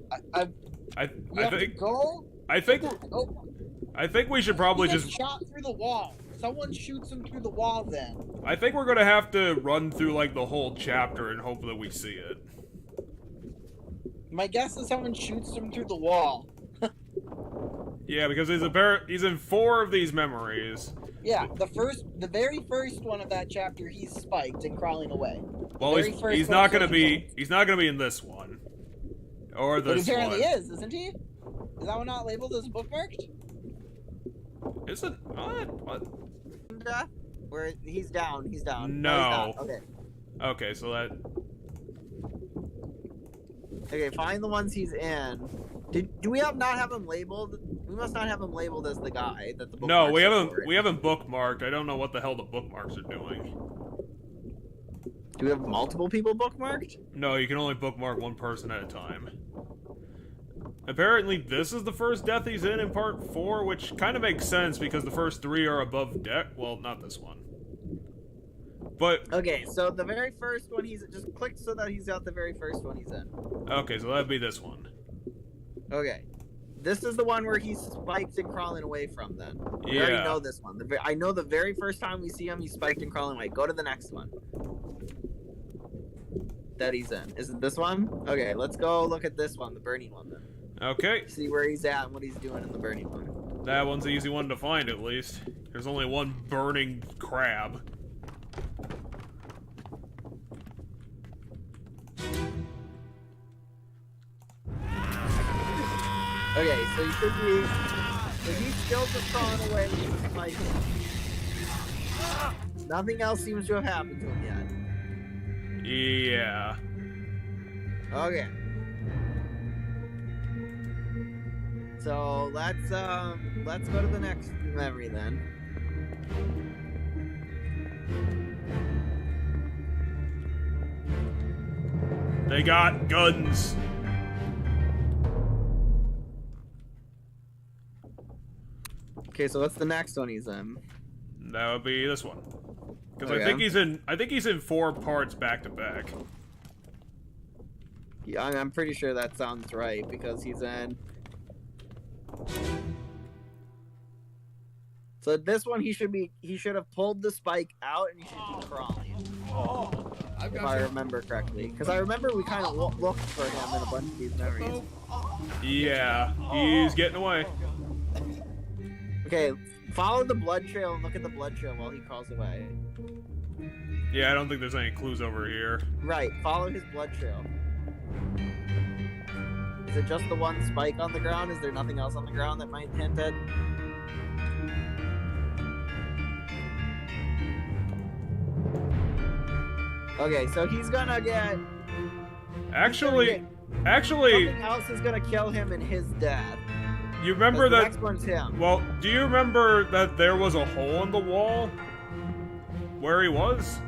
think we should probably just shot through the wall. Someone shoots him through the wall then. I think we're gonna have to run through like the whole chapter and hope that we see it. My guess is someone shoots him through the wall. Yeah, because he's in 4 of these memories. Yeah, the very first one of that chapter, he's spiked and crawling away. Well, he's not gonna be in this one, or this one. But he apparently is, isn't he? Is that one not labeled as bookmarked? Is it? What? Where he's down. He's down. No. He's not. Okay. Okay, so that. Okay, find the ones he's in. Do we not have him labeled? We must not have him labeled as the guy that the bookmarks No, we are haven't. for. We haven't bookmarked. I don't know what the hell the bookmarks are doing. Do we have multiple people bookmarked? No, you can only bookmark one person at a time. Apparently, this is the first death he's in part 4, which kind of makes sense because the first 3 are above deck. Well, not this one. But Okay, so the very first one he's just click so that he's got the very first one he's in. okay, so that'd be this one. Okay, this is the one where he's spiked and crawling away from. Then we already know this one. I know the very first time we see him, he's spiked and crawling away. Go to the next one that he's in. Is it this one? Okay, let's go look at this one, the burning one then. Okay, See where he's at and what he's doing in the burning one. that one's an easy one to find at least. There's only one burning crab. Okay, so he should be. So he's still just crawling away. He's spiking. Nothing else seems to have happened to him yet. Yeah. Okay. So let's go to the next memory then. They got guns. Okay, so what's the next one he's in? That would be this one. Because Okay. I think he's in 4 parts back to back. Yeah, I'm pretty sure that sounds right because he's in. So this one he should have pulled the spike out and he should be crawling. If I remember correctly, because I remember we kind of looked for him in a bunch of these memories. Yeah, he's getting away. Okay, follow the blood trail and look at the blood trail while he crawls away. Yeah, I don't think there's any clues over here. Right, follow his blood trail. Is it just the one spike on the ground? Is there nothing else on the ground that might hint at? Okay, so he's gonna get... Actually, something else is gonna kill him in his death. you remember 'Cause the that? next one's him. Well, do you remember that there was a hole in the wall where he was?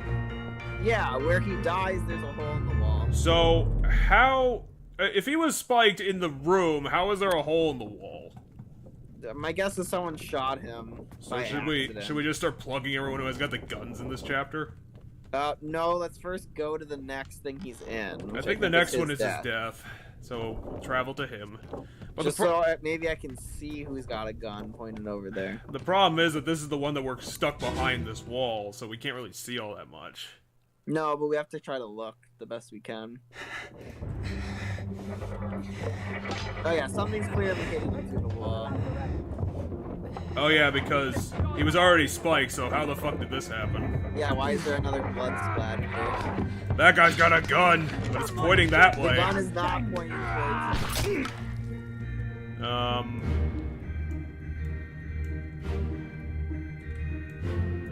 Yeah, where he dies, there's a hole in the wall. So how? If he was spiked in the room, how is there a hole in the wall? My guess is someone shot him. So by should accident. we just start plugging everyone who has got the guns in this chapter? No, let's first go to the next thing he's in. I think the next one is his death. So we'll travel to him. But Just so maybe I can see who's got a gun pointed over there. the problem is that this is the one that we're stuck behind this wall, so we can't really see all that much. No, but we have to try to look the best we can. Oh yeah, something's clearly hitting him through the wall. Oh yeah, because he was already spiked, so how the fuck did this happen? Yeah, why is there another blood splatter here? That guy's got a gun, but it's pointing that The way. gun is not pointing towards him.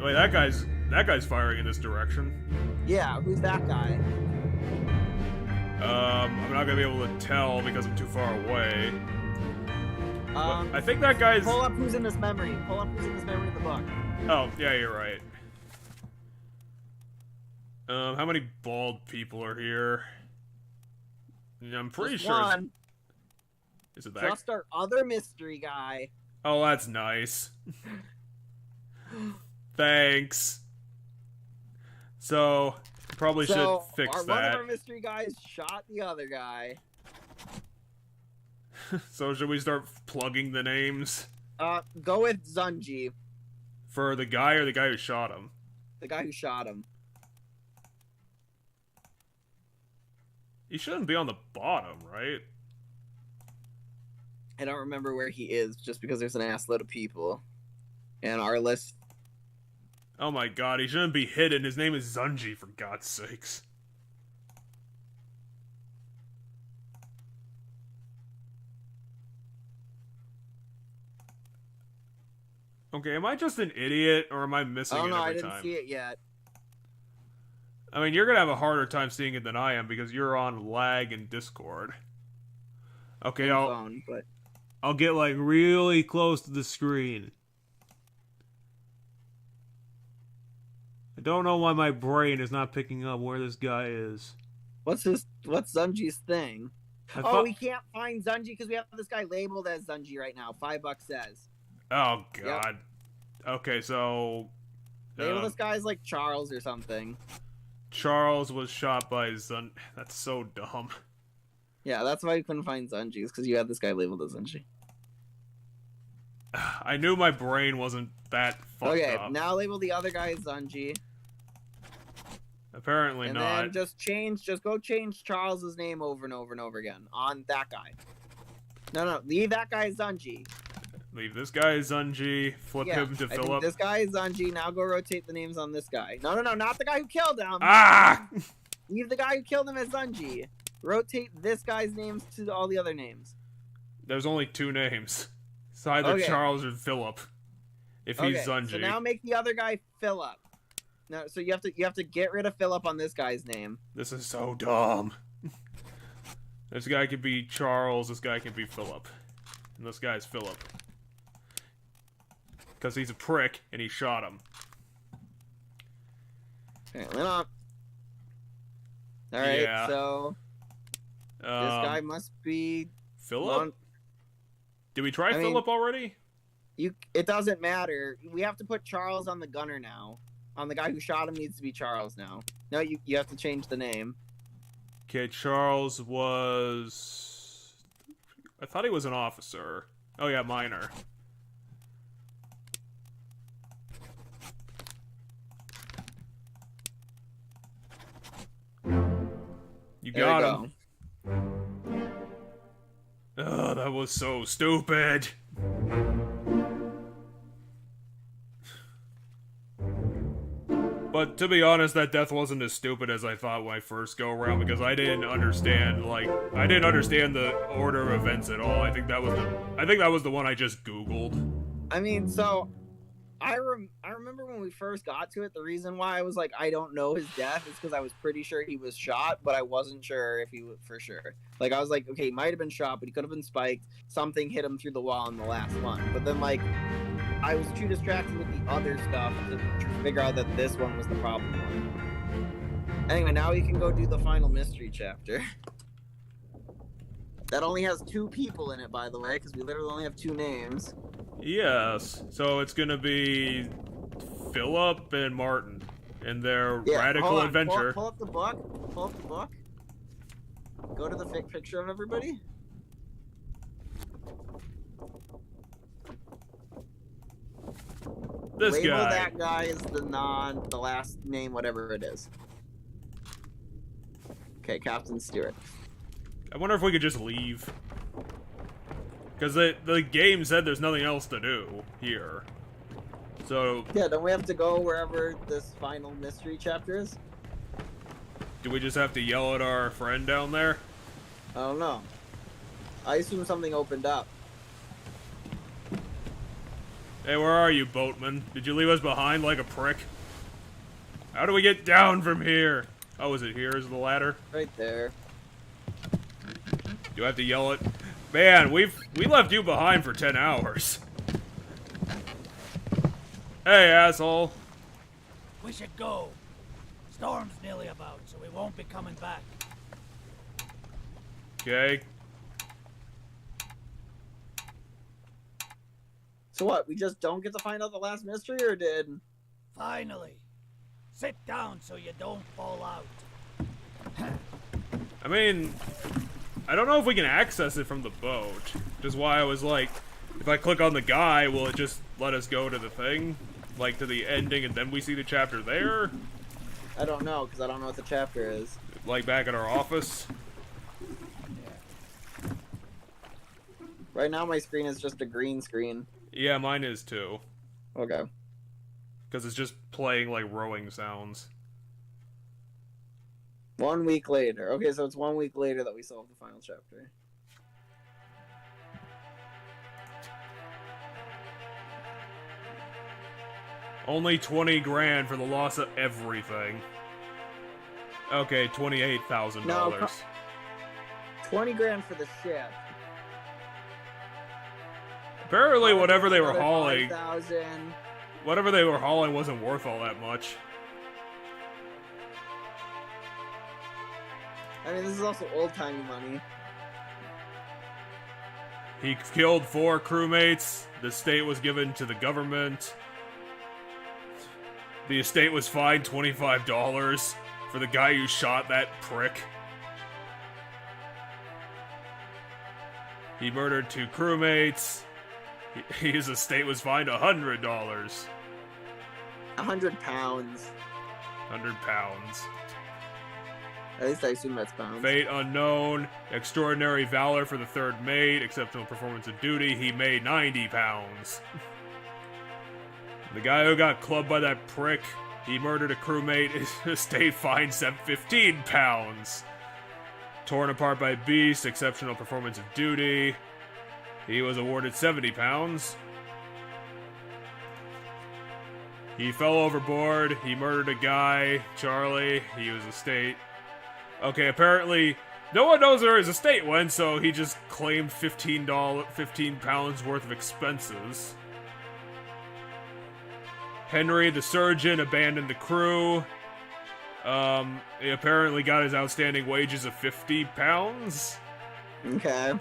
Wait, that guy's firing in this direction. Yeah, who's that guy? I'm not gonna be able to tell because I'm too far away. But I think that guy's... Pull up who's in this memory. Pull up who's in this memory of the book. Oh, yeah, you're right. How many bald people are here? I'm pretty Just sure... one. Is it that? Just our other mystery guy. Oh, that's nice. Thanks. So, probably should fix one of that. our mystery guys shot the other guy. So should we start plugging the names? Go with Zunji. For the guy or the guy who shot him? The guy who shot him. He shouldn't be on the bottom, right? I don't remember where he is, just because there's an ass load of people. And our list... Oh my god, he shouldn't be hidden. His name is Zunji, for God's sakes. Okay, am I just an idiot, or am I missing it every time? I didn't see it yet. I mean, you're gonna have a harder time seeing it than I am, because you're on lag in Discord. Okay, I'll get, like, really close to the screen. I don't know why my brain is not picking up where this guy is. What's Zunji's thing? We can't find Zunji because we have this guy labeled as Zunji right now. $5 says. Oh, God. Yep. Okay, so... Label this guy's like Charles or something. Charles was shot by Zun... That's so dumb. Yeah, that's why you couldn't find Zunji, because you had this guy labeled as Zunji. I knew my brain wasn't that fucked up. Okay, now label the other guy as Zunji. Apparently not. And then just go change Charles's name over and over and over again on that guy. No, leave that guy as Zunji. Leave this guy as Zunji, flip him to Philip. This guy is Zunji, now go rotate the names on this guy. No, not the guy who killed him! Ah! Leave the guy who killed him as Zunji. Rotate this guy's names to all the other names. There's only 2 names. It's either Charles or Philip. If he's Zunji. So now make the other guy Philip. No, so you have to get rid of Philip on this guy's name. This is so dumb. This guy could be Charles, this guy could be Philip. And this guy's Philip. Because he's a prick, and he shot him. Alright, lit up. Alright, so... this guy must be... Philip? Did we try Philip already? It doesn't matter. We have to put Charles on the gunner now. On the guy who shot him needs to be Charles now. No, you have to change the name. Okay, Charles was... I thought he was an officer. Oh yeah, minor. You got him. Oh, that was so stupid. But to be honest, that death wasn't as stupid as I thought when I first go around, because I didn't understand the order of events at all. I think that was the one I just Googled. I mean, so I remember when we first got to it, the reason why I was like, I don't know his death is because I was pretty sure he was shot, but I wasn't sure if he was for sure. Like, I was like, okay, he might have been shot, but he could have been spiked. Something hit him through the wall in the last one. But then, like, I was too distracted with the other stuff to figure out that this one was the problem one. Anyway, now we can go do the final mystery chapter. That only has 2 people in it, by the way, because we literally only have 2 names. Yes, so it's gonna be Philip and Martin in their radical adventure. Pull up the book. Pull up the book. Go to the fake picture of everybody. This Label guy. that guy is the last name, whatever it is. Okay, Captain Stewart. I wonder if we could just leave. Because the game said there's nothing else to do here. So... yeah, don't we have to go wherever this final mystery chapter is? Do we just have to yell at our friend down there? I don't know. I assume something opened up. Hey, where are you, boatman? Did you leave us behind like a prick? How do we get down from here? Oh, is it here? Is the ladder? Right there. You have to yell it. Man, we left you behind for 10 hours. Hey, asshole. We should go. Storm's nearly about, so we won't be coming back. Okay. So what? We just don't get to find out the last mystery, or did? Finally. Sit down so you don't fall out. I mean, I don't know if we can access it from the boat. Which is why I was like, if I click on the guy, will it just let us go to the thing? Like, to the ending, and then we see the chapter there? I don't know, because I don't know what the chapter is. Like back at our office? Right now, my screen is just a green screen. Yeah, mine is too. Okay. Because it's just playing, like, rowing sounds. 1 week later. Okay, so it's 1 week later that we solved the final chapter. Only 20 grand for the loss of everything. Okay, $28,000. No, 20 grand for the ship. Apparently, whatever they were Another hauling, 5,000. whatever they were hauling wasn't worth all that much. I mean, this is also old-timey money. He killed 4 crewmates. The estate was given to the government. The estate was fined $25 for the guy who shot that prick. He murdered 2 crewmates. His estate was fined $100. 100 pounds. 100 pounds. At least I assume that's pounds. Fate unknown. Extraordinary valor for the 3rd mate. Exceptional performance of duty. He made 90 pounds. The guy who got clubbed by that prick, he murdered a crewmate. His estate fined 15 pounds. Torn apart by beast. Exceptional performance of duty. He was awarded 70 pounds. He fell overboard. He murdered a guy, Charlie. He was estate. Okay, apparently no one knows where his estate went, so he just claimed 15 pounds worth of expenses. Henry, the surgeon, abandoned the crew. He apparently got his outstanding wages of 50 pounds. Okay.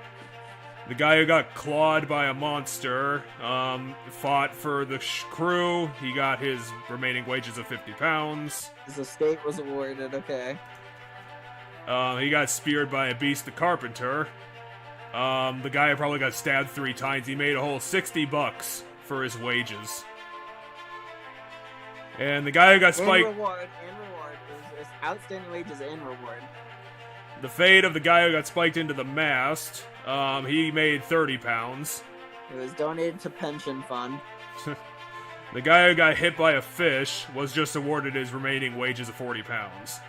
The guy who got clawed by a monster, fought for the crew. He got his remaining wages of 50 pounds. His estate was awarded, okay. He got speared by a beast, the carpenter. The guy who probably got stabbed 3 times. He made a whole $60 for his wages. And the guy who got spiked... And reward. There's outstanding wages and reward. The fate of the guy who got spiked into the mast. He made 30 pounds. It was donated to pension fund. The guy who got hit by a fish was just awarded his remaining wages of 40 pounds.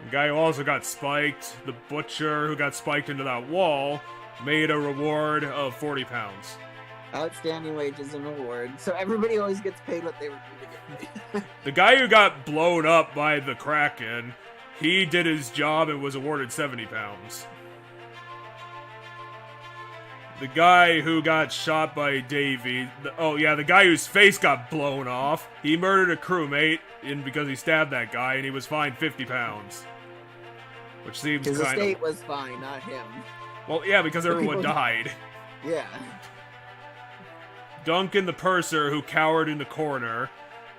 The guy who also got spiked, the butcher who got spiked into that wall, made a reward of 40 pounds. Outstanding wages and reward. So everybody always gets paid what they were due to get paid. The guy who got blown up by the Kraken, he did his job and was awarded 70 pounds. The guy who got shot by Davey, the guy whose face got blown off, he murdered a crewmate because he stabbed that guy and he was fined 50 pounds. Which seems His kind estate of... was fine, not him. Well, yeah, because everyone died. Yeah. Duncan the purser, who cowered in the corner,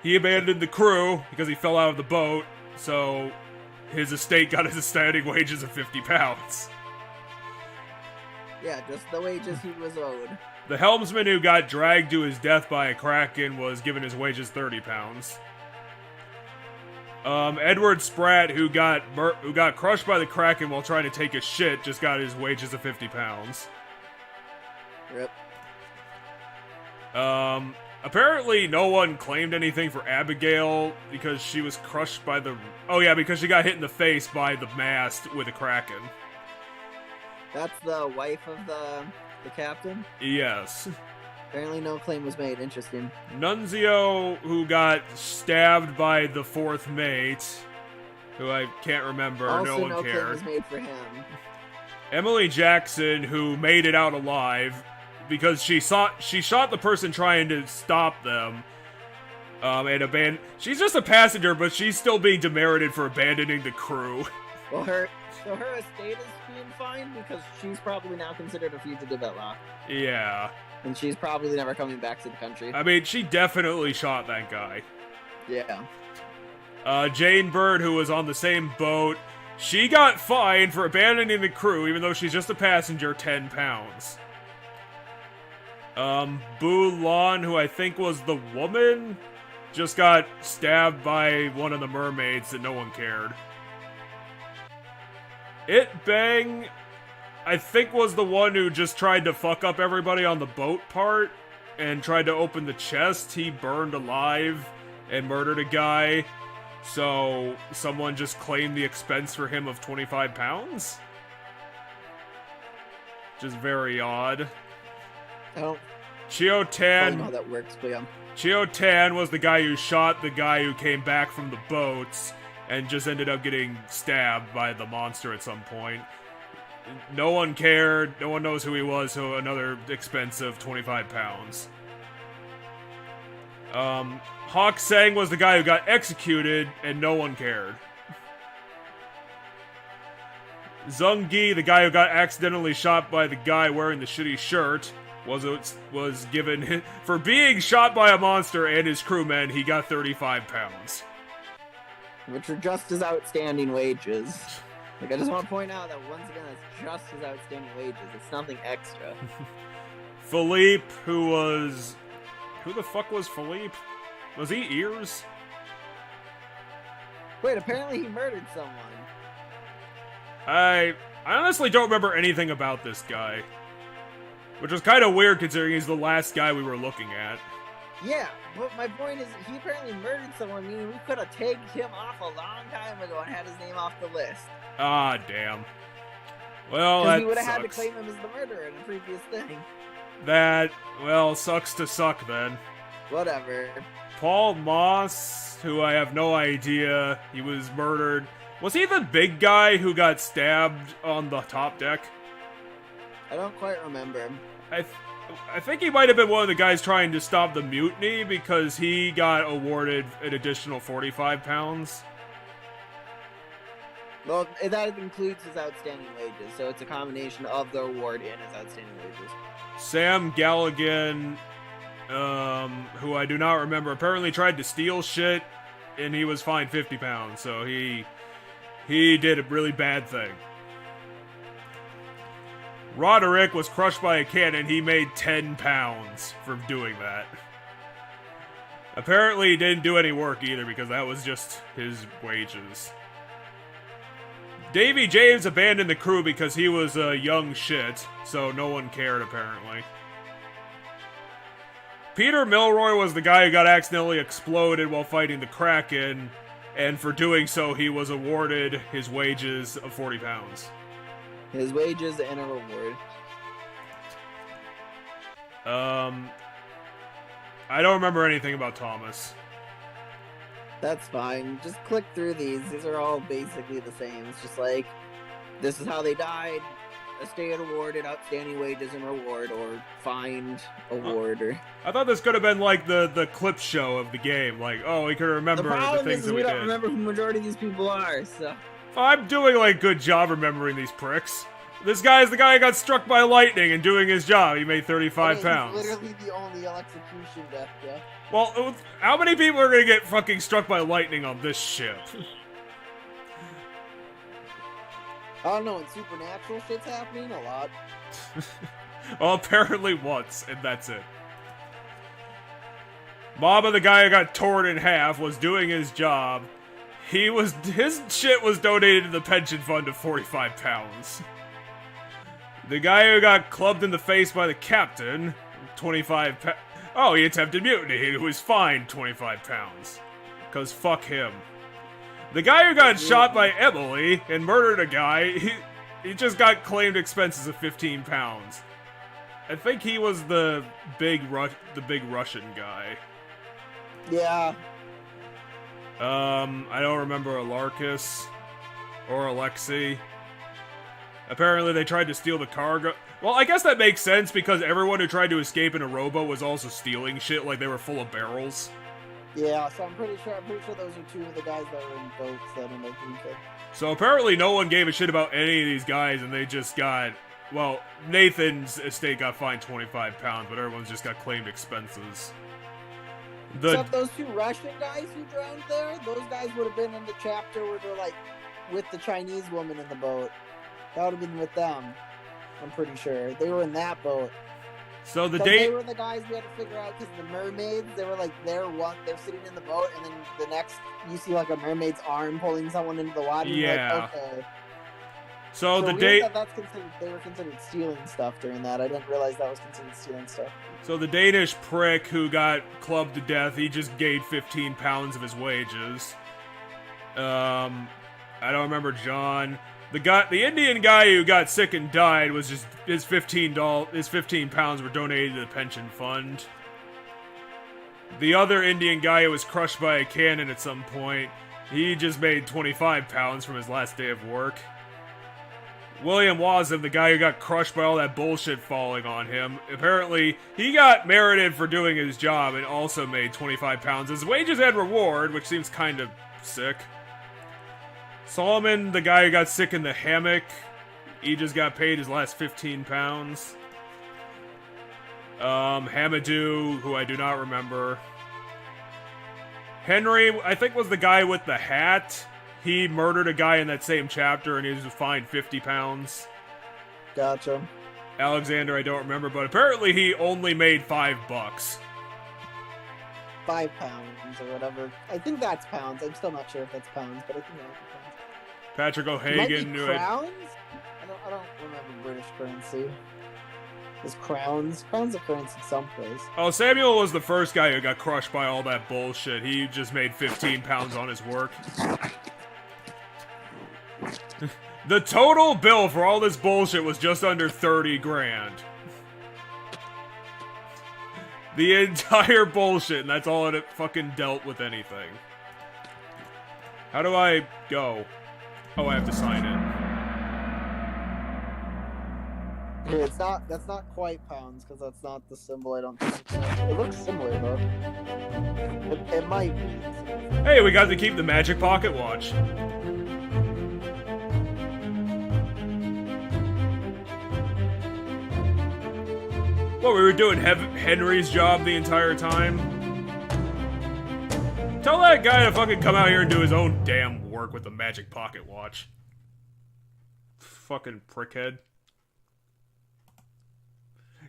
he abandoned the crew because he fell out of the boat, so his estate got his outstanding wages of 50 pounds. Yeah, just the wages he was owed. The helmsman who got dragged to his death by a Kraken was given his wages 30 pounds. Edward Spratt, who got crushed by the Kraken while trying to take a shit, just got his wages of 50 pounds. Rip. Apparently no one claimed anything for Abigail because she was crushed by the... Oh yeah, because she got hit in the face by the mast with a Kraken. That's the wife of the the captain? Yes. Apparently no claim was made. Interesting. Nunzio, who got stabbed by the fourth mate, who I can't remember, Also, no one no claim cared. was made for him. Emily Jackson, who made it out alive because she shot the person trying to stop them. And she's just a passenger, but she's still being demerited for abandoning the crew. Well, her estate is being fined because she's probably now considered a fugitive at law. Yeah. And she's probably never coming back to the country. I mean, she definitely shot that guy. Yeah. Jane Bird, who was on the same boat, she got fined for abandoning the crew, even though she's just a passenger, 10 pounds. Boo Lon, who I think was the woman, just got stabbed by one of the mermaids and no one cared. It Bang, I think was the one who just tried to fuck up everybody on the boat part and tried to open the chest. He burned alive and murdered a guy. So, someone just claimed the expense for him of 25 pounds? Just very odd. I don't Chio really Tan. know how that works, but yeah. Chio Tan was the guy who shot the guy who came back from the boats and just ended up getting stabbed by the monster at some point. No one cared. No one knows who he was, so another expense of 25 pounds. Hawk Sang was the guy who got executed, and no one cared. Zung Gi, the guy who got accidentally shot by the guy wearing the shitty shirt, was given, for being shot by a monster and his crewmen, he got 35 pounds. Which are just as outstanding wages. Like, I just want to point out that once again, it's just as outstanding wages. It's nothing extra. Philippe, who the fuck was Philippe? Was he Ears? Wait, apparently he murdered someone. I honestly don't remember anything about this guy. Which was kind of weird considering he's the last guy we were looking at. Yeah, but my point is, he apparently murdered someone, meaning we could have tagged him off a long time ago and had his name off the list. Ah, damn. Well, Because that we would have had to sucks. claim him as the murderer in the previous thing. That, well, sucks to suck then. Whatever. Paul Moss, who I have no idea, he was murdered. Was he the big guy who got stabbed on the top deck? I don't quite remember. I think he might have been one of the guys trying to stop the mutiny because he got awarded an additional 45 pounds. Well, that includes his outstanding wages, so it's a combination of the award and his outstanding wages. Sam Galligan, who I do not remember, apparently tried to steal shit, and he was fined 50 pounds, so he did a really bad thing. Roderick was crushed by a cannon. He made 10 pounds for doing that. Apparently he didn't do any work either because that was just his wages. Davy James abandoned the crew because he was a young shit, so no one cared apparently. Peter Milroy was the guy who got accidentally exploded while fighting the Kraken, and for doing so he was awarded his wages of 40 pounds. His wages and a reward. I don't remember anything about Thomas. That's fine. Just click through these. These are all basically the same. It's just like, this is how they died. Estate awarded, outstanding wages and reward, or fined award, or... I thought this could have been like the clip show of the game. Like, oh, we could remember The the problem things is that we we don't did. remember who the majority of these people are, so... I'm doing like a good job remembering these pricks. This guy is the guy who got struck by lightning and doing his job. He made 35 pounds. He's literally the only execution death, yeah. Well, how many people are gonna get fucking struck by lightning on this ship? I don't know, when supernatural shit's happening, a lot. Well, apparently once, and that's it. Mama, the guy who got torn in half, was doing his job. His shit was donated to the pension fund of 45 pounds. The guy who got clubbed in the face by the captain, 25 pounds. Oh, he attempted mutiny. He was fined 25 pounds. Because fuck him. The guy who got shot by Emily and murdered a guy, he just got claimed expenses of 15 pounds. I think he was the big Russian guy. Yeah. I don't remember Alarcus or Alexei. Apparently they tried to steal the cargo. Well, I guess that makes sense because everyone who tried to escape in a rowboat was also stealing shit, like they were full of barrels. Yeah, so I'm pretty sure those are two of the guys that were in boats that ended up being killed. So apparently no one gave a shit about any of these guys, and they just got... Well, Nathan's estate got fined 25 pounds, but everyone's just got claimed expenses. Except those two Russian guys who drowned there, those guys would have been in the chapter where they're like with the Chinese woman in the boat. That would have been with them. I'm pretty sure. They were in that boat. So they were the guys we had to figure out because the mermaids, they were like they're sitting in the boat, and then the next you see like a mermaid's arm pulling someone into the water. Yeah. Like, okay. So the they were considered stealing stuff during that. I didn't realize that was considered stealing stuff. So the Danish prick who got clubbed to death, he just gained 15 pounds of his wages. I don't remember John. The Indian guy who got sick and died was just his 15 pounds were donated to the pension fund. The other Indian guy who was crushed by a cannon at some point, he just made 25 pounds from his last day of work. William Wasem, the guy who got crushed by all that bullshit falling on him, apparently he got merited for doing his job and also made 25 pounds as wages and reward, which seems kind of sick. Solomon, the guy who got sick in the hammock, he just got paid his last 15 pounds. Hamadou, who I do not remember. Henry, I think was the guy with the hat. He murdered a guy in that same chapter and he was fined 50 pounds. Gotcha. Alexander, I don't remember, but apparently he only made $5. 5 pounds or whatever. I think that's pounds. I'm still not sure if that's pounds, but I think that's pounds. Patrick O'Hagan knew crowns? I don't remember British currency. Is crowns a currency someplace? Oh, Samuel was the first guy who got crushed by all that bullshit. He just made 15 pounds on his work. The total bill for all this bullshit was just under 30 grand. The entire bullshit, and that's all it fucking dealt with anything. How do I go? Oh, I have to sign in. Okay, that's not quite pounds, because that's not the symbol, I don't think. It looks similar, though. It might be. Hey, we got to keep the magic pocket watch. What, we were doing Henry's job the entire time? Tell that guy to fucking come out here and do his own damn work with the magic pocket watch. Fucking prickhead.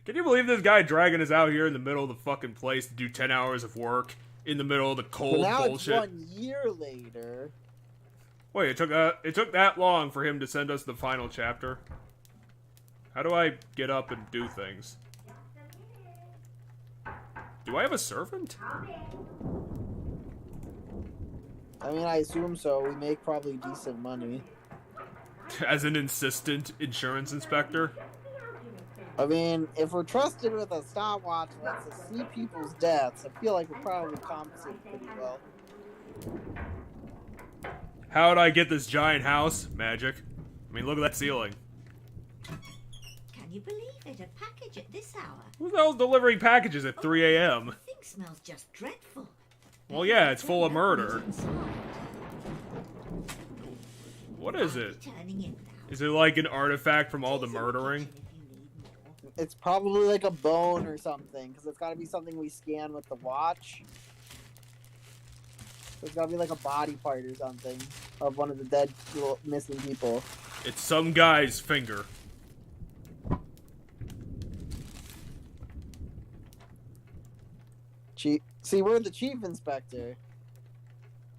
Can you believe this guy dragging us out here in the middle of the fucking place to do 10 hours of work in the middle of the cold now bullshit? It's 1 year later. Wait, it took that long for him to send us the final chapter? How do I get up and do things? Do I have a servant? I mean, I assume so. We make probably decent money. As an insistent insurance inspector? I mean, if we're trusted with a stopwatch that lets us see people's deaths, I feel like we're probably compensated pretty well. How would I get this giant house? Magic. I mean, look at that ceiling. Can you believe it? A package at this hour? Who the hell's delivering packages at 3 a.m.? The thing smells just dreadful. Well, yeah, it's full of murder. What is it? Is it like an artifact from all the murdering? It's probably like a bone or something, because it's got to be something we scan with the watch. So it's got to be like a body part or something of one of the dead missing people. It's some guy's finger. See, we're the chief inspector.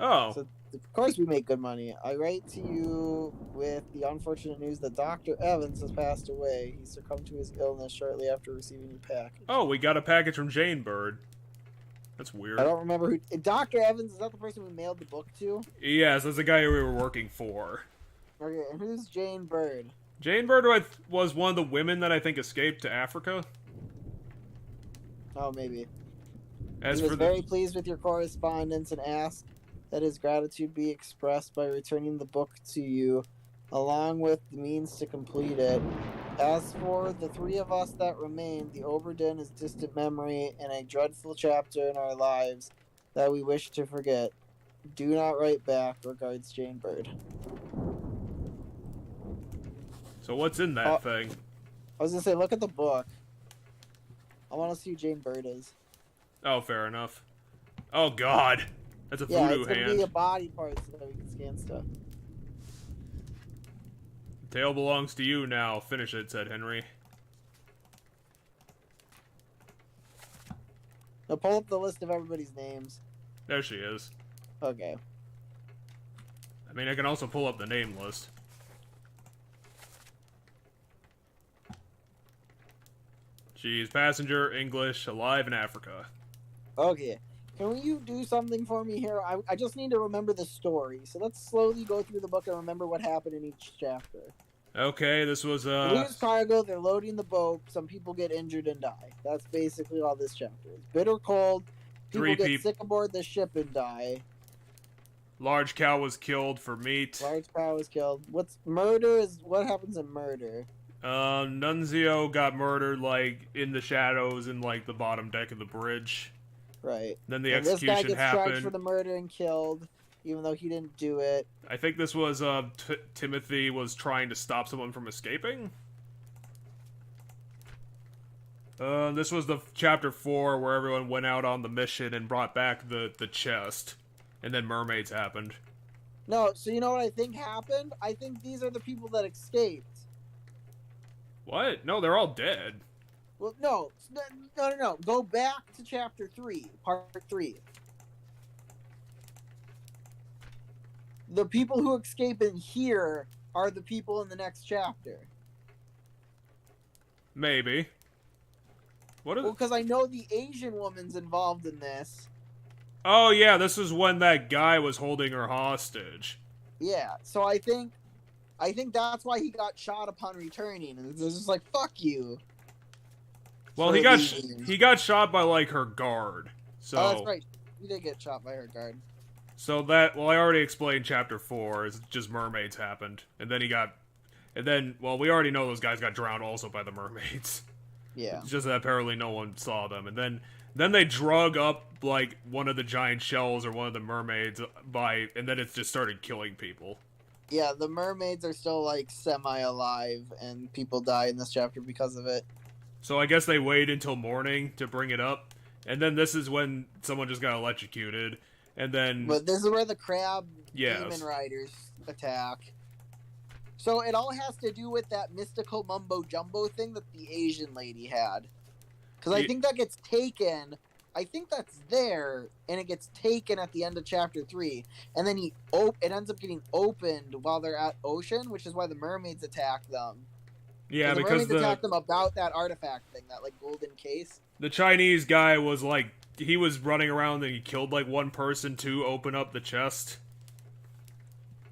Oh. So, of course we make good money. I write to you with the unfortunate news that Dr. Evans has passed away. He succumbed to his illness shortly after receiving your package. Oh, we got a package from Jane Bird. That's weird. I don't remember who... Dr. Evans, is that the person we mailed the book to? Yes, that's the guy we were working for. Okay, and who's Jane Bird? Jane Bird was one of the women that I think escaped to Africa. Oh, maybe. As He was for the very pleased with your correspondence and asked that his gratitude be expressed by returning the book to you, along with the means to complete it. As for the three of us that remain, the Obra Dinn is distant memory and a dreadful chapter in our lives that we wish to forget. Do not write back. Regards, Jane Bird. So what's in that thing? I was gonna say, look at the book. I want to see who Jane Bird is. Oh, fair enough. Oh God, that's a Yeah, voodoo it's gonna hand. be a body part so that we can scan stuff. Tail belongs to you now. Finish it, said Henry. Now pull up the list of everybody's names. There she is. Okay. I mean, I can also pull up the name list. She's passenger, English, alive in Africa. Okay. Can you do something for me here? I just need to remember the story. So let's slowly go through the book and remember what happened in each chapter. Okay, this was Lose cargo, they're loading the boat, some people get injured and die. That's basically all this chapter is. Bitter cold, people get sick aboard the ship and die. Large cow was killed for meat. Large cow was killed. What happens in murder? Nunzio got murdered, like, in the shadows in, like, the bottom deck of the bridge. Right. Then the and this guy execution gets charged happened. for the murder and killed, even though he didn't do it. I think this was, Timothy was trying to stop someone from escaping? This was the chapter 4 where everyone went out on the mission and brought back the chest. And then mermaids happened. No, so you know what I think happened? I think these are the people that escaped. What? No, they're all dead. Well, no. Go back to chapter 3, part 3. The people who escape in here are the people in the next chapter. Maybe. What is Well, because I know the Asian woman's involved in this. Oh, yeah, this is when that guy was holding her hostage. Yeah, so I think that's why he got shot upon returning. And it's just like, fuck you. Well, he got shot by, like, her guard. So, Oh, that's right. He did get shot by her guard. So that, well, I already explained chapter 4, it's just mermaids happened. And then, well, we already know those guys got drowned also by the mermaids. Yeah. It's just that apparently no one saw them. And then they drug up, like, one of the giant shells or one of the mermaids and then it just started killing people. Yeah, the mermaids are still, like, semi-alive, and people die in this chapter because of it. So I guess they wait until morning to bring it up. And then this is when someone just got electrocuted. And then... But this is where the crab Yes. demon riders attack. So it all has to do with that mystical mumbo-jumbo thing that the Asian lady had. Because I think that gets taken... I think that's there, and it gets taken at the end of chapter 3. And then it ends up getting opened while they're at ocean, which is why the mermaids attack them. Yeah, the because mermaids attack them about that artifact thing, that, like, golden case. the Chinese guy was, like, he was running around and he killed, like, one person to open up the chest.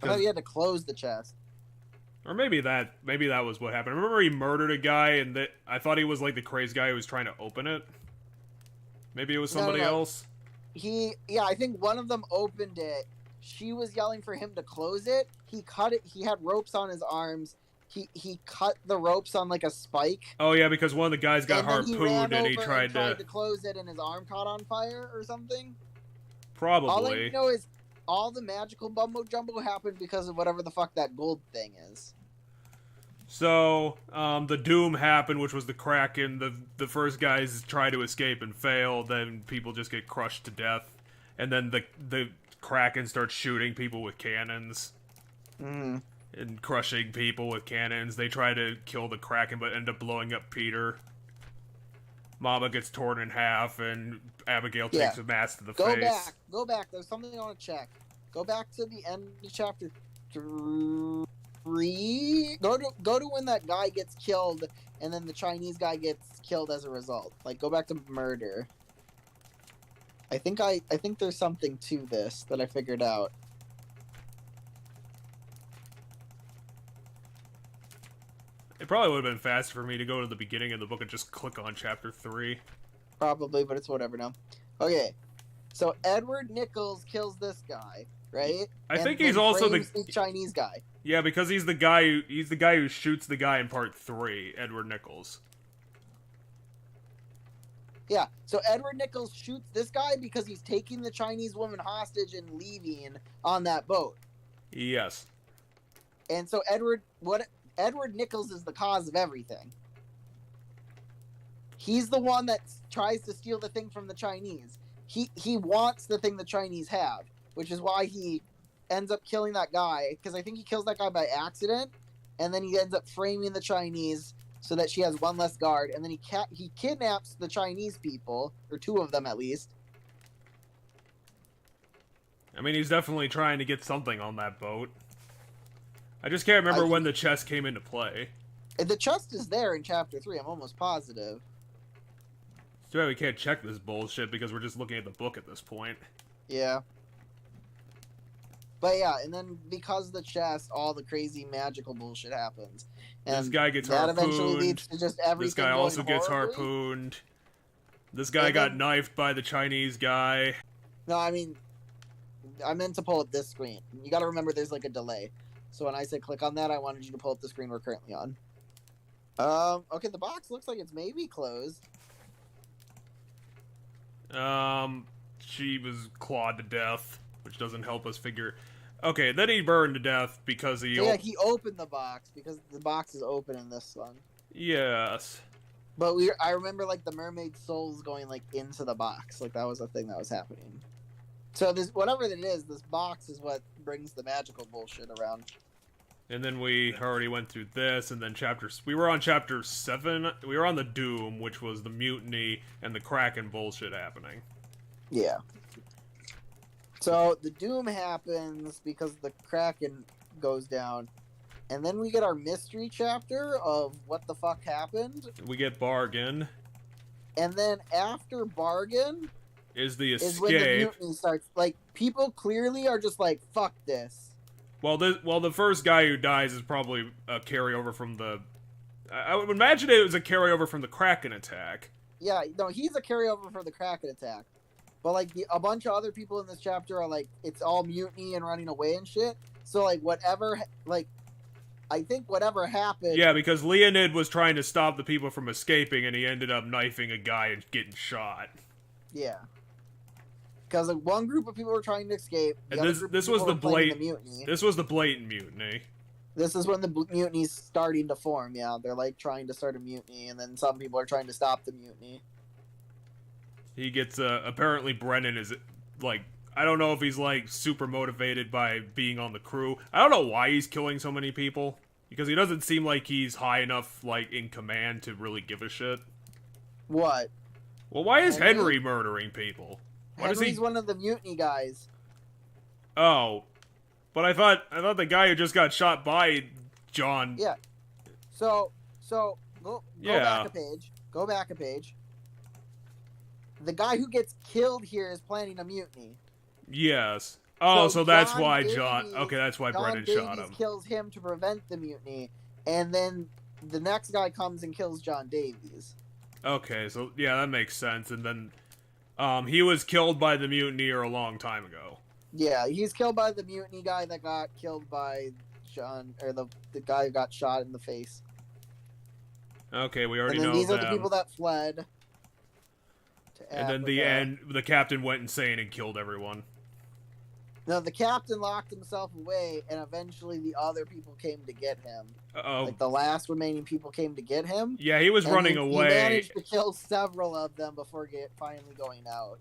I thought he had to close the chest. Or maybe that was what happened. I remember he murdered a guy, and I thought he was, like, the crazy guy who was trying to open it. Maybe it was somebody else. I think one of them opened it. She was yelling for him to close it. He cut it. He had ropes on his arms. He cut the ropes on, like, a spike. Oh yeah, because one of the guys got and harpooned and he tried to close it, and his arm caught on fire or something. Probably. All I know is all the magical bumbo jumbo happened because of whatever the fuck that gold thing is. So, the Doom happened, which was the Kraken. The first guys try to escape and fail, then people just get crushed to death. And then the Kraken starts shooting people with cannons. Mm. And crushing people with cannons. They try to kill the Kraken, but end up blowing up Peter. Mama gets torn in half, and Abigail takes a mass to the face. Go back. There's something I want to check. Go back to the end of chapter 3. Go to when that guy gets killed, and then the Chinese guy gets killed as a result. Like, go back to murder. I think there's something to this that I figured out. It probably would have been faster for me to go to the beginning of the book and just click on chapter 3. Probably, but it's whatever now. Okay, so Edward Nichols kills this guy, right? I think And he's then also frames the Chinese guy. Yeah, because he's the guy who shoots the guy in part 3, Edward Nichols. Yeah, so Edward Nichols shoots this guy because he's taking the Chinese woman hostage and leaving on that boat. Yes. And so Edward Nichols is the cause of everything. He's the one that tries to steal the thing from the Chinese. He wants the thing the Chinese have, which is why he ends up killing that guy, because I think he kills that guy by accident, and then he ends up framing the Chinese so that she has one less guard, and then he kidnaps the Chinese people, or 2 of them at least. I mean, he's definitely trying to get something on that boat. I just can't remember when the chest came into play. The chest is there in Chapter 3, I'm almost positive. It's too bad we can't check this bullshit because we're just looking at the book at this point. Yeah. But yeah, and then because of the chest, all the crazy magical bullshit happens. And this guy gets that harpooned. eventually leads to just everything. This guy also gets horribly. harpooned. This guy got knifed by the Chinese guy. No, I mean, I meant to pull up this screen. You gotta remember there's like a delay. So when I said click on that, I wanted you to pull up the screen we're currently on. Okay, the box looks like it's maybe closed. She was clawed to death, which doesn't help us figure... Okay, then he burned to death because he... So yeah, he opened the box, because the box is open in this one. Yes. But I remember, like, the mermaid souls going, like, into the box. Like, that was a thing that was happening. So this, whatever it is, this box is what brings the magical bullshit around. And then we already went through this, and then we were on chapter 7. We were on the Doom, which was the mutiny and the Kraken bullshit happening. Yeah. So the Doom happens because the Kraken goes down. And then we get our mystery chapter of what the fuck happened. We get Bargain. And then after Bargain is the escape. Is when the mutiny starts. Like, people clearly are just like, fuck this. Well, the first guy who dies is probably a carryover from the... I would imagine it was a carryover from the Kraken attack. Yeah, no, he's a carryover for the Kraken attack. But, like, a bunch of other people in this chapter are, like, it's all mutiny and running away and shit. So, like, whatever, like, I think whatever happened... Yeah, because Leonid was trying to stop the people from escaping, and he ended up knifing a guy and getting shot. Yeah. Because like, one group of people were trying to escape. And this was the blatant mutiny. This was the blatant mutiny. This is when the mutiny's starting to form. Yeah, they're like trying to start a mutiny, and then some people are trying to stop the mutiny. He gets apparently Brennan is like, I don't know if he's like super motivated by being on the crew. I don't know why he's killing so many people, because he doesn't seem like he's high enough like in command to really give a shit. What? Well, why is Henry murdering people? Henry's one of the mutiny guys. Oh, but I thought the guy who just got shot by John. Yeah. So go back a page. Go back a page. The guy who gets killed here is planning a mutiny. Yes. Oh, so that's John why Davies, John. Okay, that's why Brennan shot him. Kills him to prevent the mutiny, and then the next guy comes and kills John Davies. Okay, so yeah, that makes sense. And then, he was killed by the mutineer a long time ago. Yeah, he's killed by the mutiny guy that got killed by John, or the guy who got shot in the face. Okay, we already know them. These are the people that fled. And then the captain went insane and killed everyone. No, the captain locked himself away, and eventually the other people came to get him. Uh-oh. Like, the last remaining people came to get him. Yeah, he was running away. He managed to kill several of them before finally going out.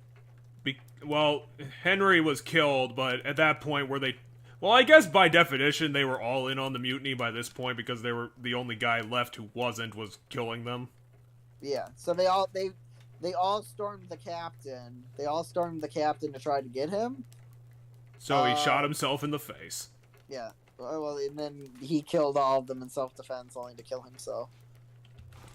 Well, Henry was killed, but at that point, were they... Well, I guess by definition, they were all in on the mutiny by this point, because they were the only guy left who wasn't was killing them. Yeah, so they all stormed the captain. They all stormed the captain to try to get him. So he shot himself in the face. Yeah. Well, and then he killed all of them in self-defense, only to kill himself.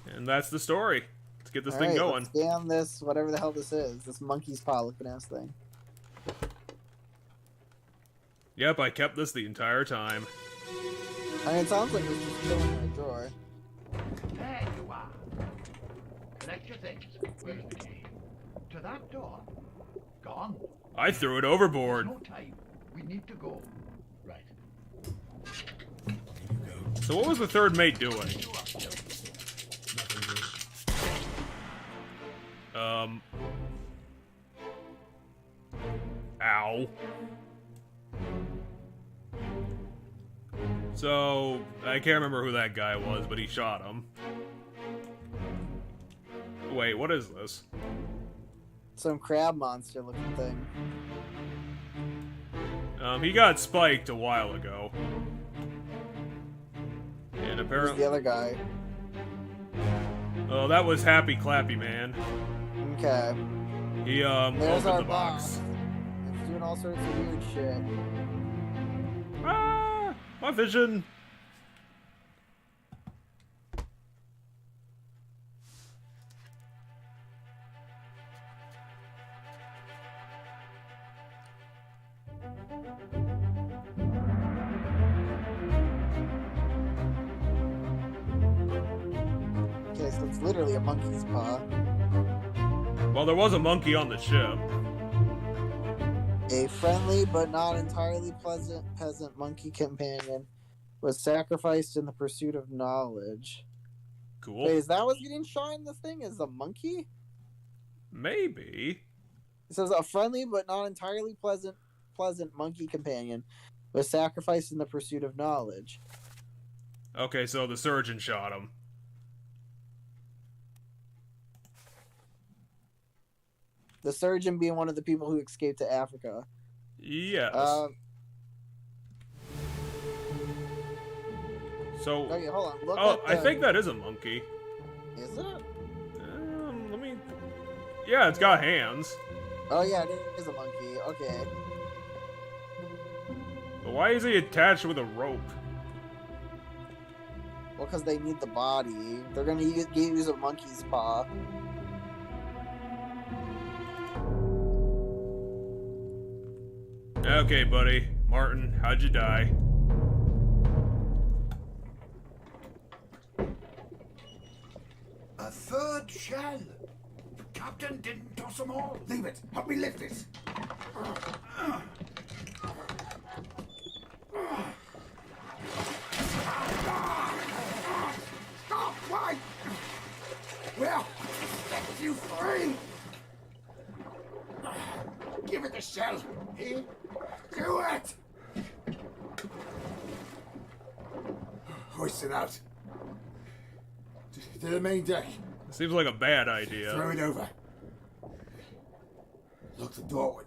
And that's the story. Let's get this thing going. Let's scan this, whatever the hell this is. This monkey's paw looking ass thing. Yep, I kept this the entire time. I mean, it sounds like it was just chilling in a drawer. There you are. Collect your things. Where's the key? To that door? Gone. I threw it overboard. No time. We need to go. Right. So what was the third mate doing? Ow. So, I can't remember who that guy was, but he shot him. Wait, what is this? Some crab monster looking thing. He got spiked a while ago. And Who's apparently... the other guy? Oh, that was Happy Clappy Man. Okay. He, There's opened our the box. boss. It's doing all sorts of weird shit. Ah! My vision! Okay, so it's literally a monkey's paw. Well, there was a monkey on the ship. A friendly but not entirely pleasant peasant monkey companion was sacrificed in the pursuit of knowledge. Cool. Wait, is that what's getting shot in the thing? Is a monkey? Maybe. It says a friendly but not entirely pleasant monkey companion was sacrificed in the pursuit of knowledge. Okay, so the surgeon shot him. The surgeon being one of the people who escaped to Africa. Yes. So... Okay, hold on. Look Oh, at the... I think that is a monkey. Is it? Let me... Yeah, it's got hands. Oh yeah, it is a monkey. Okay. But why is he attached with a rope? Well, because they need the body. They're gonna use a monkey's paw. Okay, buddy. Martin, how'd you die? A third shell. The captain didn't toss them all. Leave it. Help me lift it. Stop! Why? Well, set you free. Give it the shell. Here. Do it. Hoist it out. To the main deck. Seems like a bad idea. Throw it over. Lock the door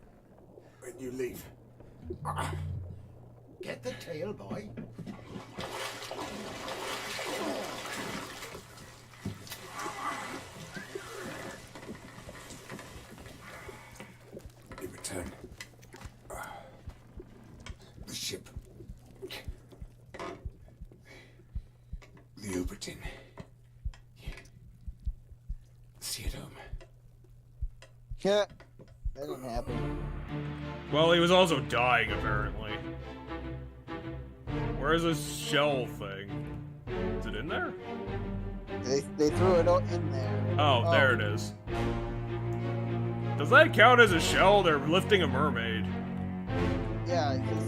when you leave. Get the tail, boy. We return. The ship. The Obra Dinn. See it home. Yeah, that didn't happen. Well, he was also dying, apparently. Where's this shell thing? Is it in there? They threw it in there. Oh, there it is. Does that count as a shell? They're lifting a mermaid. Yeah, he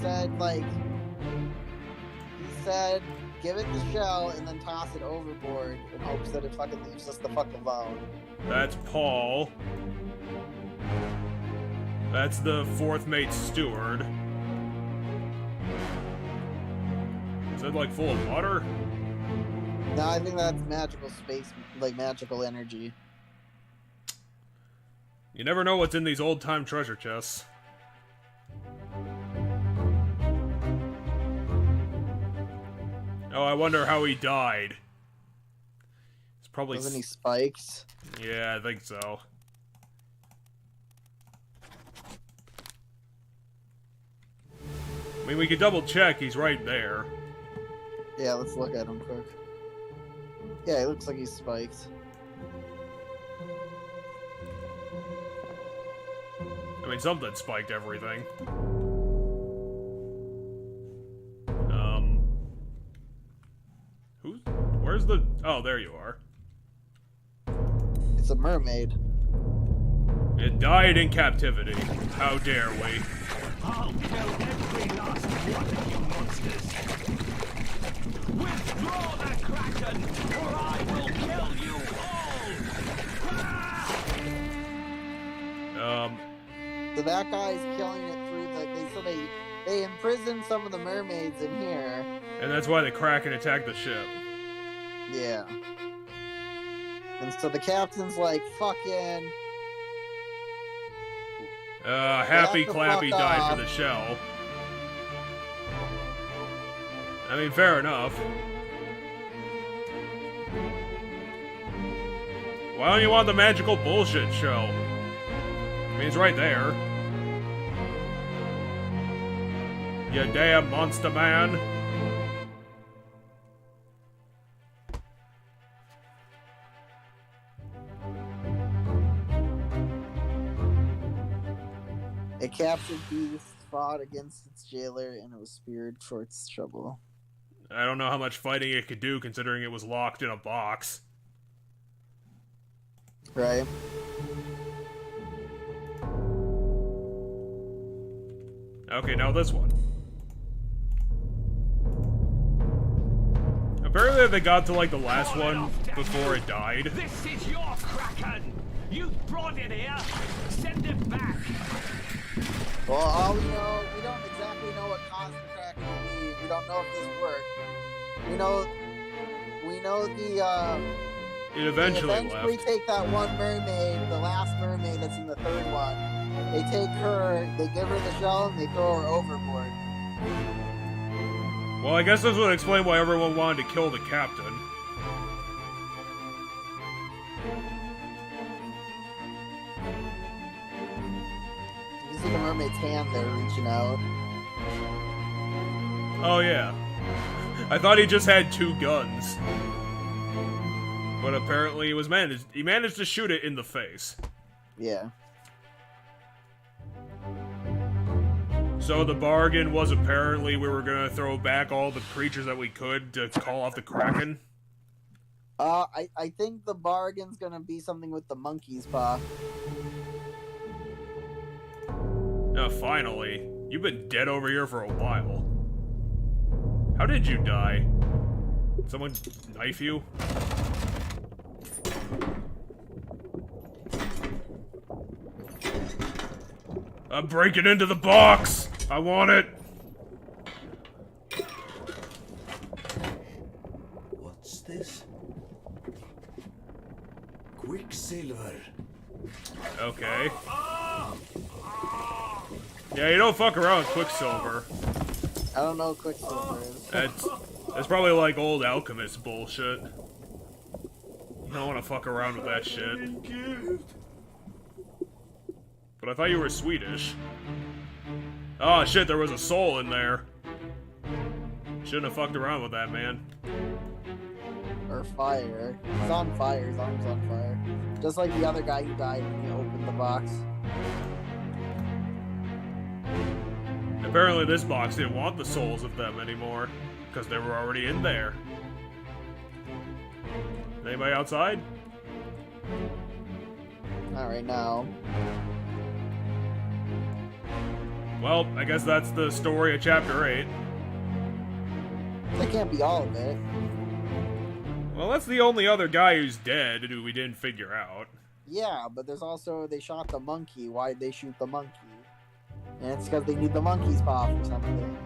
said, give it the shell and then toss it overboard in hopes that it fucking leaves us the fuck alone. That's Paul. That's the fourth mate steward. Is it like full of water? No, I think that's magical space, like magical energy. You never know what's in these old-time treasure chests. Oh, I wonder how he died. It's probably... Wasn't he spiked? Yeah, I think so. I mean, we could double check. He's right there. Yeah, let's look at him quick. Yeah, it looks like he's spiked. I mean, something spiked everything. Where's the... Oh, there you are. It It's a mermaid. It died in captivity. How dare we? I'll kill every last one of you monsters. Withdraw the Kraken, or I will kill you all! So that guy's killing it through they imprisoned some of the mermaids in here. And that's why the Kraken attacked the ship. Yeah. And so the captain's like, fucking... Happy Back the Clappy fuck died off. for the shell. I mean, fair enough. Why don't you want the magical bullshit show? I mean, it's right there. You damn monster man. A captured beast fought against its jailer and it was speared for its trouble. I don't know how much fighting it could do considering it was locked in a box. Right? Okay, now this one. Apparently they got to like the last one before it died. This is your Kraken! You brought it here! Send it back! Well, all we know, we don't exactly know what caused the Kraken to leave. We don't know if this worked. We know the, It eventually they eventually left. take that one mermaid, the last mermaid that's in the third one. They take her, they give her the shell, and they throw her overboard. Well, I guess this would explain why everyone wanted to kill the captain. You see the mermaid's hand there reaching out. Oh yeah. I thought he just had 2 guns. But apparently he managed to shoot it in the face. Yeah. So the bargain was apparently we were gonna throw back all the creatures that we could to call off the Kraken. I think the bargain's gonna be something with the monkey's paw. Oh, finally. You've been dead over here for a while. How did you die? Did someone knife you? I'm breaking into the box! I want it! What's this? Quicksilver. Okay. Yeah, you don't fuck around with Quicksilver. I don't know what Quicksilver is. That's probably like old alchemist bullshit. You don't want to fuck around with that shit. But I thought you were Swedish. Oh shit, there was a soul in there. Shouldn't have fucked around with that, man. Or fire. He's on fire, his arm's on fire. Just like the other guy who died when he opened the box. Apparently this box didn't want the souls of them anymore, because they were already in there. Anybody outside? Not right now. Well, I guess that's the story of Chapter 8. That can't be all of it. Well, that's the only other guy who's dead who we didn't figure out. Yeah, but there's also, they shot the monkey. Why'd they shoot the monkey? And it's because they need the monkey's paw for something.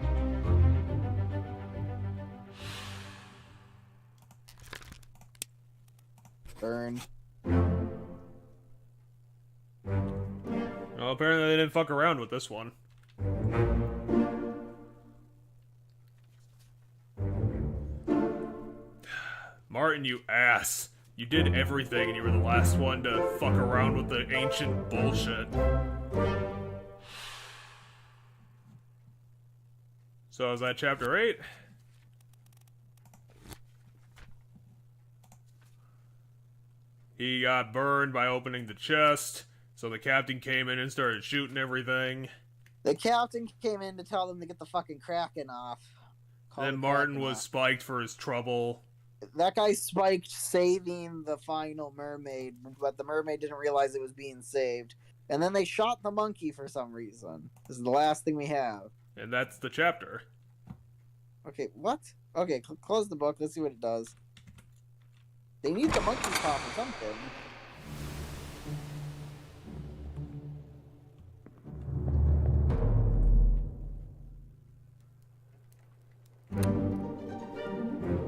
Burn. Well, apparently they didn't fuck around with this one. Martin, you ass. You did everything and you were the last one to fuck around with the ancient bullshit. So is that Chapter 8? He got burned by opening the chest, so the captain came in and started shooting everything. The captain came in to tell them to get the fucking Kraken off. Call Then the Martin Kraken was off. spiked for his trouble. that guy spiked saving the final mermaid, but the mermaid didn't realize it was being saved. And then they shot the monkey for some reason. This is the last thing we have. And that's the chapter. Okay, what? Okay, close the book. Let's see what it does. They need the monkey's paw for something.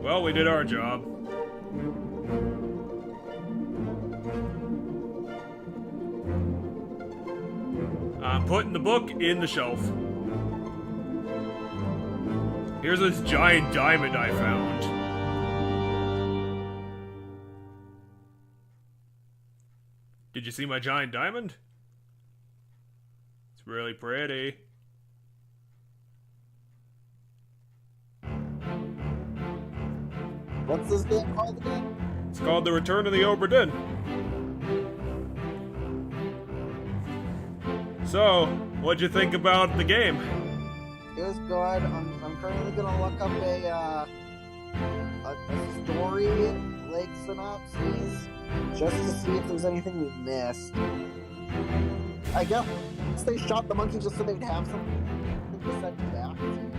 Well, we did our job. I'm putting the book in the shelf. Here's this giant diamond I found. Did you see my giant diamond? It's really pretty. What's this game called again? It's called The Return of the Obra Dinn. So, what'd you think about the game? It was good. I'm currently gonna look up a story, like, synopsis, just to see if there's anything we missed. I guess they shot the monkey just so they'd have something to send back to you,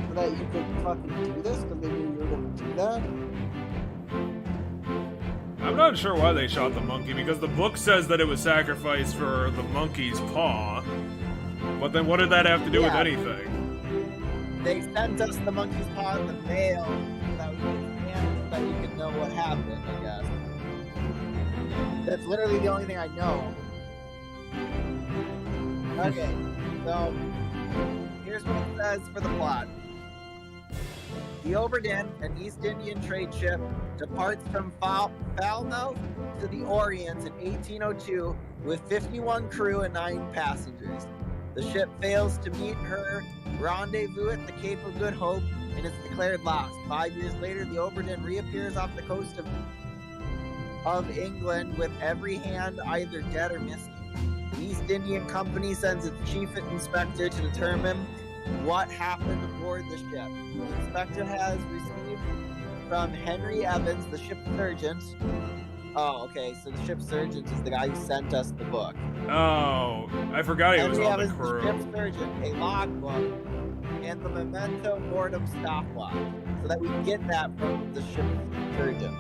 so that you could fucking do this, because they knew you were gonna do that. I'm not sure why they shot the monkey, because the book says that it was sacrificed for the monkey's paw. But then what did that have to do with anything? They sent us the monkey's paw in the mail so that we could scan it so that you could know what happened, I guess. That's literally the only thing I know. Okay, so here's what it says for the plot. The Obra Dinn, an East Indian trade ship, departs from Falmouth to the Orient in 1802 with 51 crew and 9 passengers. The ship fails to meet her rendezvous at the Cape of Good Hope and is declared lost. 5 years later, the Obra Dinn reappears off the coast of England with every hand either dead or missing. The East Indian Company sends its chief inspector to determine what happened aboard the ship. The inspector has received from Henry Evans, the ship's sergeant. Oh, okay, so the ship's sergeant is the guy who sent us the book. Oh, I forgot he was Henry on the Evans, crew. the ship's sergeant, a logbook, and the memento mortem stopwatch, so that we get that from the ship's surgeon.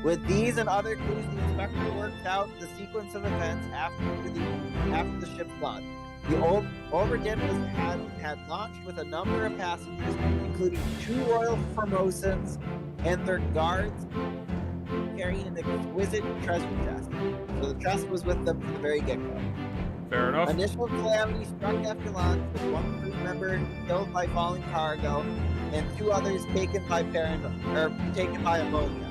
With these and other clues, the inspector worked out the sequence of events after the ship's loss. The Obra Dinn had launched with a number of passengers, including 2 Royal Formosans and their guards, carrying an exquisite treasure chest. So the chest was with them from the very get-go. Fair enough. Initial calamity struck after launch, with 1 crew member killed by falling cargo, and 2 others taken by ammonia.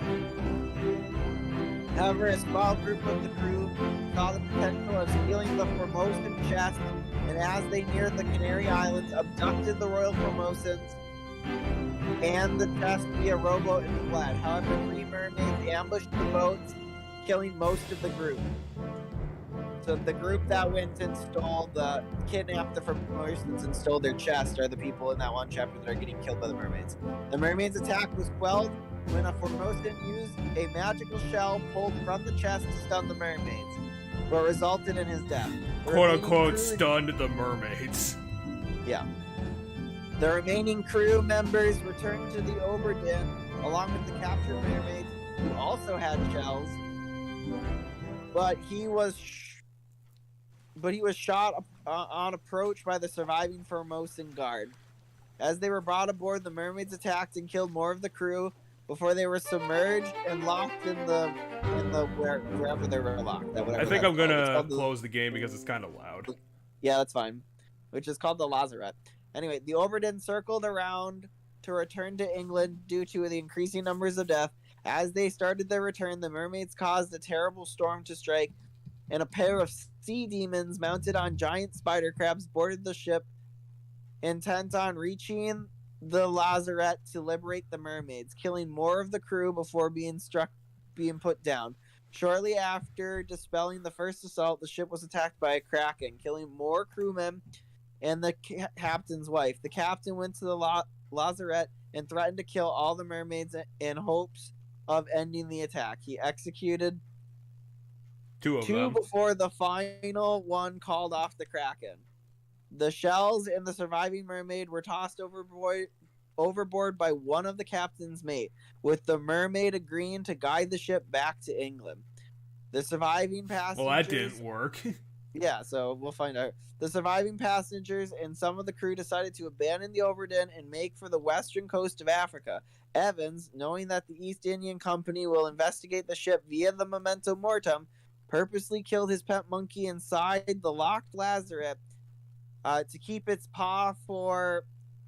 However, a small group of the crew saw the potential of stealing the Formosan chest, and as they neared the Canary Islands, abducted the Royal Formosans and the chest via rowboat and fled. However, 3 mermaids ambushed the boats, killing most of the group. So the group that went and kidnapped the Formosans and stole their chest are the people in that one chapter that are getting killed by the mermaids. The mermaids' attack was quelled when a Formosan used a magical shell pulled from the chest to stun the mermaids, what resulted in his death. Quote-unquote stunned the mermaids. Yeah. The remaining crew members returned to the Obra Dinn, along with the captured mermaids, who also had shells, but he was shot on approach by the surviving Formosan guard. As they were brought aboard, the mermaids attacked and killed more of the crew before they were submerged and locked in the wherever they were locked. I think I'm gonna close the game because it's kind of loud. Yeah, that's fine. Which is called the Lazaret. Anyway, the Obra Dinn circled around to return to England due to the increasing numbers of death. As they started their return, the mermaids caused a terrible storm to strike, and a pair of sea demons mounted on giant spider crabs boarded the ship, intent on reaching the Lazaret to liberate the mermaids, killing more of the crew before being put down. Shortly after dispelling the first assault, the ship was attacked by a kraken, killing more crewmen and the captain's wife. The captain went to the Lazaret and threatened to kill all the mermaids in hopes of ending the attack. He executed Two of two them. before the final one called off the Kraken. The shells and the surviving mermaid were tossed overboard by one of the captain's mate, with the mermaid agreeing to guide the ship back to England. The surviving passengers... Well, that didn't work. Yeah, so we'll find out. The surviving passengers and some of the crew decided to abandon the Obra Dinn and make for the western coast of Africa. Evans, knowing that the East Indian Company will investigate the ship via the memento mortem, purposely killed his pet monkey inside the locked lazaret to keep its paw for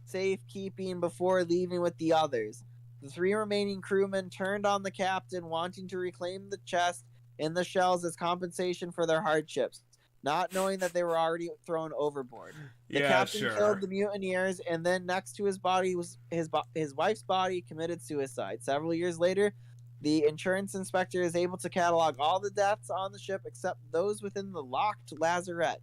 safekeeping before leaving with the others. The 3 remaining crewmen turned on the captain, wanting to reclaim the chest and the shells as compensation for their hardships, not knowing that they were already thrown overboard. The captain killed the mutineers, and then next to his body was his wife's body, committed suicide. Several years later, the insurance inspector is able to catalog all the deaths on the ship except those within the locked lazaret.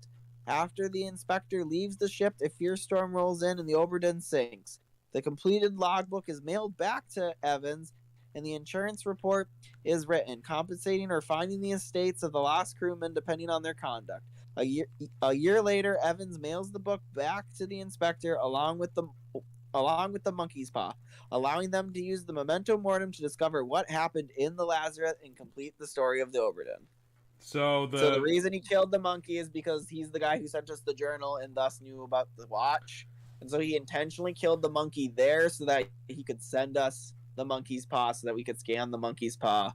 After the inspector leaves the ship, a fierce storm rolls in and the Obra Dinn sinks. The completed logbook is mailed back to Evans, and the insurance report is written, compensating or fining the estates of the lost crewmen depending on their conduct. A year later, Evans mails the book back to the inspector along with the monkey's paw, allowing them to use the memento mortem to discover what happened in the lazaret and complete the story of the Obra Dinn. So the reason he killed the monkey is because he's the guy who sent us the journal and thus knew about the watch. And so he intentionally killed the monkey there so that he could send us the monkey's paw so that we could scan the monkey's paw.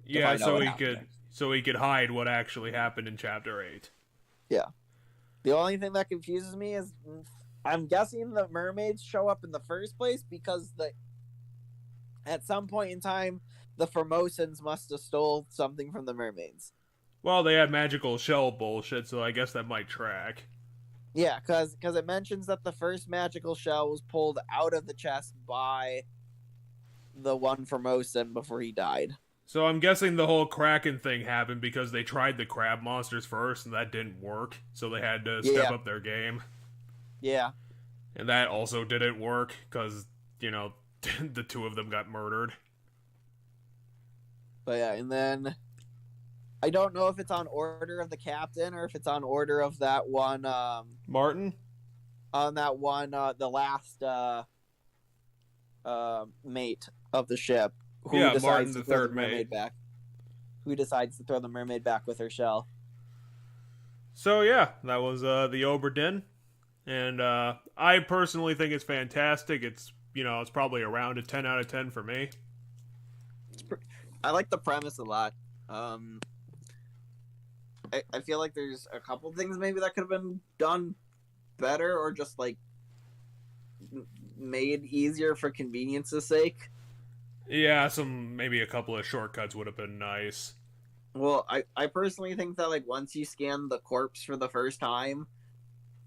Yeah, so he could hide what actually happened in chapter 8. Yeah. The only thing that confuses me is I'm guessing the mermaids show up in the first place because at some point in time the Formosans must have stole something from the mermaids. Well, they had magical shell bullshit, so I guess that might track. Yeah, because it mentions that the first magical shell was pulled out of the chest by the one Formosan before he died. So I'm guessing the whole Kraken thing happened because they tried the crab monsters first, and that didn't work, so they had to step up their game. Yeah. And that also didn't work, because, the 2 of them got murdered. But yeah, and then I don't know if it's on order of the captain or if it's on order of that one Martin? On that one the last mate of the ship. Martin, the third mate. Back. Who decides to throw the mermaid back with her shell. So yeah, that was the Obra Dinn. And I personally think it's fantastic. It's it's probably around a 10 out of 10 for me. I like the premise a lot. I feel like there's a couple things maybe that could have been done better or just like made easier for convenience's sake. Yeah, maybe a couple of shortcuts would have been nice. Well, I personally think that like once you scan the corpse for the first time,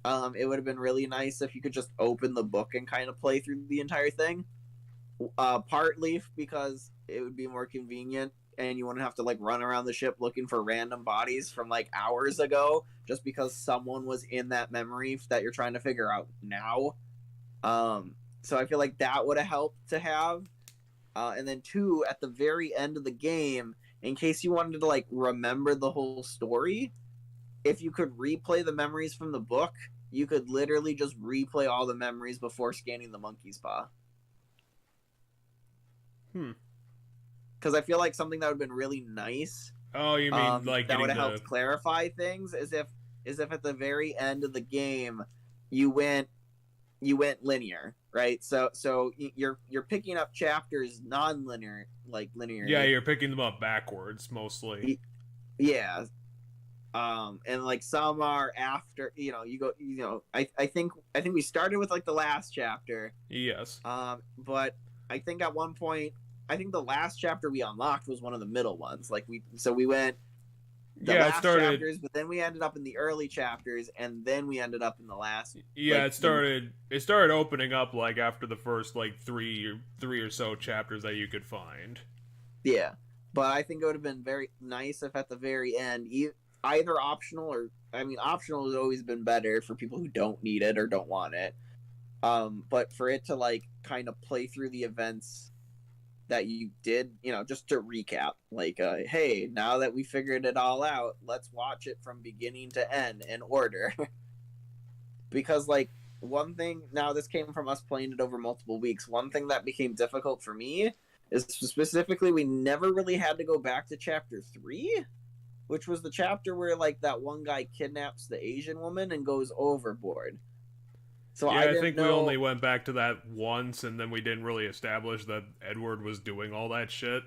it would have been really nice if you could just open the book and kind of play through the entire thing. Partly because it would be more convenient and you wouldn't have to like run around the ship looking for random bodies from like hours ago just because someone was in that memory that you're trying to figure out now. So I feel like that would have helped to have. And then 2, at the very end of the game, in case you wanted to like remember the whole story, if you could replay the memories from the book, you could literally just replay all the memories before scanning the monkey's paw. Because I feel like something that would have been really nice. Oh, you mean like that would have helped clarify things? Is if at the very end of the game you went linear, right? So you're picking up chapters non-linear, like linear. Yeah, you're picking them up backwards mostly. Yeah. And like some are after, you go, I think we started with like the last chapter. Yes. But I think at one point, I think the last chapter we unlocked was one of the middle ones. Like we went the last chapters, but then we ended up in the early chapters, and then we ended up in the last. Yeah, it started opening up like after the first like three or so chapters that you could find. Yeah, but I think it would have been very nice if at the very end, either optional or optional has always been better for people who don't need it or don't want it. But for it to like kind of play through the events that you did, just to recap, like, hey, now that we figured it all out, let's watch it from beginning to end in order. Because, like, one thing, now this came from us playing it over multiple weeks, one thing that became difficult for me is specifically we never really had to go back to chapter 3, which was the chapter where, like, that one guy kidnaps the Asian woman and goes overboard. So yeah, I think we only went back to that once, and then we didn't really establish that Edward was doing all that shit.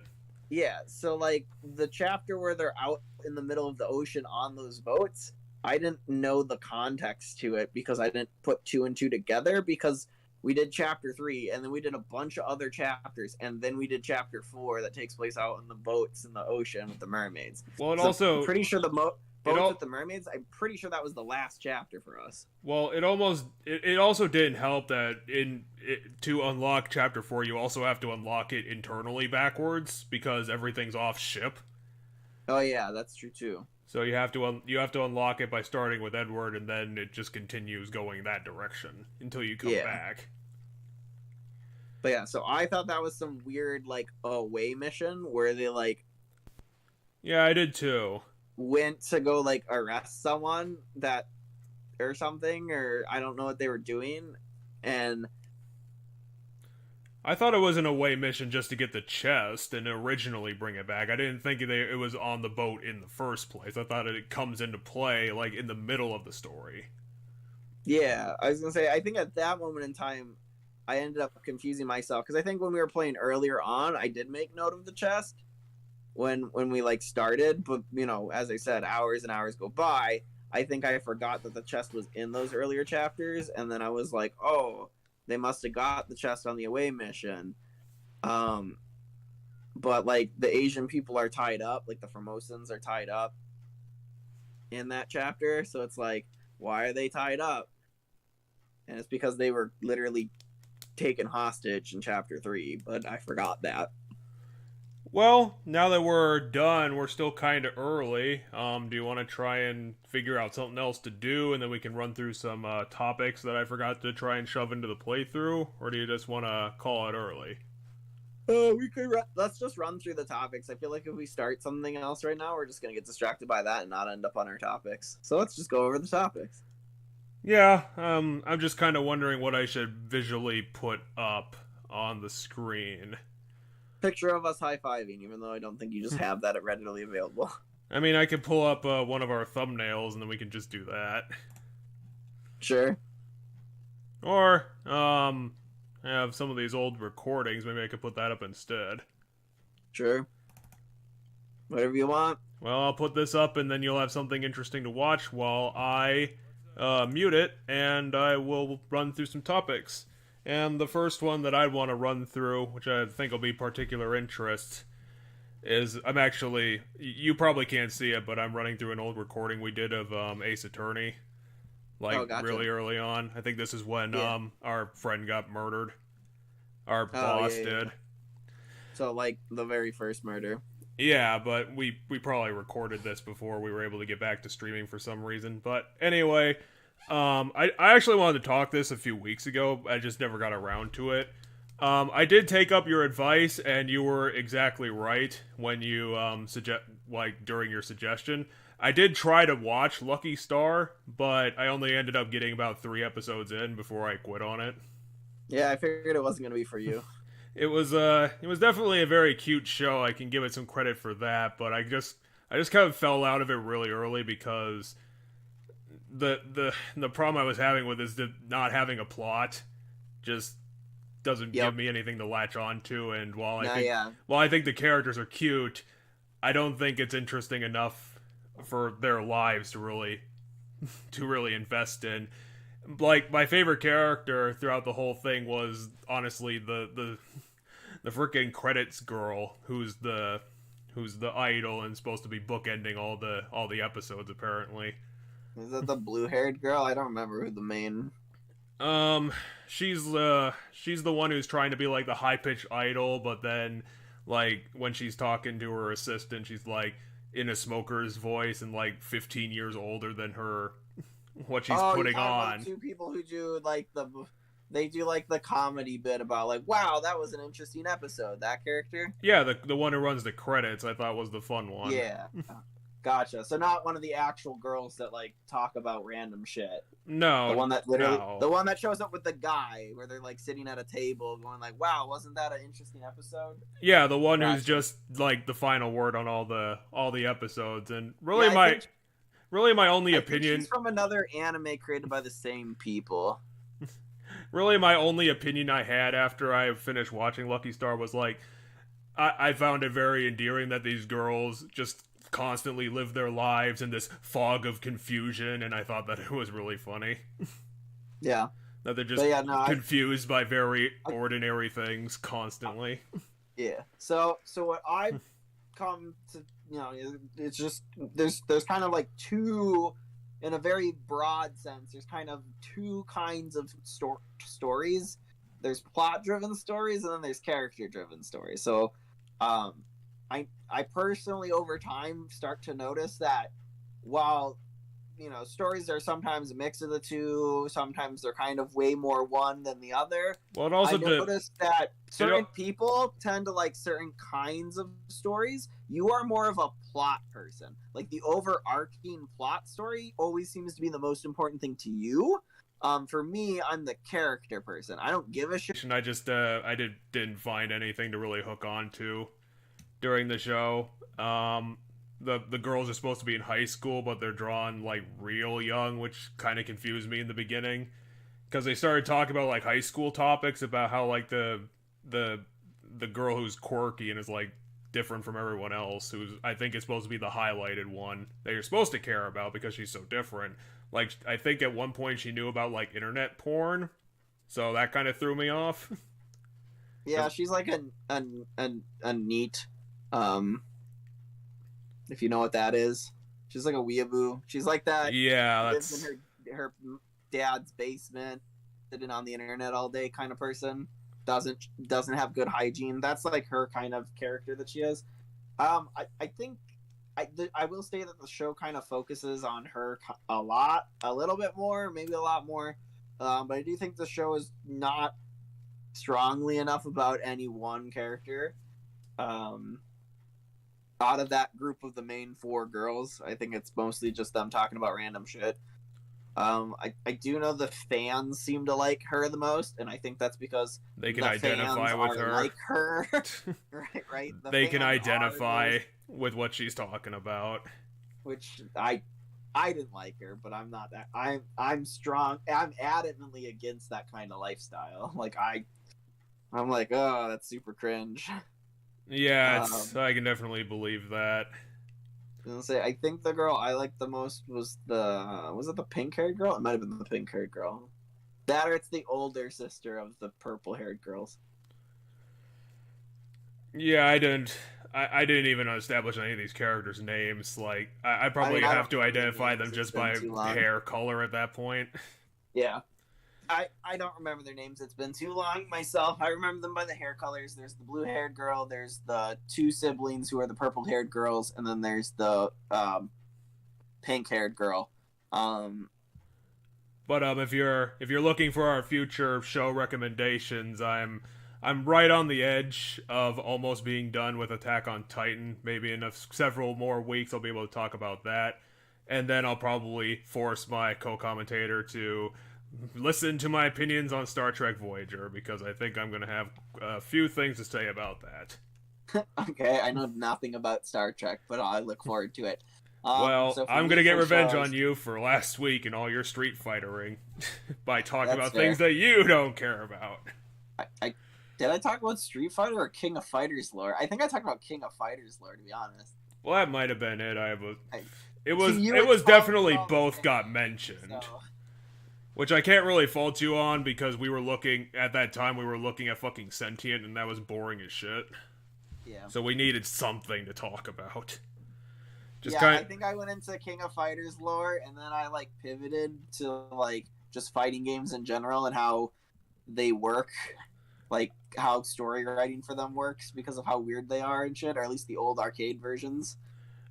Yeah, so, like, the chapter where they're out in the middle of the ocean on those boats, I didn't know the context to it because I didn't put 2 and 2 together, because we did chapter 3, and then we did a bunch of other chapters, and then we did chapter 4 that takes place out in the boats in the ocean with the mermaids. Well, it So also... I'm pretty sure the boats with the mermaids, I'm pretty sure that was the last chapter for us. Well, it also didn't help that to unlock chapter 4, you also have to unlock it internally backwards because everything's off ship. Oh yeah, that's true too. So you have to unlock it by starting with Edward, and then it just continues going that direction until you come back. But yeah, so I thought that was some weird, like, away mission where they, like... Yeah, I did too. Went to go, like, arrest someone or something, or I don't know what they were doing, and... I thought it was an away mission just to get the chest and originally bring it back. I didn't think it was on the boat in the first place. I thought it comes into play, like, in the middle of the story. Yeah, I was gonna say, I think at that moment in time, I ended up confusing myself, because I think when we were playing earlier on, I did make note of the chest when we, like, started, but, as I said, hours and hours go by. I think I forgot that the chest was in those earlier chapters, and then I was like, oh, they must have got the chest on the away mission. But, like, the Asian people are tied up, like, the Formosans are tied up in that chapter, so it's like, why are they tied up? And it's because they were literally taken hostage in chapter 3, but I forgot that. Well, now that we're done, we're still kind of early. Do you want to try and figure out something else to do, and then we can run through some topics that I forgot to try and shove into the playthrough? Or do you just want to call it early? Let's just run through the topics. I feel like if we start something else right now, we're just going to get distracted by that and not end up on our topics. So let's just go over the topics. Yeah, I'm just kind of wondering what I should visually put up on the screen. Picture of us high-fiving, even though I don't think you just have that readily available. I mean, I could pull up one of our thumbnails, and then we can just do that. Sure. Or, I have some of these old recordings. Maybe I could put that up instead. Sure. Whatever you want. Well, I'll put this up, and then you'll have something interesting to watch while I mute it, and I will run through some topics. And the first one that I'd want to run through, which I think will be particular interest, is you probably can't see it, but I'm running through an old recording we did of Ace Attorney, gotcha. Really early on. I think this is when our friend got murdered. Our boss did. So, like, the very first murder. Yeah, but we probably recorded this before we were able to get back to streaming for some reason. But anyway... I actually wanted to talk this a few weeks ago. I just never got around to it. I did take up your advice, and you were exactly right when you during your suggestion. I did try to watch Lucky Star, but I only ended up getting about 3 episodes in before I quit on it. Yeah, I figured it wasn't gonna be for you. It was definitely a very cute show. I can give it some credit for that, but I just kind of fell out of it really early because the problem I was having with is not having a plot just doesn't give me anything to latch on to, and while I think the characters are cute, I don't think it's interesting enough for their lives to really invest in. Like, my favorite character throughout the whole thing was honestly the freaking credits girl who's the idol and supposed to be bookending all the episodes apparently. Is that the blue-haired girl? I don't remember who the main... She's the one who's trying to be, like, the high-pitched idol, but then, like, when she's talking to her assistant, she's, like, in a smoker's voice and, like, 15 years older than her, what she's putting on. About 2 people who do, like, they do like the comedy bit about like, wow, that was an interesting episode. That character. Yeah, the one who runs the credits I thought was the fun one. Yeah. Gotcha. So not one of the actual girls that like talk about random shit. No. The one that literally, no. the one that shows up with the guy where they're like sitting at a table going like, "Wow, wasn't that an interesting episode?" Yeah, the one who's Gotcha. just like the final word on all the episodes, and really Yeah, I think- my only I think opinion. she's from another anime created by the same people. Really, my only opinion I had after I finished watching Lucky Star was like, I found it very endearing that these girls just constantly live their lives in this fog of confusion, and I thought that it was really funny. Yeah. That they're just But yeah, no, confused by very ordinary things constantly. Yeah. So what I've come to, it's just there's kind of like two, in a very broad sense, there's kind of two kinds of stories. There's plot-driven stories, and then there's character-driven stories. So, I personally over time start to notice that while stories are sometimes a mix of the two, sometimes they're kind of way more one than the other. Well, it also I noticed that certain You know- people tend to like certain kinds of stories. You are more of a plot person. Like the overarching plot story always seems to be the most important thing to you. For me, I'm the character person. I don't give a shit. and I just didn't find anything to really hook on to during the show. The girls are supposed to be in high school, but they're drawn like real young, which kind of confused me in the beginning, because they started talking about like high school topics, about how like the girl who's quirky and is like different from everyone else, who's I think is supposed to be the highlighted one that you're supposed to care about because she's so different. Like I think at one point she knew about like internet porn, so that kind of threw me off. Yeah, she's like a neat, if you know what that is. She's like a weeaboo. She's like that. Yeah, Lives that's in her dad's basement, sitting on the internet all day kind of person. Doesn't have good hygiene. That's like her kind of character that she is. I think I will say that the show kind of focuses on her a little bit more, maybe a lot more. But I do think the show is not strongly enough about any one character. Out of that group of the main four girls, I think it's mostly just them talking about random shit. I do know the fans seem to like her the most, and I think that's because they can the identify fans with are her. like her. right? The They can fans are identify those- with what she's talking about. which I didn't like her, but I'm not that. I'm strong. I'm adamantly against that kind of lifestyle. Like I'm like, oh, that's super cringe. Yeah, I can definitely believe that. I think the girl I liked the most was it the pink-haired girl? It might have been the pink-haired girl. That or it's the older sister of the purple-haired girls. Yeah, I didn't even establish any of these characters' names. Like, I probably I have to don't remember their identify them names. just It's been by too long. hair color at that point. Yeah. I don't remember their names. It's been too long myself. I remember them by the hair colors. There's the blue-haired girl. There's the two siblings who are the purple-haired girls, and then there's the pink-haired girl. But if you're looking for our future show recommendations, I'm right on the edge of almost being done with Attack on Titan. Maybe in several more weeks I'll be able to talk about that, and then I'll probably force my co-commentator to listen to my opinions on Star Trek Voyager, because I think I'm going to have a few things to say about that. Okay, I know nothing about Star Trek, but I look forward to it. Well, So for I'm me, going to get for revenge shows- on you for last week and all your Street Fightering by talking That's about things that you don't care about. Did I talk about Street Fighter or King of Fighters lore? I think I talked about King of Fighters lore, to be honest. Well, that might have been it. It you was had definitely talked both about got it, mentioned. So, Which I can't really fault you on, because we were looking at fucking Sentient, and that was boring as shit. yeah. So we needed something to talk about. I think I went into King of Fighters lore, and then I like pivoted to like just fighting games in general and how they work, like how story writing for them works because of how weird they are and shit, or at least the old arcade versions.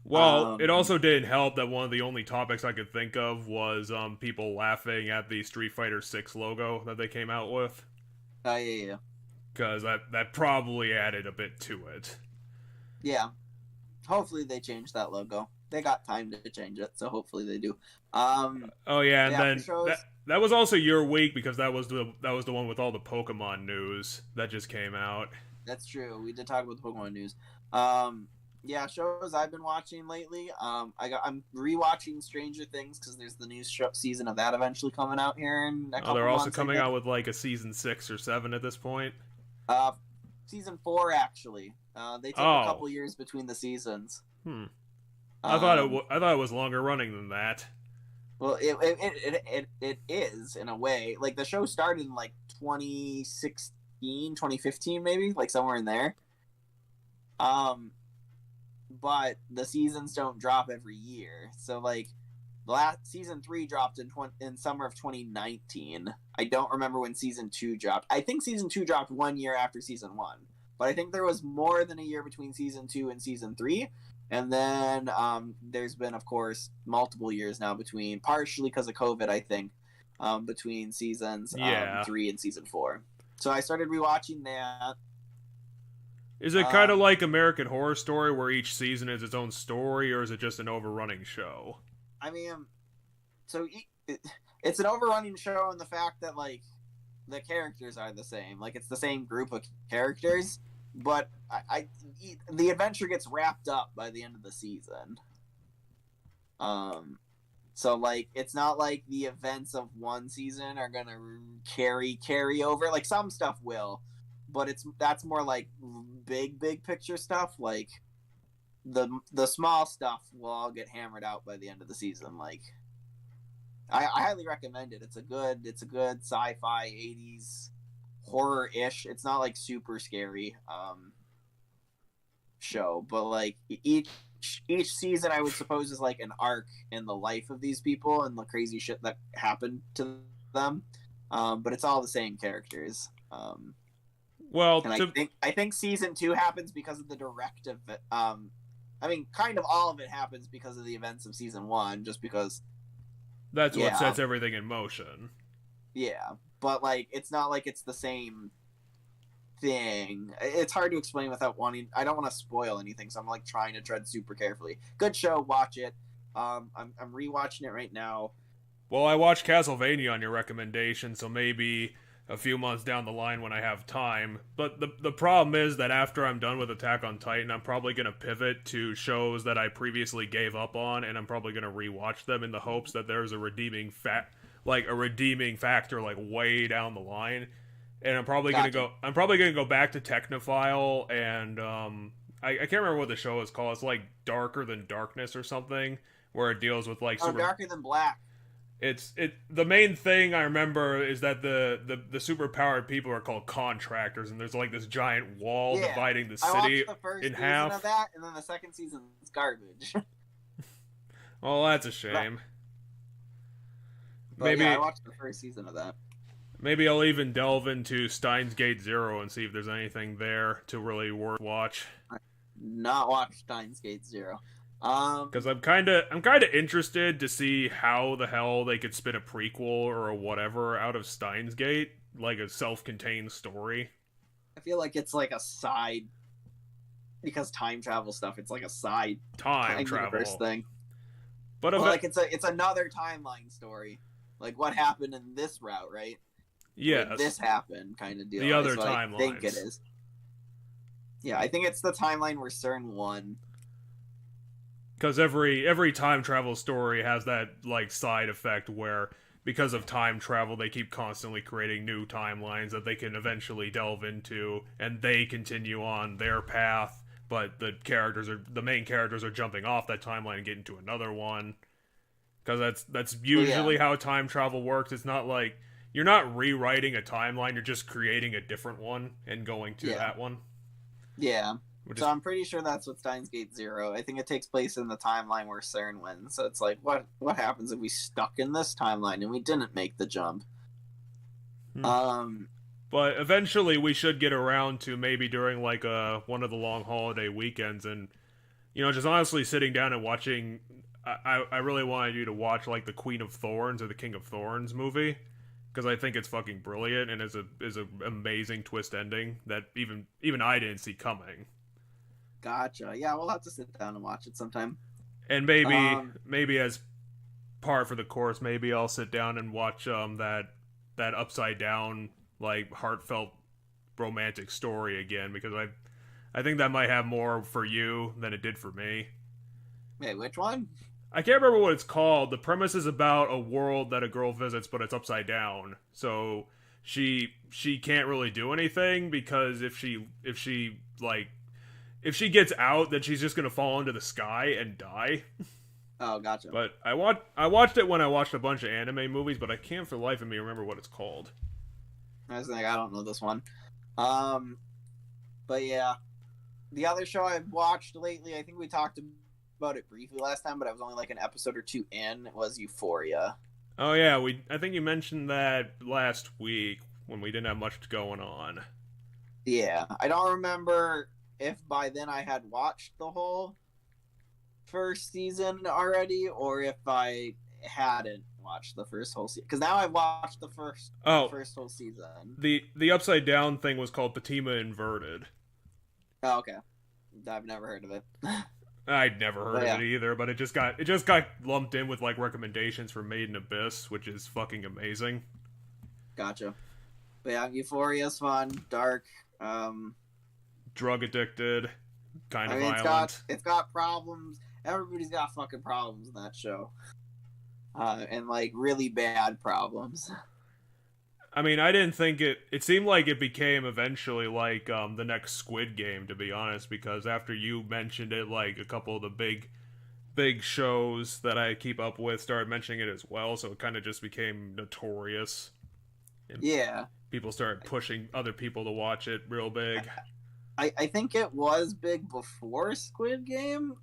Well, it also didn't help that one of the only topics I could think of was people laughing at the Street Fighter 6 logo that they came out with. Oh, yeah. Because that probably added a bit to it. Yeah. Hopefully they change that logo. They got time to change it, so hopefully they do. Oh yeah, and yeah, then shows... that was also your week because that was the one with all the Pokemon news that just came out. That's true. We did talk about the Pokemon news. Yeah, shows I've been watching lately. I'm rewatching Stranger Things because there's the new season of that eventually coming out here in a couple months. Oh, they're also coming out with like a season 6 or 7 at this point. Season 4 actually. They take a couple years between the seasons. I thought it was longer running than that. Well, it is in a way. Like the show started in like 2016, 2015 maybe, like somewhere in there. But the seasons don't drop every year. So like season 3 dropped in summer of 2019. I don't remember when season 2 dropped. I think season 2 dropped 1 year after season 1. But I think there was more than a year between season 2 and season 3. And then there's been, of course, multiple years now between, partially because of COVID, I think, between seasons 3 and season 4. So I started rewatching that. Is it kind of like American Horror Story, where each season is its own story, or is it just an overrunning show? I mean, so it's an overrunning show in the fact that, like, the characters are the same. Like, it's the same group of characters, but the adventure gets wrapped up by the end of the season. So, like, it's not like the events of one season are gonna carry over. Like, some stuff will, but that's more like big picture stuff. Like, the small stuff will all get hammered out by the end of the season. Like, I highly recommend it. It's a good sci-fi 80s horror-ish. It's not like super scary show, but like each season I would suppose is like an arc in the life of these people and the crazy shit that happened to them. But it's all the same characters. Well, I think season 2 happens because of the directive. I mean, kind of all of it happens because of the events of season 1, just because. That's what sets everything in motion. Yeah, but like it's not like it's the same thing. It's hard to explain without wanting. I don't want to spoil anything, so I'm like trying to tread super carefully. Good show, watch it. I'm rewatching it right now. Well, I watched Castlevania on your recommendation, so maybe a few months down the line when I have time. But the problem is that after I'm done with Attack on Titan, I'm probably going to pivot to shows that I previously gave up on, and I'm probably going to rewatch them in the hopes that there's a redeeming factor like way down the line. And I'm probably going to go back to Technophile, and I can't remember what the show is called. It's like Darker Than Darkness or something, where it deals with like Darker Than Black. The main thing I remember is that the superpowered people are called contractors, and there's like this giant wall dividing the city in half. Of that, and then the second season is garbage. Well, that's a shame. But maybe I watched the first season of that. Maybe I'll even delve into Steins Gate Zero and see if there's anything there to really worth watch. Not watch Steins Gate Zero. Because I'm kind of interested to see how the hell they could spin a prequel or a whatever out of Steins Gate, like a self-contained story. I feel like it's like a side, because time travel stuff. It's like a side time travel thing. But like it's another timeline story. Like what happened in this route, right? Yeah, like this happened, kind of deal. The other timeline. I think it is. Yeah, I think it's the timeline where CERN won. Because every time travel story has that like side effect where because of time travel they keep constantly creating new timelines that they can eventually delve into, and they continue on their path, but the main characters are jumping off that timeline and getting to another one. Because that's usually how time travel works. It's not like you're not rewriting a timeline, you're just creating a different one and going to that one. Yeah. So I'm pretty sure that's what Steins Gate Zero. I think it takes place in the timeline where CERN wins. So it's like, what happens if we stuck in this timeline and we didn't make the jump? But eventually we should get around to maybe during like one of the long holiday weekends and just honestly sitting down and watching. I really wanted you to watch like the Queen of Thorns or the King of Thorns movie, because I think it's fucking brilliant and is a amazing twist ending that even I didn't see coming. Gotcha. Yeah, we'll have to sit down and watch it sometime. And maybe as par for the course, maybe I'll sit down and watch that upside down like heartfelt romantic story again, because I think that might have more for you than it did for me. Wait, which one? I can't remember what it's called. The premise is about a world that a girl visits, but it's upside down. So she can't really do anything, because if she gets out, then she's just gonna fall into the sky and die. Oh, gotcha. But I watched it when I watched a bunch of anime movies, but I can't for the life of me remember what it's called. I was like, I don't know this one. But yeah, the other show I've watched lately, I think we talked about it briefly last time, but I was only like an episode or two in, was Euphoria. Oh yeah, I think you mentioned that last week when we didn't have much going on. Yeah, I don't remember if by then I had watched the whole first season already, or if I hadn't watched the first whole season. Because now I've watched the first whole season. The upside down thing was called Fatima Inverted. Oh, okay. I've never heard of it. I'd never heard of it either, but it just got lumped in with like recommendations for Made in Abyss, which is fucking amazing. Gotcha. But yeah, Euphoria's fun, dark, drug addicted, kind of violent. It's got problems. Everybody's got fucking problems in that show. And like really bad problems. I mean, I didn't think it seemed like it became eventually like the next Squid Game, to be honest, because after you mentioned it, like a couple of the big shows that I keep up with started mentioning it as well, so it kind of just became notorious. And yeah. People started pushing other people to watch it real big. I think it was big before Squid Game.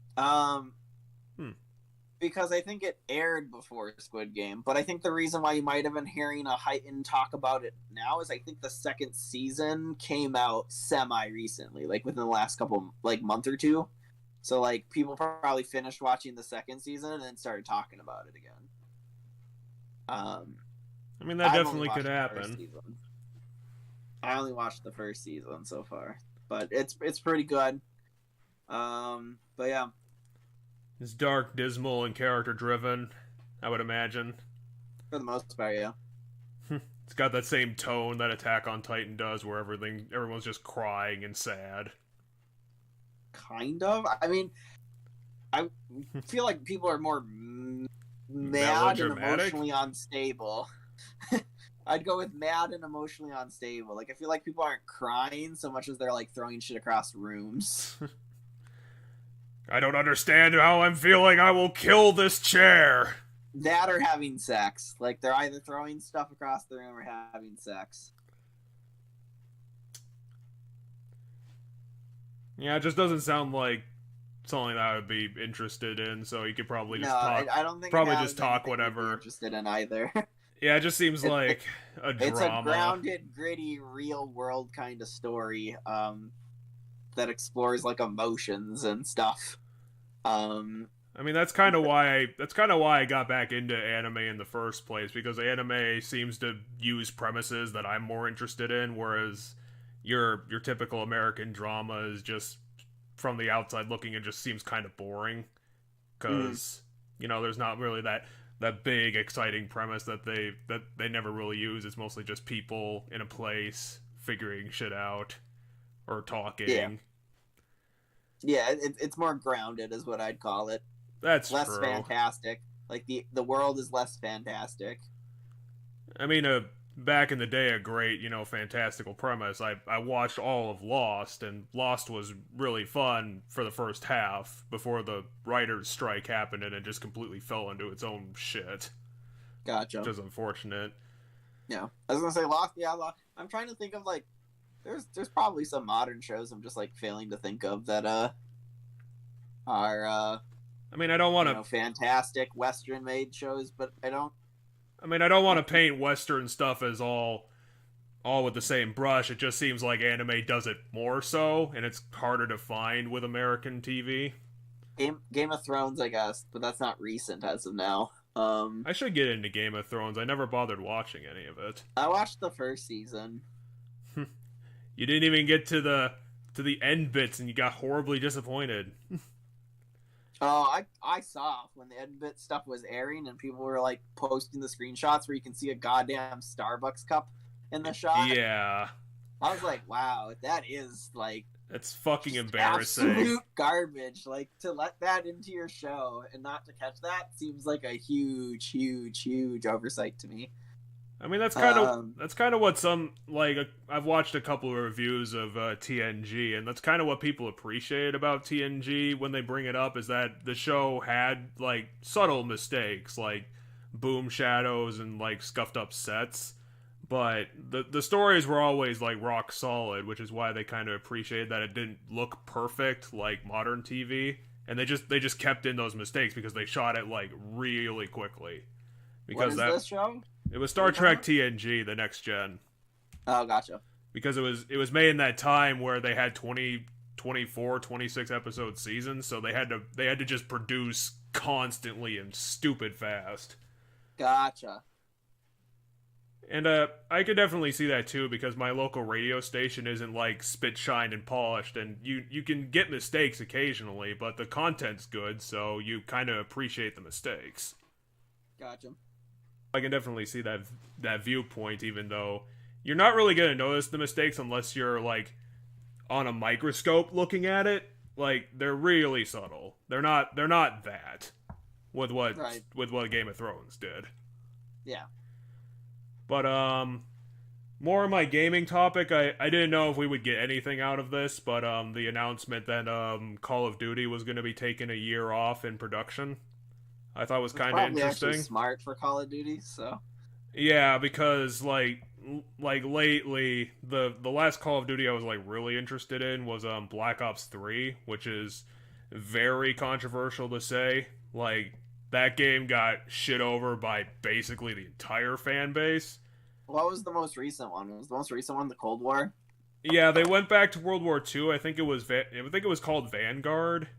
Because I think it aired before Squid Game. But I think the reason why you might have been hearing a heightened talk about it now is I think the second season came out semi-recently, like within the last couple, like, month or two. So, like, people probably finished watching the second season and then started talking about it again. I mean, that definitely could happen. I only watched the first season so far. But it's pretty good. But yeah. It's dark, dismal, and character-driven, I would imagine. For the most part, yeah. It's got that same tone that Attack on Titan does, where everyone's just crying and sad. Kind of. I mean, I feel like people are more mad and emotionally unstable. I'd go with mad and emotionally unstable. Like, I feel like people aren't crying so much as they're, like, throwing shit across rooms. I don't understand how I'm feeling. I will kill this chair. That or having sex. Like, they're either throwing stuff across the room or having sex. Yeah, it just doesn't sound like something that I would be interested in, so you could probably just talk. I don't think probably just talk whatever. Interested in either. Yeah, it just seems like a drama. It's a grounded, gritty, real-world kind of story that explores, like, emotions and stuff. I mean, that's kind of why I got back into anime in the first place, because anime seems to use premises that I'm more interested in, whereas your typical American drama is just, from the outside looking, it just seems kind of boring, because there's not really that big exciting premise that they never really use. It's mostly just people in a place figuring shit out or talking. Yeah, it's more grounded is what I'd call it. That's less true. Fantastic. Like the world is less fantastic. I mean, back in the day, a great, fantastical premise. I watched all of Lost, and Lost was really fun for the first half before the writer's strike happened and it just completely fell into its own shit. Gotcha. Which is unfortunate. Yeah. I was gonna say Lost, Lost. I'm trying to think of, like, there's probably some modern shows I'm just, like, failing to think of that, are, I mean, I don't want to... fantastic Western-made shows, but I don't want to paint Western stuff as all with the same brush. It just seems like anime does it more so, and it's harder to find with American TV. Game of Thrones, I guess, but that's not recent as of now. I should get into Game of Thrones. I never bothered watching any of it. I watched the first season. You didn't even get to the end bits, and you got horribly disappointed. Oh, I saw when the end bit stuff was airing, and people were like posting the screenshots where you can see a goddamn Starbucks cup in the shot. Yeah. I was like, wow, that is like That's fucking embarrassing. absolute garbage. Like, to let that into your show and not to catch that seems like a huge oversight to me. I mean, that's kind of what some, like, I've watched a couple of reviews of TNG, and that's kind of what people appreciate about TNG when they bring it up, is that the show had, like, subtle mistakes, like boom shadows and, like, scuffed up sets, but the stories were always, like, rock solid, which is why they kind of appreciated that it didn't look perfect like modern TV, and they just kept in those mistakes because they shot it, like, really quickly. Because what is this show? It was Star Trek TNG, the next gen. Oh, gotcha. Because it was made in that time where they had 20, 24, 26 episode seasons, so they had to just produce constantly and stupid fast. Gotcha. And I could definitely see that too, because my local radio station isn't like spit shined and polished, and you can get mistakes occasionally, but the content's good, so you kind of appreciate the mistakes. Gotcha. I can definitely see that viewpoint, even though you're not really going to notice the mistakes unless you're, like, on a microscope looking at it. Like, they're really subtle. They're not that with what Game of Thrones did. Yeah. But more on my gaming topic, I didn't know if we would get anything out of this, but the announcement that Call of Duty was going to be taking a year off in production, I thought was kind of interesting. Actually smart for Call of Duty, so. Yeah, because like lately, the last Call of Duty I was like really interested in was Black Ops 3, which is very controversial to say. Like, that game got shit over by basically the entire fan base. What was the most recent one? Was the most recent one the Cold War? Yeah, they went back to World War II. I think it was called Vanguard.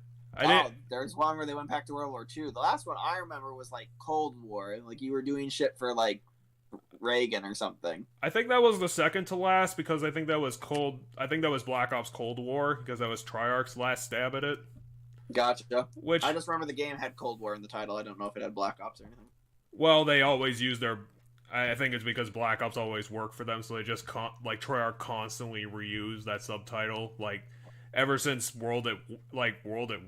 There's one where they went back to World War II. The last one I remember was like Cold War, like you were doing shit for like Reagan or something. I think that was the second to last, because I think that was Black Ops Cold War, because that was Treyarch's last stab at it. Gotcha. Which, I just remember the game had Cold War in the title. I don't know if it had Black Ops or anything. Well, they always use their. I think it's because Black Ops always worked for them, so they just Treyarch constantly reuse that subtitle. Like, ever since World at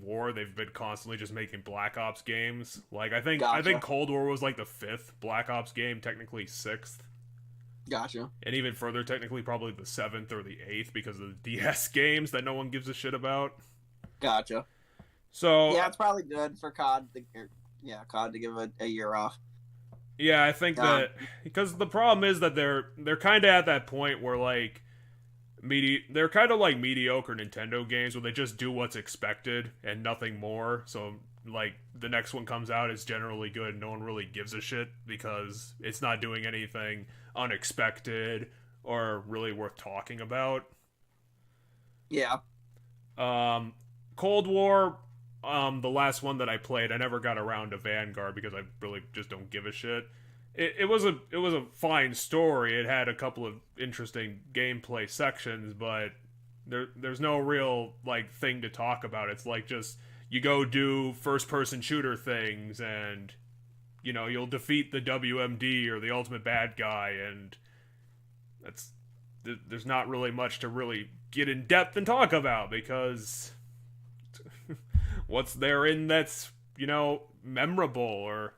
War, they've been constantly just making Black Ops games. Like, I think Cold War was like the 5th Black Ops game, technically 6th. Gotcha. And even further, technically probably the 7th or the 8th, because of the DS games that no one gives a shit about. Gotcha. So yeah, it's probably good for COD to give a year off. Yeah, I think that because the problem is that they're kind of at that point where like they're kind of like mediocre Nintendo games where they just do what's expected and nothing more. So like the next one comes out is generally good and no one really gives a shit because it's not doing anything unexpected or really worth talking about. Yeah. Cold War, the last one that I played, I never got around to Vanguard because I really just don't give a shit. It was a fine story. It had a couple of interesting gameplay sections, but there's no real like thing to talk about. It's like just you go do first person shooter things and you'll defeat the WMD or the ultimate bad guy, and there's not really much to really get in depth and talk about because what's therein that's memorable, or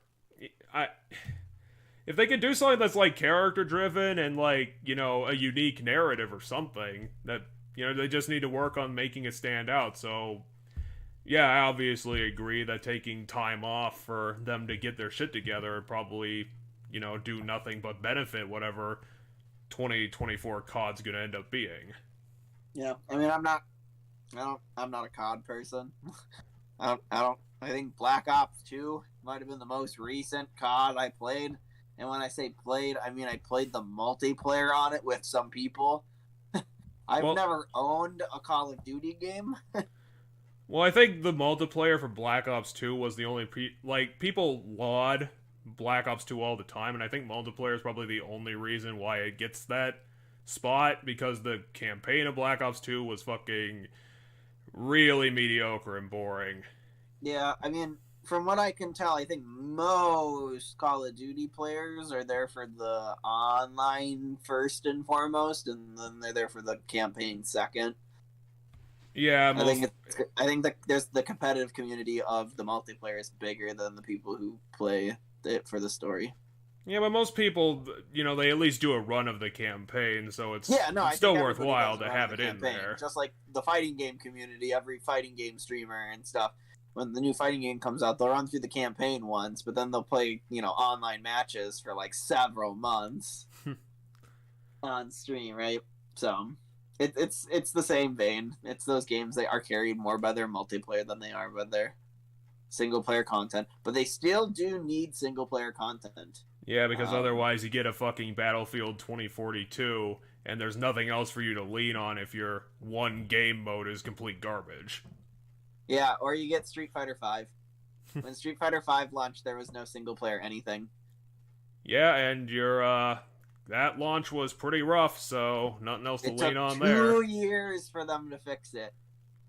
if they could do something that's like character driven and like a unique narrative or something that they just need to work on making it stand out. So yeah, I obviously agree that taking time off for them to get their shit together would probably do nothing but benefit whatever 2024 COD's gonna end up being. Yeah, I mean I'm not a COD person. I think Black Ops 2 might have been the most recent COD I played. And when I say played, I mean I played the multiplayer on it with some people. I've never owned a Call of Duty game. Well, I think the multiplayer for Black Ops 2 was the only people laud Black Ops 2 all the time, and I think multiplayer is probably the only reason why it gets that spot, because the campaign of Black Ops 2 was fucking really mediocre and boring. Yeah, I mean, from what I can tell, I think most Call of Duty players are there for the online first and foremost, and then they're there for the campaign second. Yeah, I think that there's the competitive community of the multiplayer is bigger than the people who play it for the story. Yeah, but most people, they at least do a run of the campaign, so it's it's still worthwhile to have it in there. Just like the fighting game community, every fighting game streamer and stuff, when the new fighting game comes out, they'll run through the campaign once, but then they'll play, online matches for like several months on stream, right? So it's the same vein. It's those games that are carried more by their multiplayer than they are by their single player content, but they still do need single player content. Yeah, because otherwise you get a fucking Battlefield 2042, and there's nothing else for you to lean on if your one game mode is complete garbage. Yeah, or you get Street Fighter V. When Street Fighter V launched, there was no single player anything. Yeah, and that launch was pretty rough, so nothing else to lean on there. 2 years for them to fix it.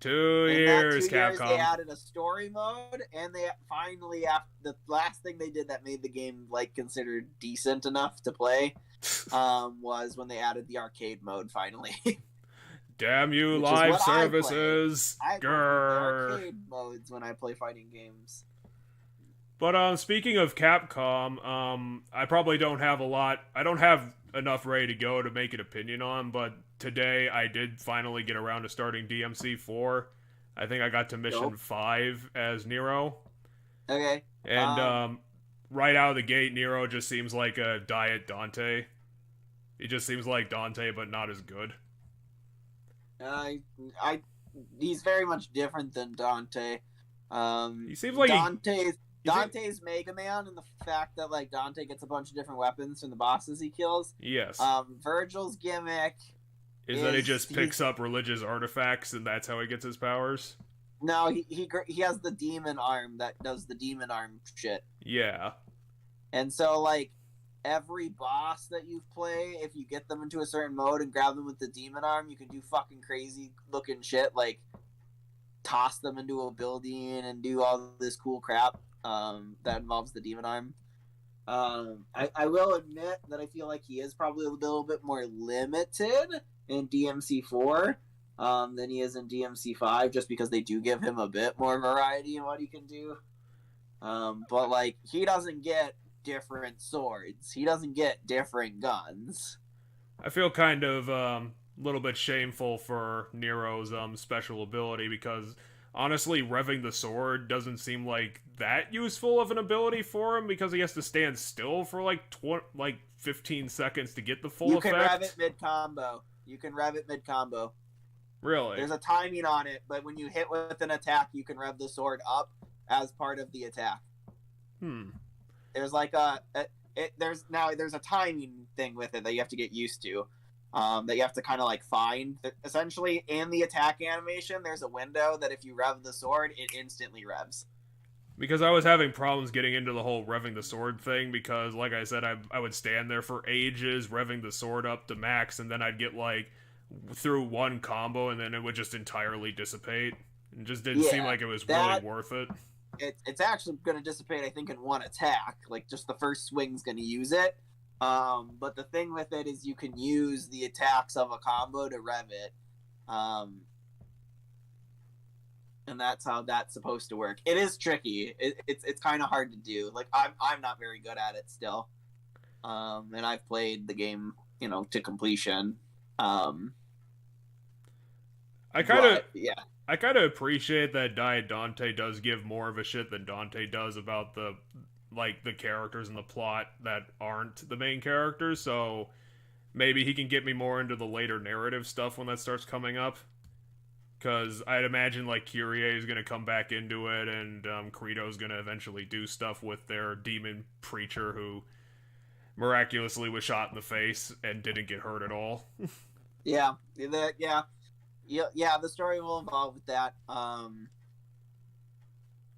2 years, Capcom. They added a story mode, and they finally, after the last thing they did that made the game considered decent enough to play, was when they added the arcade mode. Finally. Damn you, live services! I play arcade modes when I play fighting games. But speaking of Capcom, I probably don't have I don't have enough ready to go to make an opinion on, but today I did finally get around to starting DMC4. I think I got to mission 5 as Nero. Okay. And right out of the gate, Nero just seems like a diet Dante. He just seems like Dante, but not as good. He's very much different than Dante. He seems like Dante's Mega Man, and the fact that Dante gets a bunch of different weapons from the bosses he kills. Yes. Virgil's gimmick is that he just picks up religious artifacts, and that's how he gets his powers. No, he has the demon arm that does the demon arm shit. Yeah. And so every boss that you play, if you get them into a certain mode and grab them with the demon arm, you can do fucking crazy looking shit, toss them into a building and do all this cool crap that involves the demon arm. I will admit that I feel like he is probably a little bit more limited in DMC4 than he is in DMC5, just because they do give him a bit more variety in what he can do. But he doesn't get different swords. He doesn't get different guns. I feel kind of a little bit shameful for Nero's special ability, because honestly, revving the sword doesn't seem like that useful of an ability for him, because he has to stand still for 15 seconds to get the full effect. You can rev it mid-combo. Really? There's a timing on it, but when you hit with an attack, you can rev the sword up as part of the attack. There's there's a timing thing with it that you have to get used to. That you have to kind of find. Essentially, in the attack animation, there's a window that if you rev the sword, it instantly revs. Because I was having problems getting into the whole revving the sword thing, because, like I said, I would stand there for ages revving the sword up to max, and then I'd get, through one combo, and then it would just entirely dissipate. It just didn't seem like it was really worth it. It's actually going to dissipate, I think, in one attack. Just the first swing's going to use it. But the thing with it is you can use the attacks of a combo to rev it. And that's how that's supposed to work. It is tricky. It's kind of hard to do. I'm not very good at it still. And I've played the game, to completion. I kind of appreciate that Diet Dante does give more of a shit than Dante does about the characters in the plot that aren't the main characters, so maybe he can get me more into the later narrative stuff when that starts coming up. Because I'd imagine, Kyrie is going to come back into it, and Credo's going to eventually do stuff with their demon preacher who miraculously was shot in the face and didn't get hurt at all. Yeah, the story will involve with that.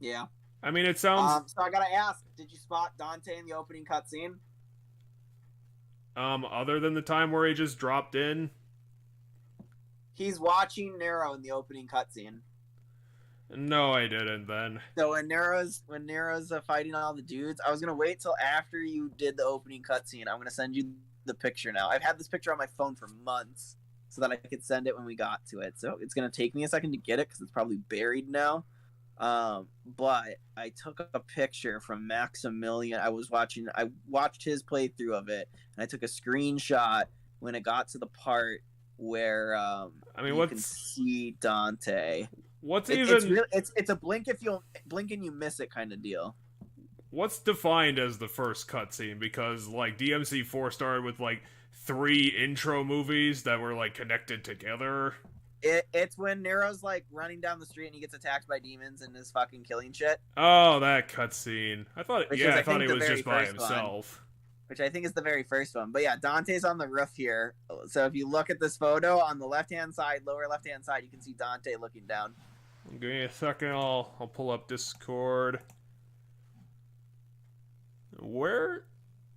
Yeah. I mean, it sounds... So I gotta ask, did you spot Dante in the opening cutscene? Other than the time where he just dropped in? He's watching Nero in the opening cutscene. No, I didn't then. So when Nero's fighting all the dudes, I was gonna wait till after you did the opening cutscene. I'm gonna send you the picture now. I've had this picture on my phone for months so that I could send it when we got to it. So it's gonna take me a second to get it because it's probably buried now. But I took a picture from Maximilian. I watched his playthrough of it, and I took a screenshot when it got to the part where you can see Dante. It's a blink and you miss it kind of deal. What's defined as the first cutscene? Because like DMC4 started with like 3 intro movies that were like connected together. It's when Nero's like running down the street and he gets attacked by demons and is fucking killing shit. Oh, that cutscene. I thought he was just by himself. Which I think is the very first one. But yeah, Dante's on the roof here. So if you look at this photo on the left-hand side, lower left-hand side, you can see Dante looking down. Give me a second, I'll pull up Discord. Where?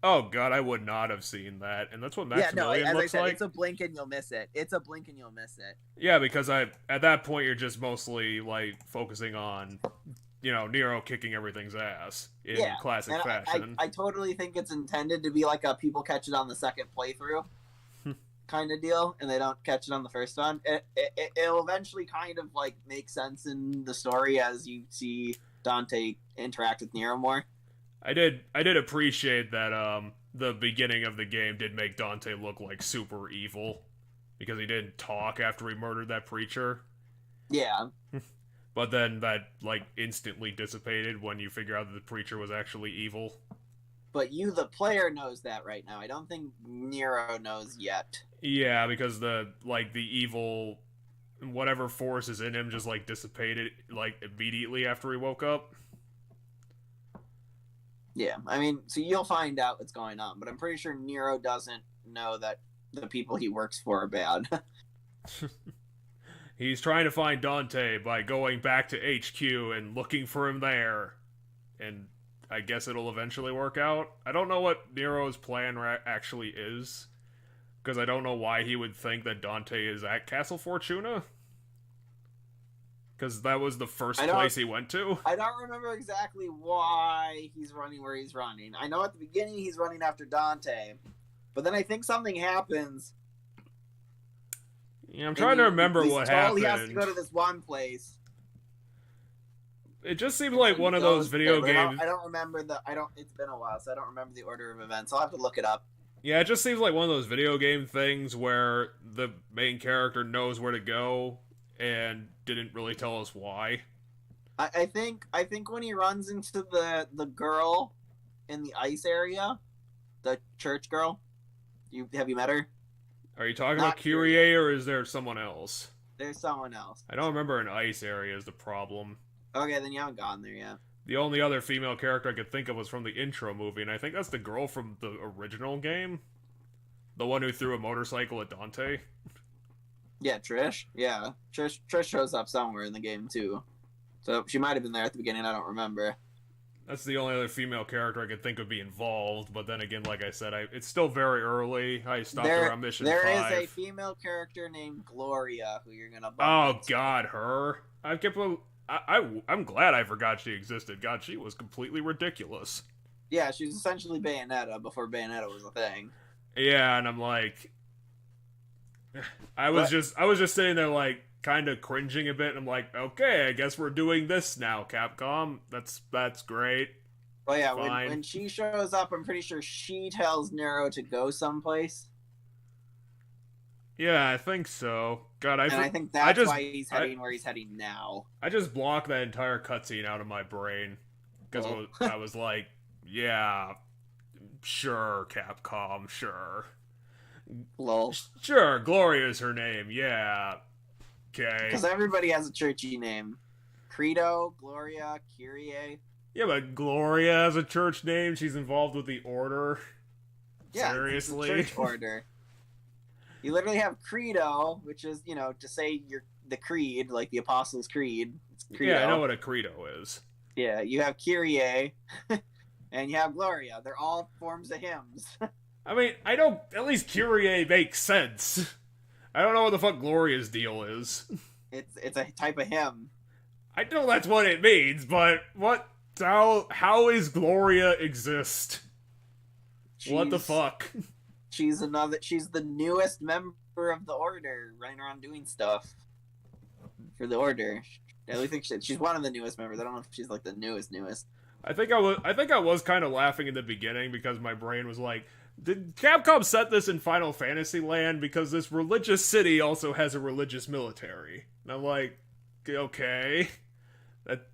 Oh god, I would not have seen that. And that's what Maximilian looks like. It's a blink and you'll miss it. Yeah, because at that point you're just mostly like focusing on, Nero kicking everything's ass in classic fashion. I totally think it's intended to be like a people catch it on the second playthrough kind of deal, and they don't catch it on the first one. It'll eventually kind of like make sense in the story as you see Dante interact with Nero more. I did appreciate that the beginning of the game did make Dante look like super evil because he didn't talk after he murdered that preacher. Yeah. But then that like instantly dissipated when you figure out that the preacher was actually evil. But you, the player, knows that right now. I don't think Nero knows yet. Yeah, because the evil, whatever force is in him just like dissipated like immediately after he woke up. Yeah, I mean, so you'll find out what's going on, but I'm pretty sure Nero doesn't know that the people he works for are bad. He's trying to find Dante by going back to HQ and looking for him there. And I guess it'll eventually work out. I don't know what Nero's plan actually is, because I don't know why he would think that Dante is at Castle Fortuna. Because that was the first place he went to. I don't remember exactly why he's running where he's running. I know at the beginning he's running after Dante, but then I think something happens. Yeah, I'm trying to remember what happened. He has to go to this one place. It just seems like one of those video games. I don't remember it's been a while, so I don't remember the order of events. I'll have to look it up. Yeah, it just seems like one of those video game things where the main character knows where to go and didn't really tell us why. I think when he runs into the girl in the ice area, the church girl, have you met her? Are you talking about Kyrie, or is there someone else? There's someone else. I don't remember an ice area is the problem. Okay, then you haven't gotten there yet. The only other female character I could think of was from the intro movie, and I think that's the girl from the original game. The one who threw a motorcycle at Dante. Yeah, Trish. Yeah, Trish shows up somewhere in the game too. So she might have been there at the beginning. I don't remember. That's the only other female character I could think would be involved. But then again, like I said, it's still very early. I stopped around mission 5. There is a female character named Gloria who you're gonna bump into. God, her! I'm glad I forgot she existed. God, she was completely ridiculous. Yeah, she was essentially Bayonetta before Bayonetta was a thing. Yeah, and I'm like, I was just sitting there like kind of cringing a bit. And I'm like, okay, I guess we're doing this now, Capcom. That's great. Well, yeah, when she shows up, I'm pretty sure she tells Nero to go someplace. Yeah, I think so. God, I think that's why he's heading where he's heading now. I just blocked that entire cutscene out of my brain because I was like, yeah, sure, Capcom, sure. Lol. Sure, Gloria is her name. Yeah. Okay. Because everybody has a churchy name. Credo, Gloria, Kyrie. Yeah, but Gloria has a church name. She's involved with the order. Yeah, seriously. It's a church order. You literally have Credo, which is, to say you're the creed, like the Apostles' Creed. It's Credo. Yeah, I know what a Credo is. Yeah, you have Kyrie, and you have Gloria. They're all forms of hymns. I mean, I don't. At least Kyrie makes sense. I don't know what the fuck Gloria's deal is. It's a type of hymn. I know that's what it means, but what? How is Gloria exist? What the fuck? She's the newest member of the Order, running around doing stuff for the Order. I really think she's one of the newest members. I don't know if she's like the newest. I think I was kind of laughing in the beginning because my brain was like, did Capcom set this in Final Fantasy land because this religious city also has a religious military? And I'm like, okay.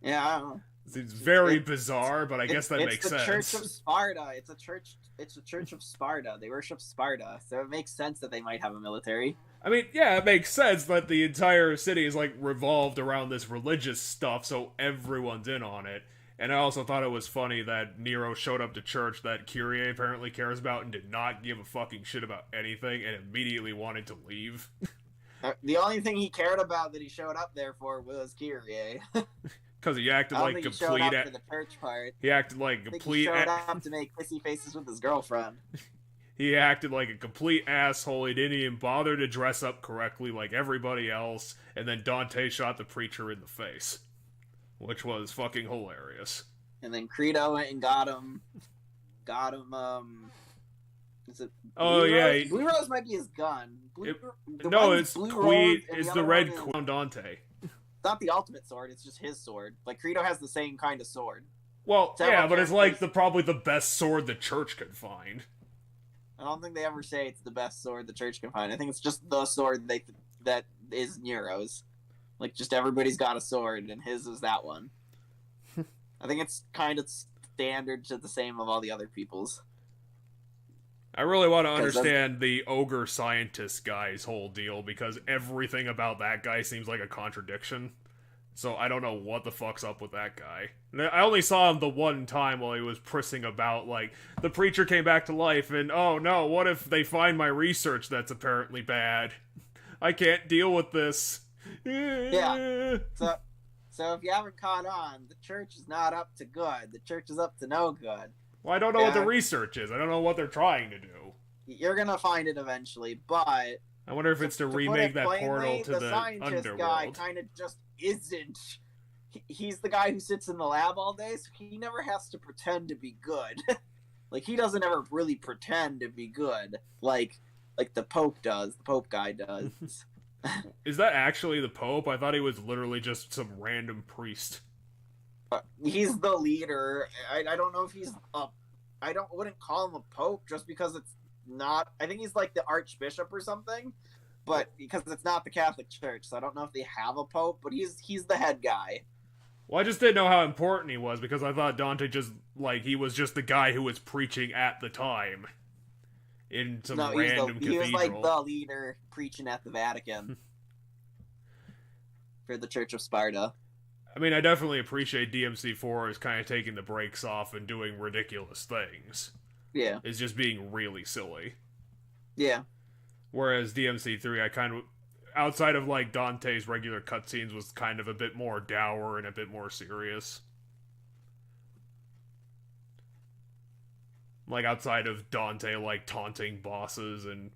Yeah, I don't know. It's very bizarre, but I guess that makes sense. It's the Church of Sparta. It's a Church of Sparta. They worship Sparta, so it makes sense that they might have a military. I mean, yeah, it makes sense that the entire city is like revolved around this religious stuff, so everyone's in on it. And I also thought it was funny that Nero showed up to church that Kyrie apparently cares about and did not give a fucking shit about anything and immediately wanted to leave. The only thing he cared about that he showed up there for was Kyrie. Because he acted like complete. He showed up for the church part. He acted like a complete. He showed up to make kissy faces with his girlfriend. He acted like a complete asshole. He didn't even bother to dress up correctly like everybody else. And then Dante shot the preacher in the face, which was fucking hilarious. And then Credo went and got him. Is it? Oh yeah, Blue Rose might be his gun. It's Queen. It's the red Queen Dante. It's not the ultimate sword, it's just his sword. Like, Credo has the same kind of sword. Well, yeah, but it's like probably the best sword the church could find. I don't think they ever say it's the best sword the church can find. I think it's just the sword that is Nero's. Like, just everybody's got a sword, and his is that one. I think it's kind of standard to the same of all the other people's. I really want to understand the ogre scientist guy's whole deal, because everything about that guy seems like a contradiction. So I don't know what the fuck's up with that guy. I only saw him the one time while he was prissing about, like, the preacher came back to life, and oh no, what if they find my research that's apparently bad? I can't deal with this. Yeah. So if you haven't caught on, the church is not up to good. The church is up to no good. Well, I don't know what the research is. I don't know what they're trying to do. You're gonna find it eventually, but I wonder if it's to remake that portal to the scientist underworld. Guy kind of just isn't. He's the guy who sits in the lab all day, so he never has to pretend to be good. Like, he doesn't ever really pretend to be good, like the Pope does. The Pope guy does. Is that actually the Pope? I thought he was literally just some random priest. He's the leader. I don't know if he's wouldn't call him a pope just because it's not. I think he's like the archbishop or something, but because it's not the Catholic Church, so I don't know if they have a pope. But he's the head guy. Well, I just didn't know how important he was because I thought Dante he was just the guy who was preaching at the time in some random cathedral. He was like the leader preaching at the Vatican for the Church of Sparta. I mean, I definitely appreciate DMC4 is kind of taking the brakes off and doing ridiculous things. Yeah. It's just being really silly. Yeah. Whereas DMC3, I kind of, outside of like Dante's regular cutscenes, was kind of a bit more dour and a bit more serious. Like outside of Dante, like taunting bosses and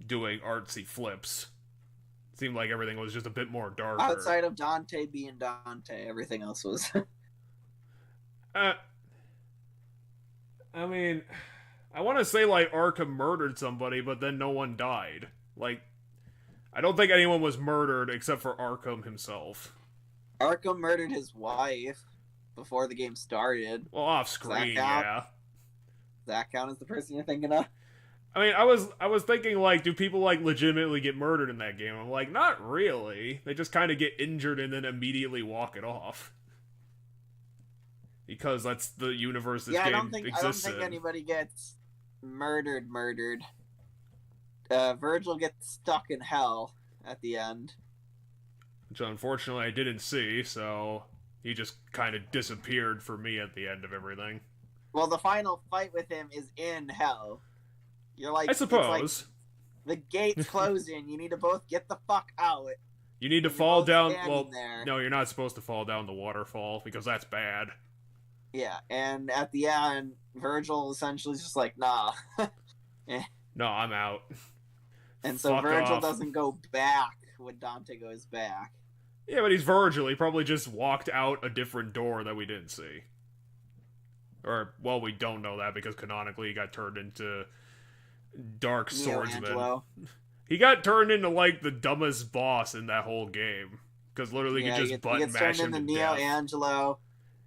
doing artsy flips. Seemed like everything was just a bit more darker. Outside of Dante being Dante, everything else was... I mean, I want to say, like, Arkham murdered somebody, but then no one died. Like, I don't think anyone was murdered except for Arkham himself. Arkham murdered his wife before the game started. Well, off screen, yeah. Does that count as the person you're thinking of? I mean, I was thinking, like, do people, like, legitimately get murdered in that game? I'm like, not really. They just kind of get injured and then immediately walk it off. Because that's the universe this game exists in. I don't think anybody gets murdered. Virgil gets stuck in hell at the end. Which, unfortunately, I didn't see, so he just kind of disappeared for me at the end of everything. Well, the final fight with him is in hell. You're like, I suppose. Like, the gate's closing. You need to both get the fuck out. You need to You're fall both down. standing Well, there. no, you're not supposed to fall down the waterfall because that's bad. Yeah, and at the end, Virgil essentially is just like, nah. No, I'm out. And so Fuck Virgil off. doesn't go back when Dante goes back. Yeah, but he's Virgil. He probably just walked out a different door that we didn't see. Or, well, we don't know that because canonically he got turned into Dark Swordsman. Michelangelo. He got turned into, like, the dumbest boss in that whole game. Because literally you could just button mash him to death. Angelo.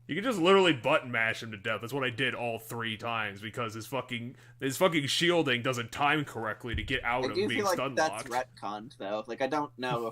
You could just literally button mash him to death. That's what I did all 3 times because his fucking shielding doesn't time correctly to get out of being feel like stun that's locked. retconned though. Like I don't know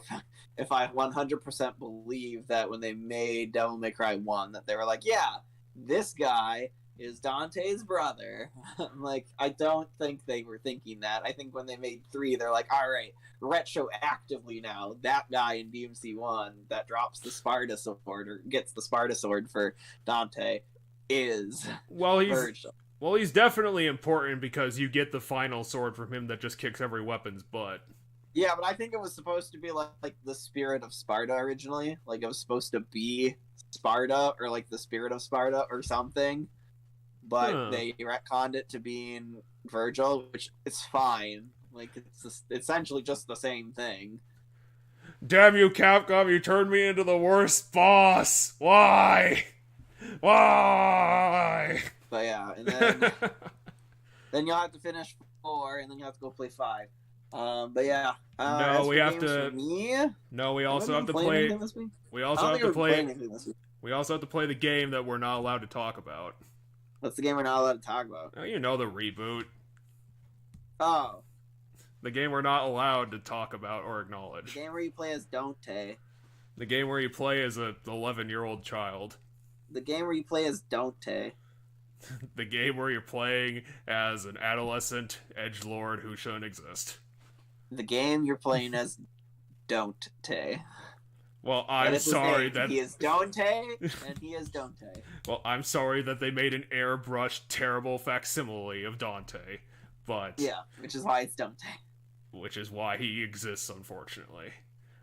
if I 100% believe that when they made Devil May Cry 1 that they were like, yeah, this guy is Dante's brother. Like I don't think they were thinking that. I think when they made 3, they're like, all right, retroactively now, that guy in DMC1 that drops the Sparta sword or gets the Sparta sword for Dante is Virgil. Well, he's definitely important because you get the final sword from him that just kicks every weapon's butt. Yeah, but I think it was supposed to be like the spirit of Sparta originally. Like it was supposed to be Sparta or like the spirit of Sparta or something. But they retconned it to being Virgil, which is fine. Like, it's essentially just the same thing. Damn you, Capcom, you turned me into the worst boss! Why? Why? But yeah, and then then you'll have to finish 4, and then you have to go play 5. But yeah. No, we have to... Me, no, we also have to play... We also have to play... We also have to play the game that we're not allowed to talk about. What's the game we're not allowed to talk about? Oh, you know the reboot. Oh. The game we're not allowed to talk about or acknowledge. The game where you play as Dante. The game where you play as a 11-year-old child. The game where you play as Dante. The game where you're playing as an adolescent edgelord who shouldn't exist. The game you're playing as Dante. Well, I'm sorry that... He is Dante, and he is Dante. Well, I'm sorry that they made an airbrushed, terrible facsimile of Dante, but... Yeah, which is why it's Dante. Which is why he exists, unfortunately.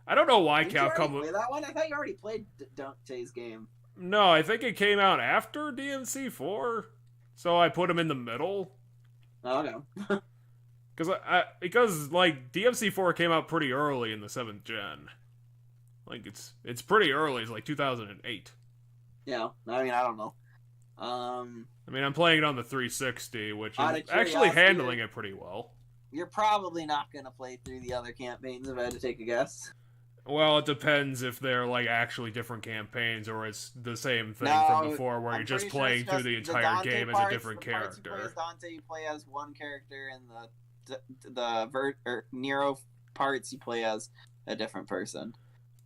I don't know why Did Capcom... you play that one? I thought you already played Dante's game. No, I think it came out after DMC4, so I put him in the middle. Oh, no. Because, like, DMC4 came out pretty early in the 7th gen. Like, it's pretty early. It's like 2008. Yeah, I mean, I don't know. I mean, I'm playing it on the 360, which is Out of actually curiosity, handling it pretty well. You're probably not going to play through the other campaigns if I had to take a guess. Well, it depends if they're, like, actually different campaigns or it's the same thing from before where you're just playing through the entire game as a different character. You play as Dante, you play as one character, and the Nero parts you play as a different person.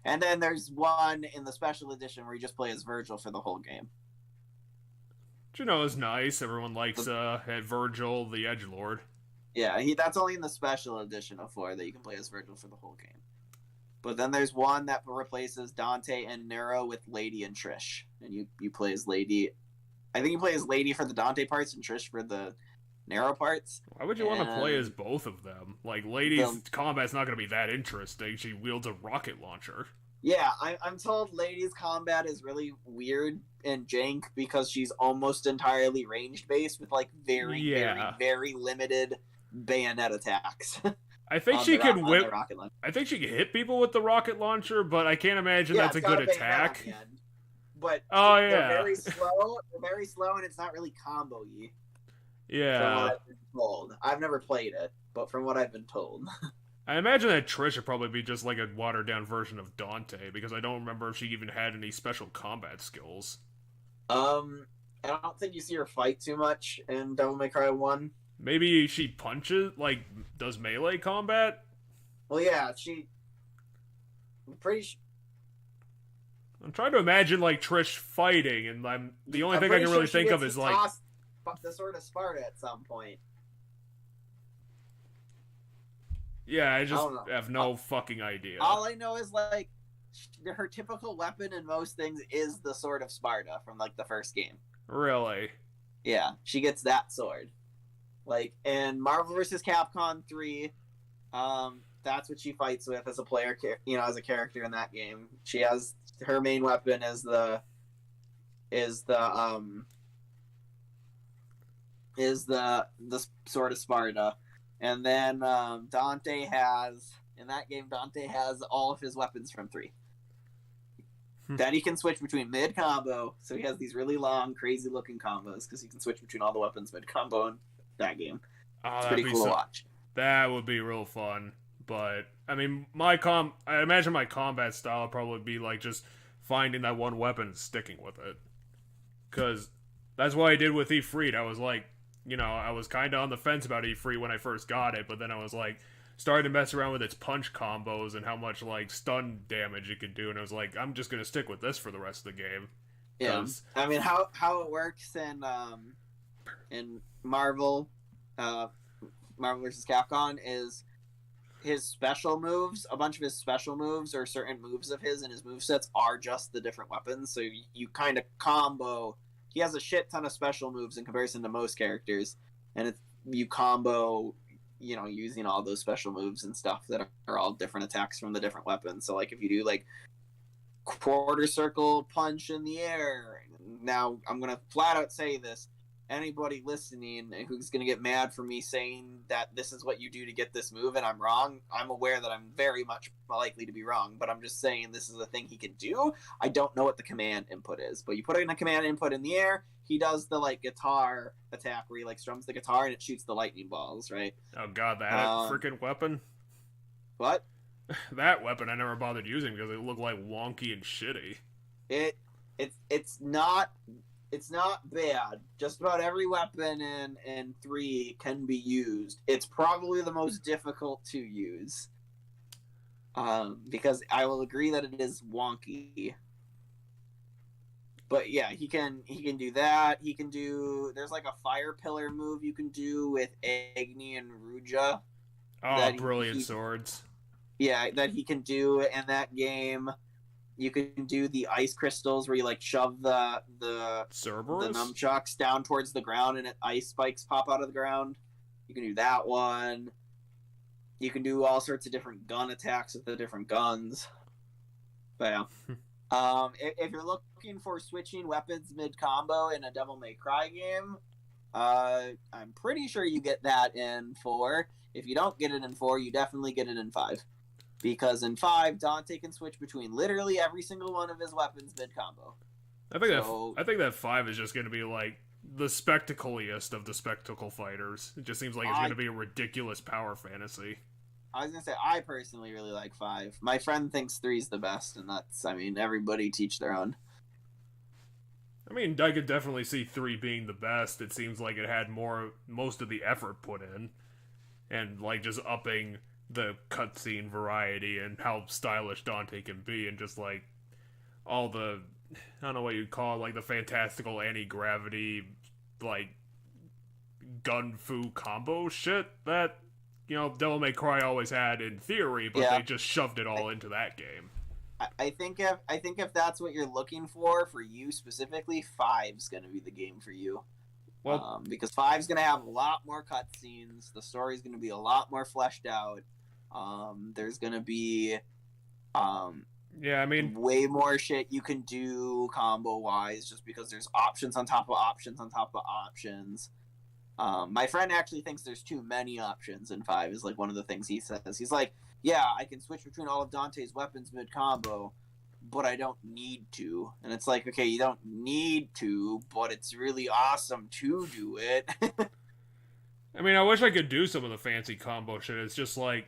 And then there's one in the special edition where you just play as Virgil for the whole game. Which, you know, is nice. Everyone likes Virgil, the edgelord. Yeah, that's only in the special edition of 4 that you can play as Virgil for the whole game. But then there's one that replaces Dante and Nero with Lady and Trish. And you play as Lady. I think you play as Lady for the Dante parts and Trish for the Nero parts. Why would you want to play as both of them? Like, Lady's combat's not going to be that interesting. She wields a rocket launcher. Yeah, I'm told Lady's combat is really weird and jank because she's almost entirely range-based with, like, very limited bayonet attacks. I think she can whip... I think she can hit people with the rocket launcher, but I can't imagine that's a good attack. But they're very slow. They're very slow, and it's not really combo-y. Yeah. From what I've been told. I've never played it, but from what I've been told. I imagine that Trish would probably be just like a watered-down version of Dante, because I don't remember if she even had any special combat skills. I don't think you see her fight too much in Devil May Cry 1. Maybe she punches, like, does melee combat? Well, yeah, I'm trying to imagine, like, Trish fighting, and the only thing I can really think of is, like... the Sword of Sparta at some point. Yeah, I just have no fucking idea. All I know is, like, her typical weapon in most things is the Sword of Sparta from, like, the first game. Really? Yeah, she gets that sword. Like, in Marvel vs. Capcom 3, That's what she fights with as a player, as a character in that game. She has her main weapon is the sword of Sparta, and then Dante has all of his weapons from 3. Then he can switch between mid combo, so he has these really long, crazy looking combos because he can switch between all the weapons mid combo in that game. It's pretty cool to watch. That would be real fun. But I mean, I imagine my combat style would probably be like just finding that one weapon and sticking with it. Because that's what I did with Ifrit. I was like, I was kind of on the fence about Ifrit when I first got it, but then I was like, starting to mess around with its punch combos and how much like stun damage it could do, and I was like, I'm just gonna stick with this for the rest of the game. Yeah, I mean, how it works in Marvel vs. Capcom is his special moves. A bunch of his special moves or certain moves of his and his movesets are just the different weapons. So you kind of combo. He has a shit ton of special moves in comparison to most characters, and you combo, using all those special moves and stuff that are all different attacks from the different weapons. So like if you do like quarter circle punch in the air, now I'm gonna flat out say this. Anybody listening who's going to get mad for me saying that this is what you do to get this move and I'm wrong, I'm aware that I'm very much likely to be wrong, but I'm just saying this is a thing he can do. I don't know what the command input is, but you put in a command input in the air, he does the like guitar attack where he like strums the guitar and it shoots the lightning balls, right? Oh god, that freaking weapon. What? That weapon I never bothered using because it looked like wonky and shitty. It's not bad. Just about every weapon in 3 can be used. It's probably the most difficult to use. Because I will agree that it is wonky. But yeah, he can do that. He can do... There's like a fire pillar move you can do with Agni and Ruja. Oh, brilliant swords. Yeah, that he can do in that game. You can do the ice crystals where you like shove the nunchucks down towards the ground and ice spikes pop out of the ground. You can do that one. You can do all sorts of different gun attacks with the different guns. But yeah. If you're looking for switching weapons mid combo in a Devil May Cry game, I'm pretty sure you get that in 4. If you don't get it in 4, you definitely get it in 5. Because in 5, Dante can switch between literally every single one of his weapons mid-combo. I think that 5 is just going to be, like, the spectacleiest of the spectacle fighters. It just seems like it's going to be a ridiculous power fantasy. I was going to say, I personally really like 5. My friend thinks 3's the best, and that's, everybody teach their own. I mean, I could definitely see 3 being the best. It seems like it had most of the effort put in. And, like, just upping the cutscene variety and how stylish Dante can be, and just like all the, I don't know what you'd call it, like the fantastical anti-gravity like gun fu combo shit that Devil May Cry always had in theory, but they just shoved it all into that game. I think if that's what you're looking for you specifically, 5's gonna be the game for you. Well, because 5's gonna have a lot more cutscenes, the story's gonna be a lot more fleshed out. There's gonna be way more shit you can do combo wise, just because there's options on top of options on top of options. My friend actually thinks there's too many options in 5 is like one of the things he says. He's like, yeah, I can switch between all of Dante's weapons mid combo, but I don't need to. And it's like, okay, you don't need to, but it's really awesome to do it. I mean, I wish I could do some of the fancy combo shit. It's just like,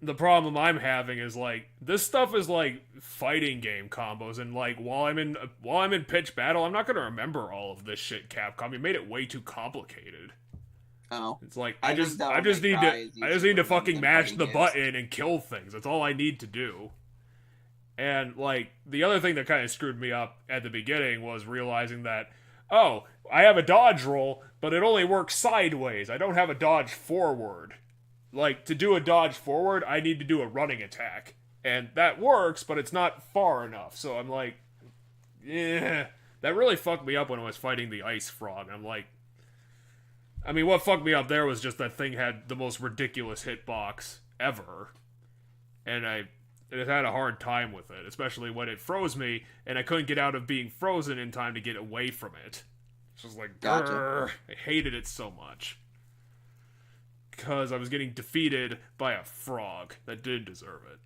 the problem I'm having is like, this stuff is like fighting game combos, and like while I'm in pitch battle, I'm not gonna remember all of this shit. Capcom, you made it way too complicated. Oh, it's like I just need to fucking mash the button and kill things. That's all I need to do. And like the other thing that kind of screwed me up at the beginning was realizing that, oh, I have a dodge roll, but it only works sideways. I don't have a dodge forward. Like, to do a dodge forward, I need to do a running attack. And that works, but it's not far enough. So I'm like, yeah. That really fucked me up when I was fighting the ice frog. I'm like, what fucked me up there was just that thing had the most ridiculous hitbox. ever. And I had a hard time with it, especially when it froze me, and I couldn't get out of being frozen in time to get away from it. It's just like, Gotcha. I hated it so much. Because I was getting defeated by a frog that didn't deserve it.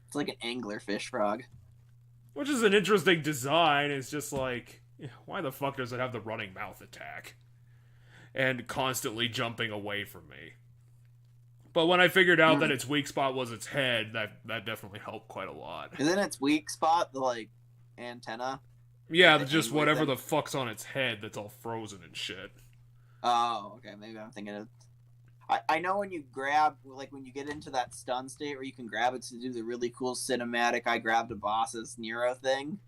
It's like an anglerfish frog. Which is an interesting design. It's just like, why the fuck does it have the running mouth attack? And constantly jumping away from me. But when I figured out that its weak spot was its head, that definitely helped quite a lot. Isn't its weak spot the, like, antenna? Yeah, The just angler whatever thing? the fuck's on its head that's all frozen and shit. Oh, okay. Maybe I'm thinking of... I know when you grab, like, when you get into that stun state where you can grab it to do the really cool cinematic I grabbed a boss's Nero thing.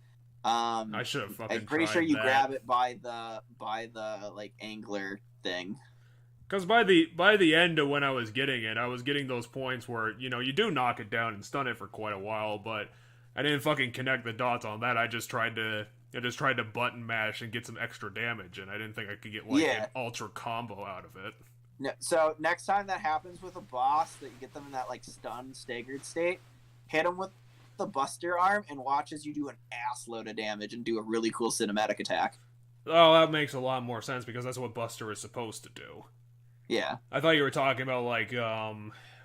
I should have fucking I'm pretty tried sure you that. grab it by the like angler thing. Because by the end of when I was getting it, I was getting those points where, you do knock it down and stun it for quite a while, but I didn't fucking connect the dots on that. I just tried to button mash and get some extra damage, and I didn't think I could get, like, an ultra combo out of it. No, so next time that happens with a boss, that you get them in that, like, stunned, staggered state, hit them with the Buster arm and watch as you do an ass load of damage and do a really cool cinematic attack. Oh, that makes a lot more sense, because that's what Buster is supposed to do. Yeah. I thought you were talking about, like,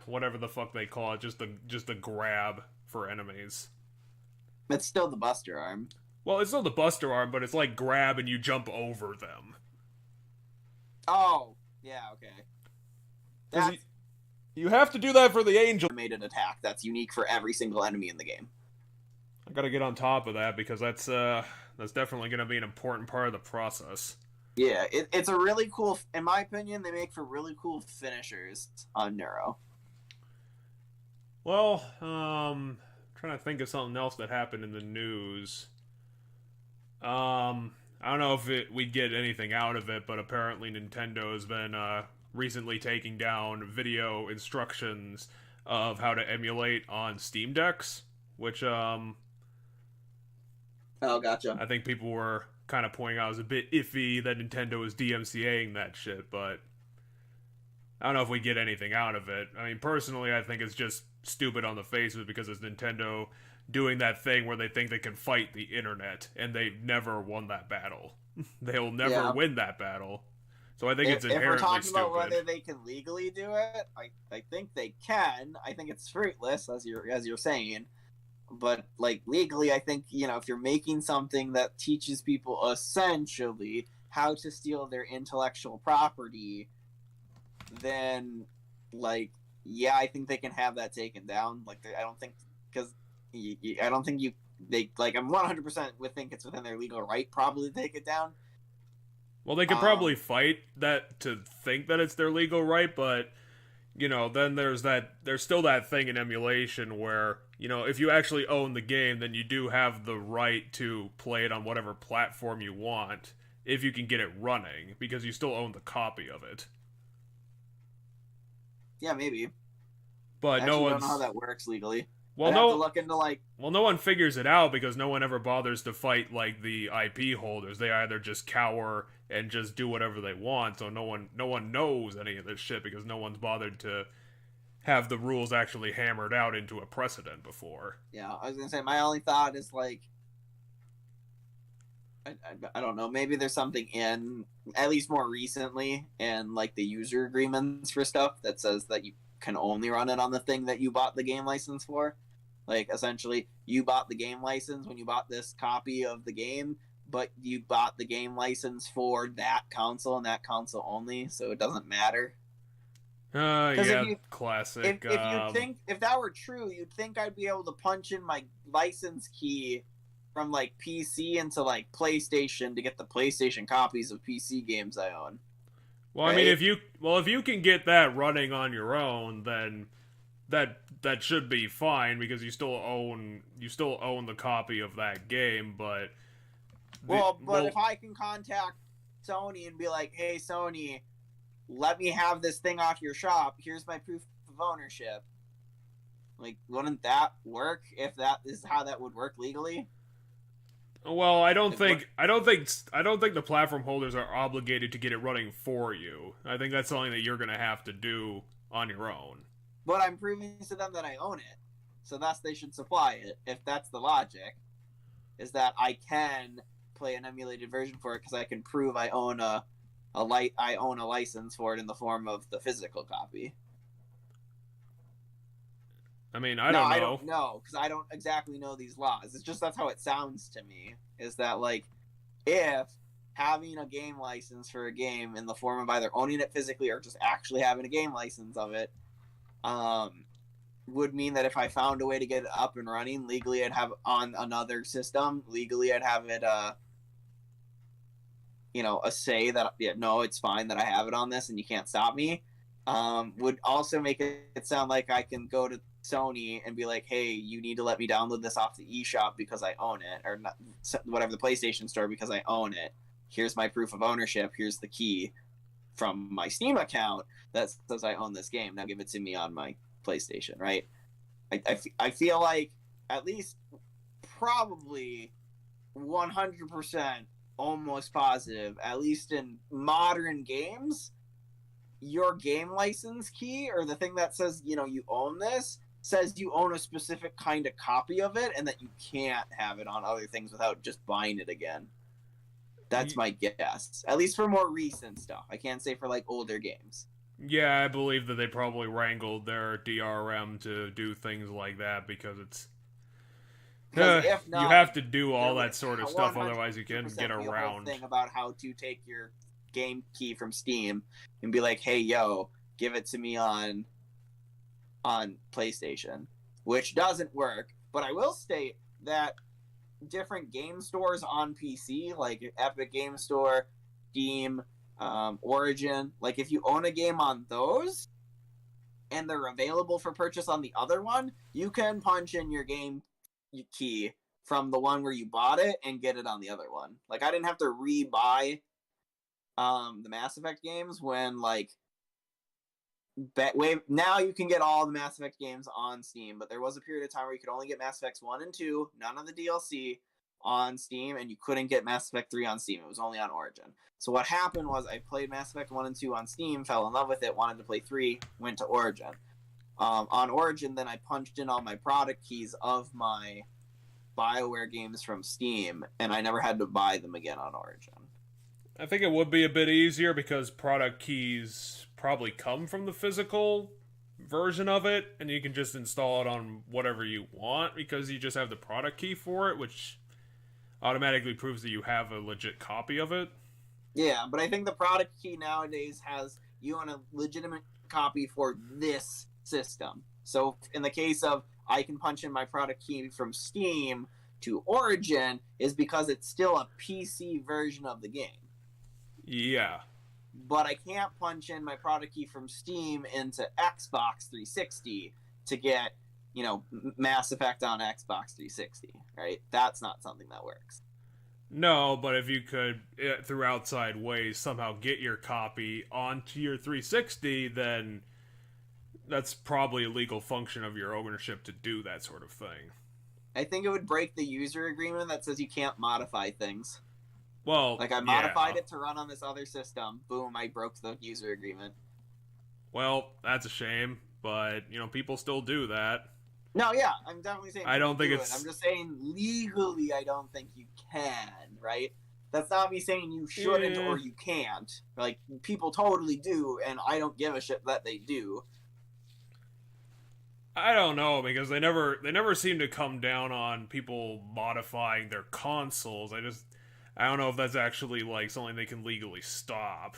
whatever the fuck they call it, just the grab for enemies. It's still the Buster arm. Well, it's still the Buster arm, but it's like grab and you jump over them. Oh, yeah, okay. That's You have to do that for the angel. made an attack that's unique for every single enemy in the game. I gotta get on top of that, because that's definitely gonna be an important part of the process. Yeah, it's a really cool, in my opinion, they make for really cool finishers on Neuro. Well, trying to think of something else that happened in the news. I don't know if we'd get anything out of it, but apparently Nintendo has been recently taking down video instructions of how to emulate on Steam Decks, which Oh, gotcha. I think people were kind of pointing out as a bit iffy that Nintendo is DMCAing that shit, but I don't know if we get anything out of it. I mean, personally, I think it's just stupid on the face of it, because it's Nintendo doing that thing where they think they can fight the internet, and they've never won that battle. They'll never win that battle. So I think it's inherently if we're talking stupid. about whether they can legally do it, I think they can. I think it's fruitless, as you're saying. But, like, legally, I think, if you're making something that teaches people essentially how to steal their intellectual property, then, like, yeah, I think they can have that taken down. Like, I don't think, because I don't think I'm 100% would think it's within their legal right probably to take it down. Well, they could probably fight that to think that it's their legal right, but, then there's still that thing in emulation where, if you actually own the game, then you do have the right to play it on whatever platform you want, if you can get it running, because you still own the copy of it. Yeah, maybe. But I no actually one's... don't know how that works legally. Well, I'd have to look into, like... Well, no one figures it out, because no one ever bothers to fight, like, the IP holders. They either just cower and just do whatever they want, so no one knows any of this shit, because no one's bothered to have the rules actually hammered out into a precedent before. Yeah, I was gonna say, my only thought is, like... I don't know, maybe there's something in, at least more recently, in, like, the user agreements for stuff that says that you can only run it on the thing that you bought the game license for. Like, essentially, you bought the game license when you bought this copy of the game, but you bought the game license for that console and that console only, so it doesn't matter. Yeah, classic. If that were true, you'd think I'd be able to punch in my license key from, like, PC into, like, PlayStation to get the PlayStation copies of PC games I own. Well, right? I mean, if you can get that running on your own, then that should be fine, because you still own the copy of that game. But if I can contact Sony and be like, "Hey, Sony, let me have this thing off your shop. Here's my proof of ownership." Like, wouldn't that work if that is how that would work legally? Well, I don't think the platform holders are obligated to get it running for you. I think that's something that you're gonna have to do on your own. But I'm proving to them that I own it, so thus they should supply it. If that's the logic, is that I can play an emulated version for it because I can prove I own a license for it in the form of the physical copy. I mean, I don't know. I don't know because I don't exactly know these laws. It's just that's how it sounds to me. Is that like if having a game license for a game in the form of either owning it physically or just actually having a game license of it, would mean that if I found a way to get it up and running legally, I'd have on another system. Legally, I'd have it, a say that no, it's fine that I have it on this and you can't stop me. Would also make it sound like I can go to Sony and be like, hey, you need to let me download this off the eShop because I own it, or not, whatever, the PlayStation Store, because I own it. Here's my proof of ownership. Here's the key from my Steam account that says I own this game. Now give it to me on my PlayStation, right? I feel like at least probably 100% almost positive, at least in modern games, your game license key, or the thing that says, you own this, says you own a specific kind of copy of it and that you can't have it on other things without just buying it again. That's my guess. At least for more recent stuff. I can't say for, like, older games. Yeah, I believe that they probably wrangled their DRM to do things like that because it's... if not, you have to do all that sort of stuff, otherwise you can get around. A whole thing about how to take your game key from Steam and be like, hey, yo, give it to me on PlayStation, which doesn't work. But I will state that different game stores on PC, like Epic Game Store, Steam, Origin, like if you own a game on those and they're available for purchase on the other one, you can punch in your game key from the one where you bought it and get it on the other one. Like I didn't have to re-buy the Mass Effect games when now you can get all the Mass Effect games on Steam, but there was a period of time where you could only get Mass Effects 1 and 2, none of the DLC on Steam, and you couldn't get Mass Effect 3 on Steam. It was only on Origin. So what happened was I played Mass Effect 1 and 2 on Steam, fell in love with it, wanted to play 3, went to Origin. On Origin, then I punched in all my product keys of my BioWare games from Steam, and I never had to buy them again on Origin. I think it would be a bit easier because product keys probably come from the physical version of it, and you can just install it on whatever you want because you just have the product key for it, which automatically proves that you have a legit copy of it. Yeah, but I think the product key nowadays has you on a legitimate copy for this system. So in the case of I can punch in my product key from Steam to Origin is because it's still a PC version of the game. Yeah. But I can't punch in my product key from Steam into Xbox 360 to get, Mass Effect on Xbox 360, right? That's not something that works. No, but if you could, through outside ways, somehow get your copy onto your 360, then that's probably a legal function of your ownership to do that sort of thing. I think it would break the user agreement that says you can't modify things. Well, like I modified it to run on this other system. Boom, I broke the user agreement. Well, that's a shame, but people still do that. No, yeah, I'm definitely saying I don't think it's. I'm just saying legally, I don't think you can. Right? That's not me saying you shouldn't or you can't. Like people totally do, and I don't give a shit that they do. I don't know, because they never seem to come down on people modifying their consoles. I don't know if that's actually something they can legally stop.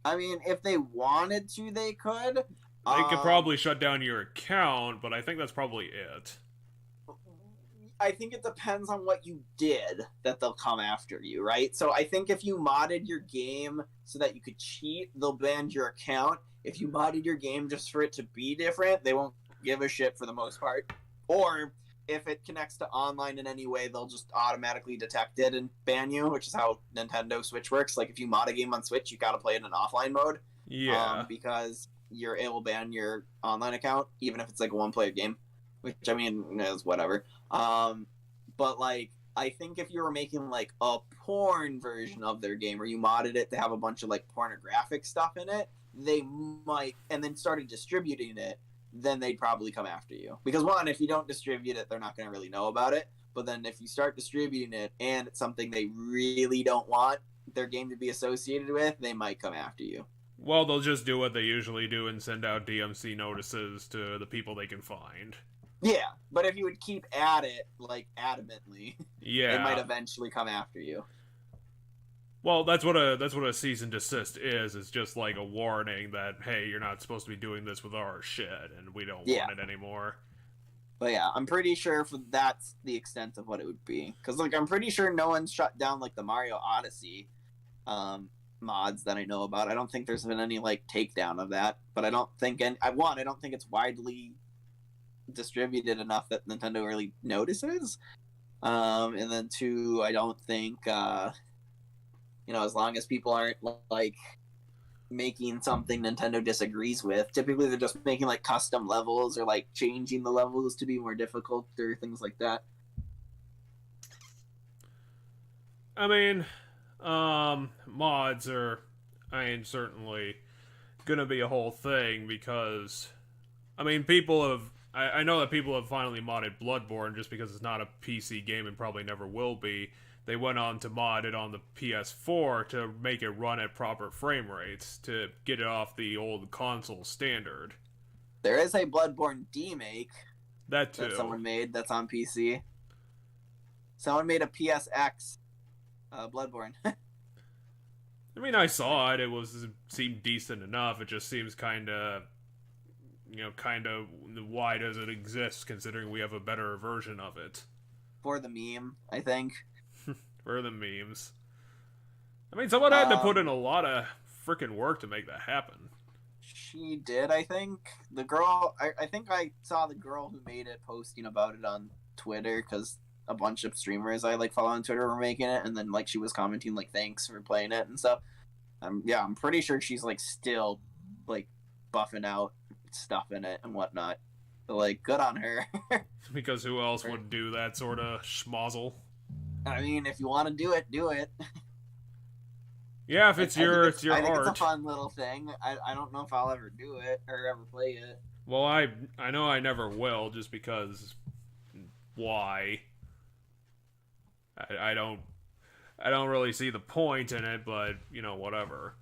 I mean, if they wanted to, they could. They could probably shut down your account, but I think that's probably it. I think it depends on what you did that they'll come after you, right? So I think if you modded your game so that you could cheat, they'll ban your account. If you modded your game just for it to be different, they won't give a shit for the most part. Or if it connects to online in any way, they'll just automatically detect it and ban you, which is how Nintendo Switch works. Like if you mod a game on Switch, you gotta play it in offline mode. Yeah. Because it will ban your online account, even if it's a one-player game. Which, I mean, is whatever. But, I think if you were making like a porn version of their game, or you modded it to have a bunch of like pornographic stuff in it, they might, and then started distributing it, then they'd probably come after you. Because one, if you don't distribute it, they're not going to really know about it. But then if you start distributing it and it's something they really don't want their game to be associated with, they might come after you. Well, they'll just do what they usually do and send out DMC notices to the people they can find. Yeah, but if you would keep at it, like, adamantly, yeah, they might eventually come after you. Well, that's what a cease and desist is. It's just like a warning that, hey, you're not supposed to be doing this with our shit, and we don't want it anymore. But yeah, I'm pretty sure that's the extent of what it would be. Because, like, I'm pretty sure no one's shut down, like, the Mario Odyssey mods that I know about. I don't think there's been any, like, takedown of that. But I don't think I don't think it's widely distributed enough that Nintendo really notices. And then two, I don't think, as long as people aren't, like, making something Nintendo disagrees with. Typically, they're just making like custom levels or like changing the levels to be more difficult or things like that. I mean, mods are, certainly gonna be a whole thing because, people have. I know that people have finally modded Bloodborne just because it's not a PC game and probably never will be. They went on to mod it on the PS4 to make it run at proper frame rates, to get it off the old console standard. There is a Bloodborne demake that someone made that's on PC. Someone made a PSX Bloodborne. I saw it. It seemed decent enough. It just seems kind of why does it exist considering we have a better version of it? For the meme, I think. For the memes. Someone had to put in a lot of freaking work to make that happen. She did, I think. The girl, I think I saw the girl who made it posting about it on Twitter, because a bunch of streamers I follow on Twitter were making it, and then she was commenting thanks for playing it and stuff. I'm pretty sure she's still buffing out stuff in it and whatnot. So good on her. Because who else would do that sort of schmozzle? If you want to do it, do it. Yeah, if it's your art. I think it's a fun little thing. I don't know if I'll ever do it or ever play it. Well, I know I never will, just because. Why? I don't really see the point in it, but whatever.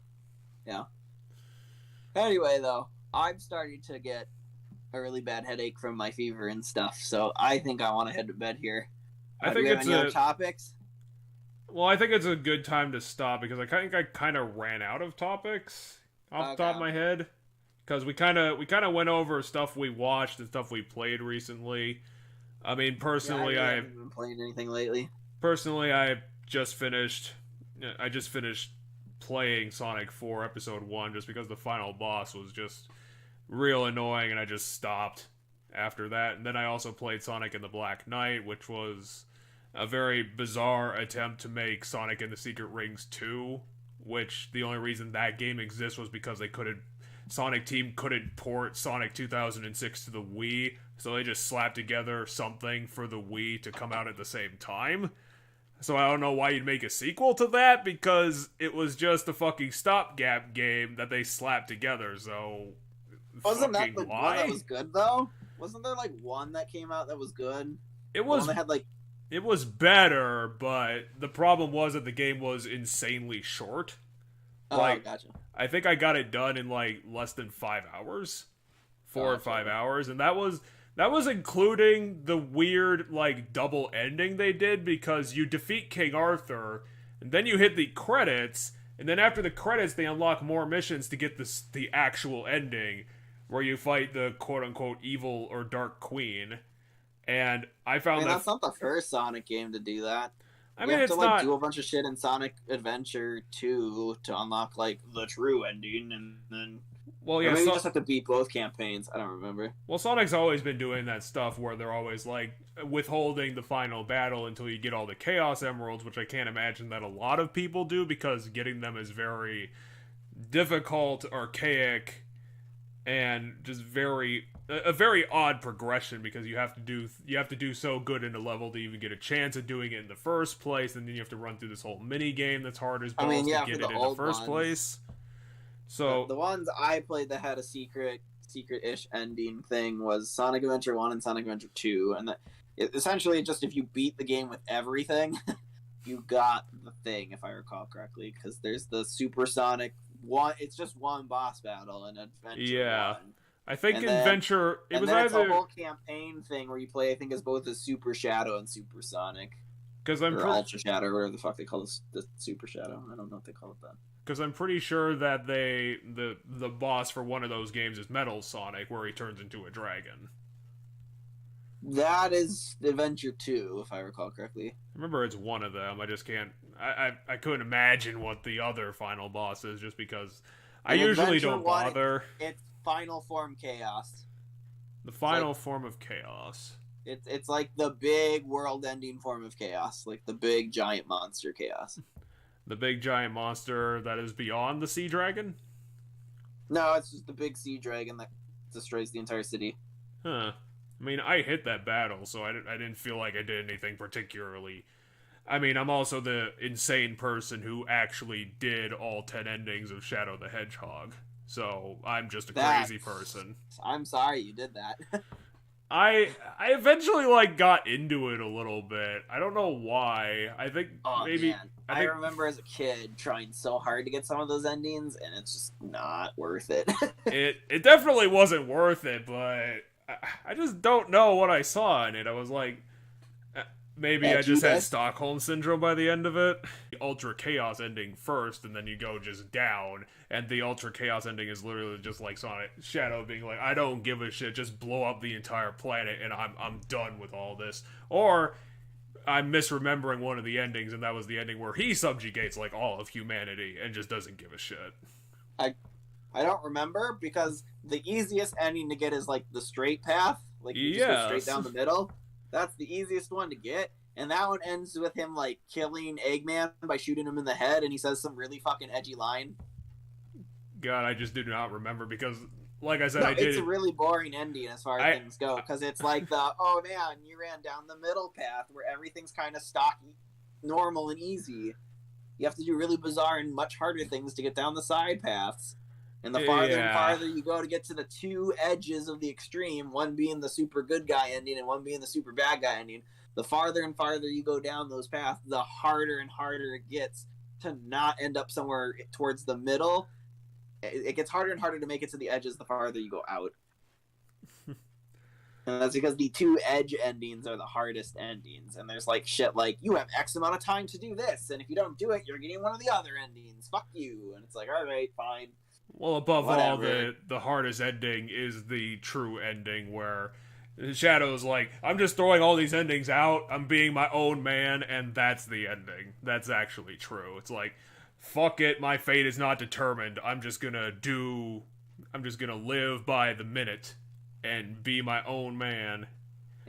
Yeah. Anyway, though, I'm starting to get a really bad headache from my fever and stuff, so I think I want to head to bed here. I think it's any other topics? Well, I think it's a good time to stop because I think I kind of ran out of topics off the top of my head. Because we kind of went over stuff we watched and stuff we played recently. Personally, I haven't been playing anything lately. Personally, I just finished playing Sonic 4 Episode 1 just because the final boss was just real annoying and I just stopped after that. And then I also played Sonic and the Black Knight, which was a very bizarre attempt to make Sonic and the Secret Rings 2, which the only reason that game exists was because Sonic Team couldn't port Sonic 2006 to the Wii, so they just slapped together something for the Wii to come out at the same time. So I don't know why you'd make a sequel to that, because it was just a fucking stopgap game that they slapped together, so... Wasn't that one that was good, though? Wasn't there, one that came out that was good? It was... One that had, It was better, but the problem was that the game was insanely short. Gotcha. I think I got it done in less than 5 hours. 4 or 5 hours, and that was including the weird double ending they did, because you defeat King Arthur and then you hit the credits, and then after the credits they unlock more missions to get the actual ending where you fight the quote-unquote evil or dark queen. And I found that's not the first Sonic game to do that. You have to do a bunch of shit in Sonic Adventure 2 to unlock the true ending, and then maybe you just have to beat both campaigns. I don't remember. Well, Sonic's always been doing that stuff where they're always withholding the final battle until you get all the Chaos Emeralds, which I can't imagine that a lot of people do because getting them is very difficult, archaic, and just a very odd progression, because you have to do so good in a level to even get a chance at doing it in the first place, and then you have to run through this whole mini game that's hard as balls to get it in the first place. So the ones I played that had a secret-ish ending thing was Sonic Adventure 1 and Sonic Adventure 2, and essentially just if you beat the game with everything, you got the thing, if I recall correctly, because there's the Supersonic one. It's just one boss battle in Adventure 1. I think and Adventure... Then, it's a whole campaign thing where you play, I think, as both as Super Shadow and Supersonic. Or Ultra Shadow, or whatever the fuck they call the Super Shadow. I don't know what they call it then. Because I'm pretty sure that the boss for one of those games is Metal Sonic, where he turns into a dragon. That is Adventure 2, if I recall correctly. I remember it's one of them. I just can't... I couldn't imagine what the other final boss is, just because I usually don't bother. It's Final Form Chaos. The final form of Chaos. It's like the big world-ending form of Chaos. Like the big giant monster Chaos. The big giant monster that is beyond the Sea Dragon? No, it's just the big sea dragon that destroys the entire city. Huh. I mean, I hit that battle, so I didn't feel like I did anything particularly. I mean, I'm also the insane person who actually did all 10 endings of Shadow the Hedgehog. So, I'm just a crazy person. I'm sorry you did that. I eventually, got into it a little bit. I don't know why. I think maybe... Man. I remember as a kid trying so hard to get some of those endings, and it's just not worth it. It definitely wasn't worth it, but I just don't know what I saw in it. I was like... Maybe I just had Stockholm Syndrome by the end of it. The Ultra Chaos ending first, and then you go just down, and the Ultra Chaos ending is literally just like Sonic Shadow being like, I don't give a shit, just blow up the entire planet, and I'm done with all this. Or I'm misremembering one of the endings, and that was the ending where he subjugates all of humanity and just doesn't give a shit. I don't remember, because the easiest ending to get is the straight path. You just go straight down the middle. That's the easiest one to get, and that one ends with him killing Eggman by shooting him in the head, and he says some really fucking edgy line. God, I just do not remember, because like I said, it's a really boring ending as far as things go, because it's oh man, you ran down the middle path where everything's kind of stocky, normal and easy. You have to do really bizarre and much harder things to get down the side paths. And the farther and farther you go to get to the two edges of the extreme, one being the super good guy ending and one being the super bad guy ending, the farther and farther you go down those paths, the harder and harder it gets to not end up somewhere towards the middle. It gets harder and harder to make it to the edges the farther you go out. And that's because the two edge endings are the hardest endings. And there's shit you have X amount of time to do this, and if you don't do it, you're getting one of the other endings. Fuck you. And it's alright, fine. Well, above all, the hardest ending is the true ending, where Shadow's I'm just throwing all these endings out, I'm being my own man, and that's the ending. That's actually true. It's fuck it, my fate is not determined. I'm just gonna live by the minute and be my own man.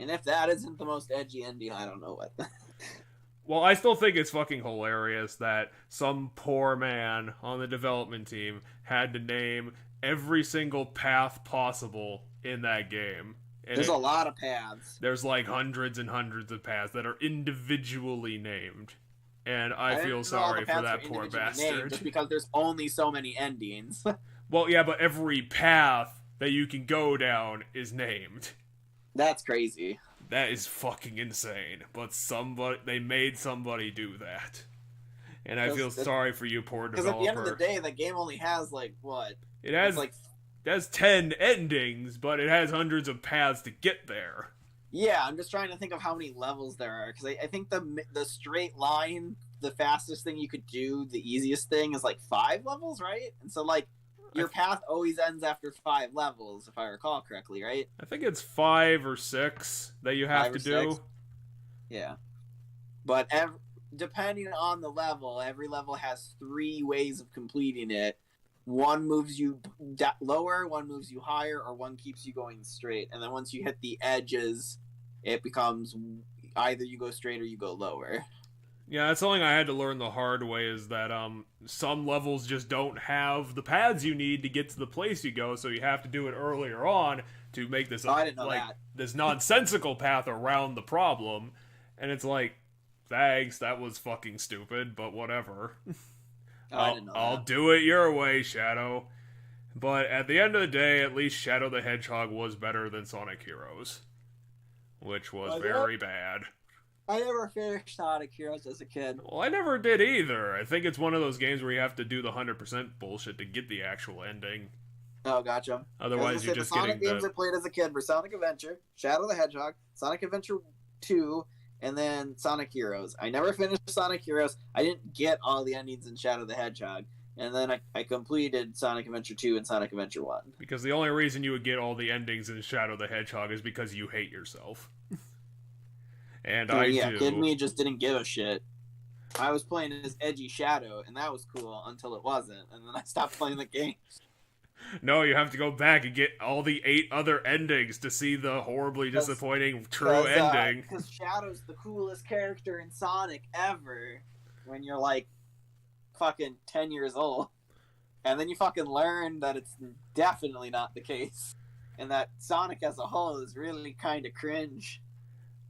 And if that isn't the most edgy ending, I don't know what. Well, I still think it's fucking hilarious that some poor man on the development team had to name every single path possible in that game. And there's a lot of paths. There's hundreds and hundreds of paths that are individually named. And I feel sorry for that poor bastard. Just because there's only so many endings. Well, yeah, but every path that you can go down is named. That's crazy. That is fucking insane. But they made somebody do that. And I feel sorry for you, poor developer. Because at the end of the day, the game only has, what? It has 10 endings, but it has hundreds of paths to get there. Yeah, I'm just trying to think of how many levels there are. Because I think the straight line, the fastest thing you could do, the easiest thing is 5 levels, right? And so, your path always ends after 5 levels, if I recall correctly, right? I think it's 5 or 6 that you have to do. 6? Yeah. But depending on the level, every level has 3 ways of completing it. One moves you lower, one moves you higher, or one keeps you going straight. And then once you hit the edges, it becomes either you go straight or you go lower. Yeah, that's something I had to learn the hard way, is that some levels just don't have the paths you need to get to the place you go, so you have to do it earlier on to make this I didn't know like that. this nonsensical path around the problem. And it's like, thanks, that was fucking stupid, but whatever. I didn't know I'll that. do it your way, Shadow. But at the end of the day, at least Shadow the Hedgehog was better than Sonic Heroes, which was very bad. I never finished Sonic Heroes as a kid. Well, I never did either. I think it's one of those games where you have to do the 100% bullshit to get the actual ending. Oh, gotcha. Otherwise, you're the just Sonic getting games I played as a kid were Sonic Adventure, Shadow the Hedgehog, Sonic Adventure 2, and then Sonic Heroes. I never finished Sonic Heroes. I didn't get all the endings in Shadow the Hedgehog. And then I completed Sonic Adventure 2 and Sonic Adventure 1. Because the only reason you would get all the endings in Shadow the Hedgehog is because you hate yourself. And I do. Kid me just didn't give a shit. I was playing as edgy Shadow, and that was cool until it wasn't, and then I stopped playing the game. No, you have to go back and get all the 8 other endings to see the horribly disappointing true ending. Because Shadow's the coolest character in Sonic ever when you're like fucking 10 years old. And then you fucking learn that it's definitely not the case. And that Sonic as a whole is really kind of cringe.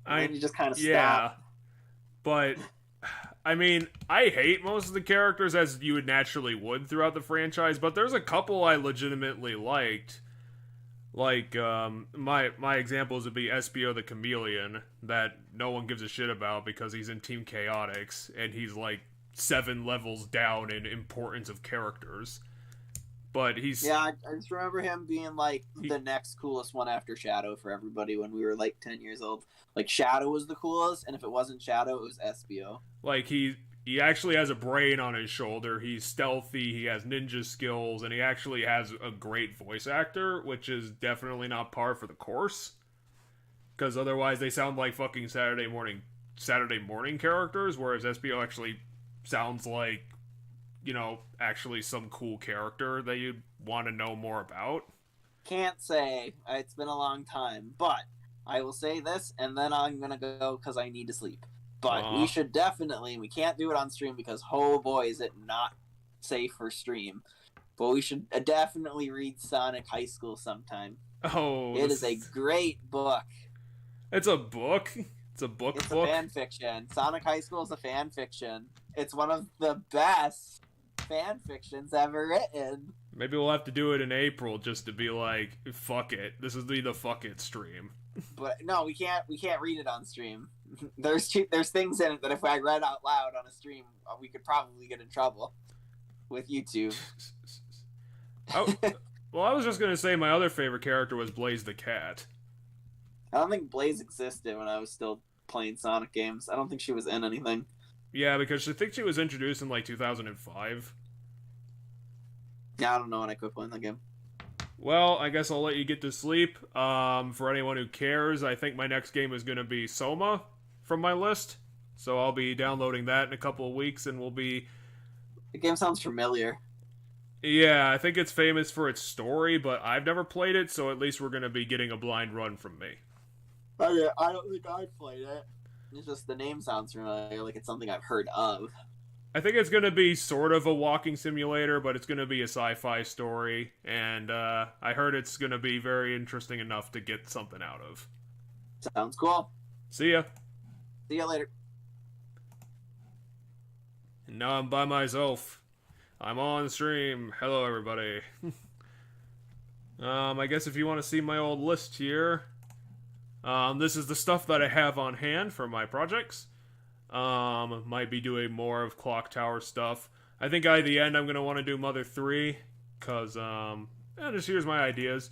And then you just kind of stop. But, I mean, I hate most of the characters as you would naturally would throughout the franchise, but there's a couple I legitimately liked. Like, my examples would be Espio the Chameleon, that no one gives a shit about because he's in Team Chaotix, and he's like 7 levels down in importance of characters. But he's... Yeah, I just remember him being like the next coolest one after Shadow for everybody when we were like 10 years old. Like, Shadow was the coolest, and if it wasn't Shadow, it was Espio. Like, he actually has a brain on his shoulder, he's stealthy, he has ninja skills, and he actually has a great voice actor, which is definitely not par for the course. Because otherwise they sound like fucking Saturday morning characters, whereas Espio actually sounds like, you know, actually some cool character that you'd want to know more about. Can't say. It's been a long time, but I will say this, and then I'm gonna go because I need to sleep. But we should definitely, we can't do it on stream because, oh boy, is it not safe for stream. But we should definitely read Sonic High School sometime. Oh. It is a great book. It's a book? It's a book. It's a fan fiction. Sonic High School is a fan fiction. It's one of the best fan fictions ever written. Maybe we'll have to do it in April just to be like, fuck it. This is the fuck it stream. But no, we can't read it on stream. There's things in it that if I read out loud on a stream, we could probably get in trouble with YouTube. Well, I was just gonna say my other favorite character was Blaze the Cat. I don't think Blaze existed when I was still playing Sonic games. I don't think she was in anything. Yeah, because I think she was introduced in like 2005. Yeah, I don't know when I quit playing that game. Well, I guess I'll let you get to sleep. For anyone who cares, I think my next game is going to be Soma from my list. So I'll be downloading that in a couple of weeks, and we'll be... The game sounds familiar. Yeah, I think it's famous for its story, but I've never played it, so at least we're going to be getting a blind run from me. I don't think I've played it. It's just the name sounds familiar, like it's something I've heard of. I think it's going to be sort of a walking simulator, but it's going to be a sci-fi story, and I heard it's going to be very interesting enough to get something out of. Sounds cool. See ya. See ya later. And now I'm by myself. I'm on stream. Hello, everybody. I guess if you want to see my old list here, this is the stuff that I have on hand for my projects. Might be doing more of Clock Tower stuff. I think at the end I'm going to want to do Mother 3, because, just here's my ideas.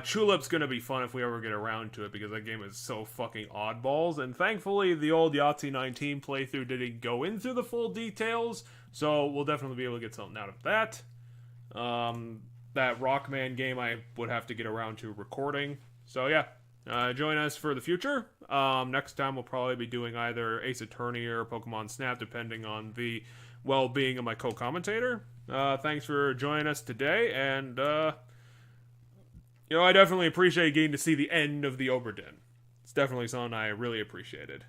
Tulip's going to be fun if we ever get around to it, because that game is so fucking oddballs, and thankfully the old Yahtzee 19 playthrough didn't go into the full details, so we'll definitely be able to get something out of that. That Rockman game I would have to get around to recording, so yeah. Join us for the future. Next time we'll probably be doing either Ace Attorney or Pokemon Snap, depending on the well-being of my co-commentator. Thanks for joining us today, and, I definitely appreciate getting to see the end of the Obra Dinn. It's definitely something I really appreciated.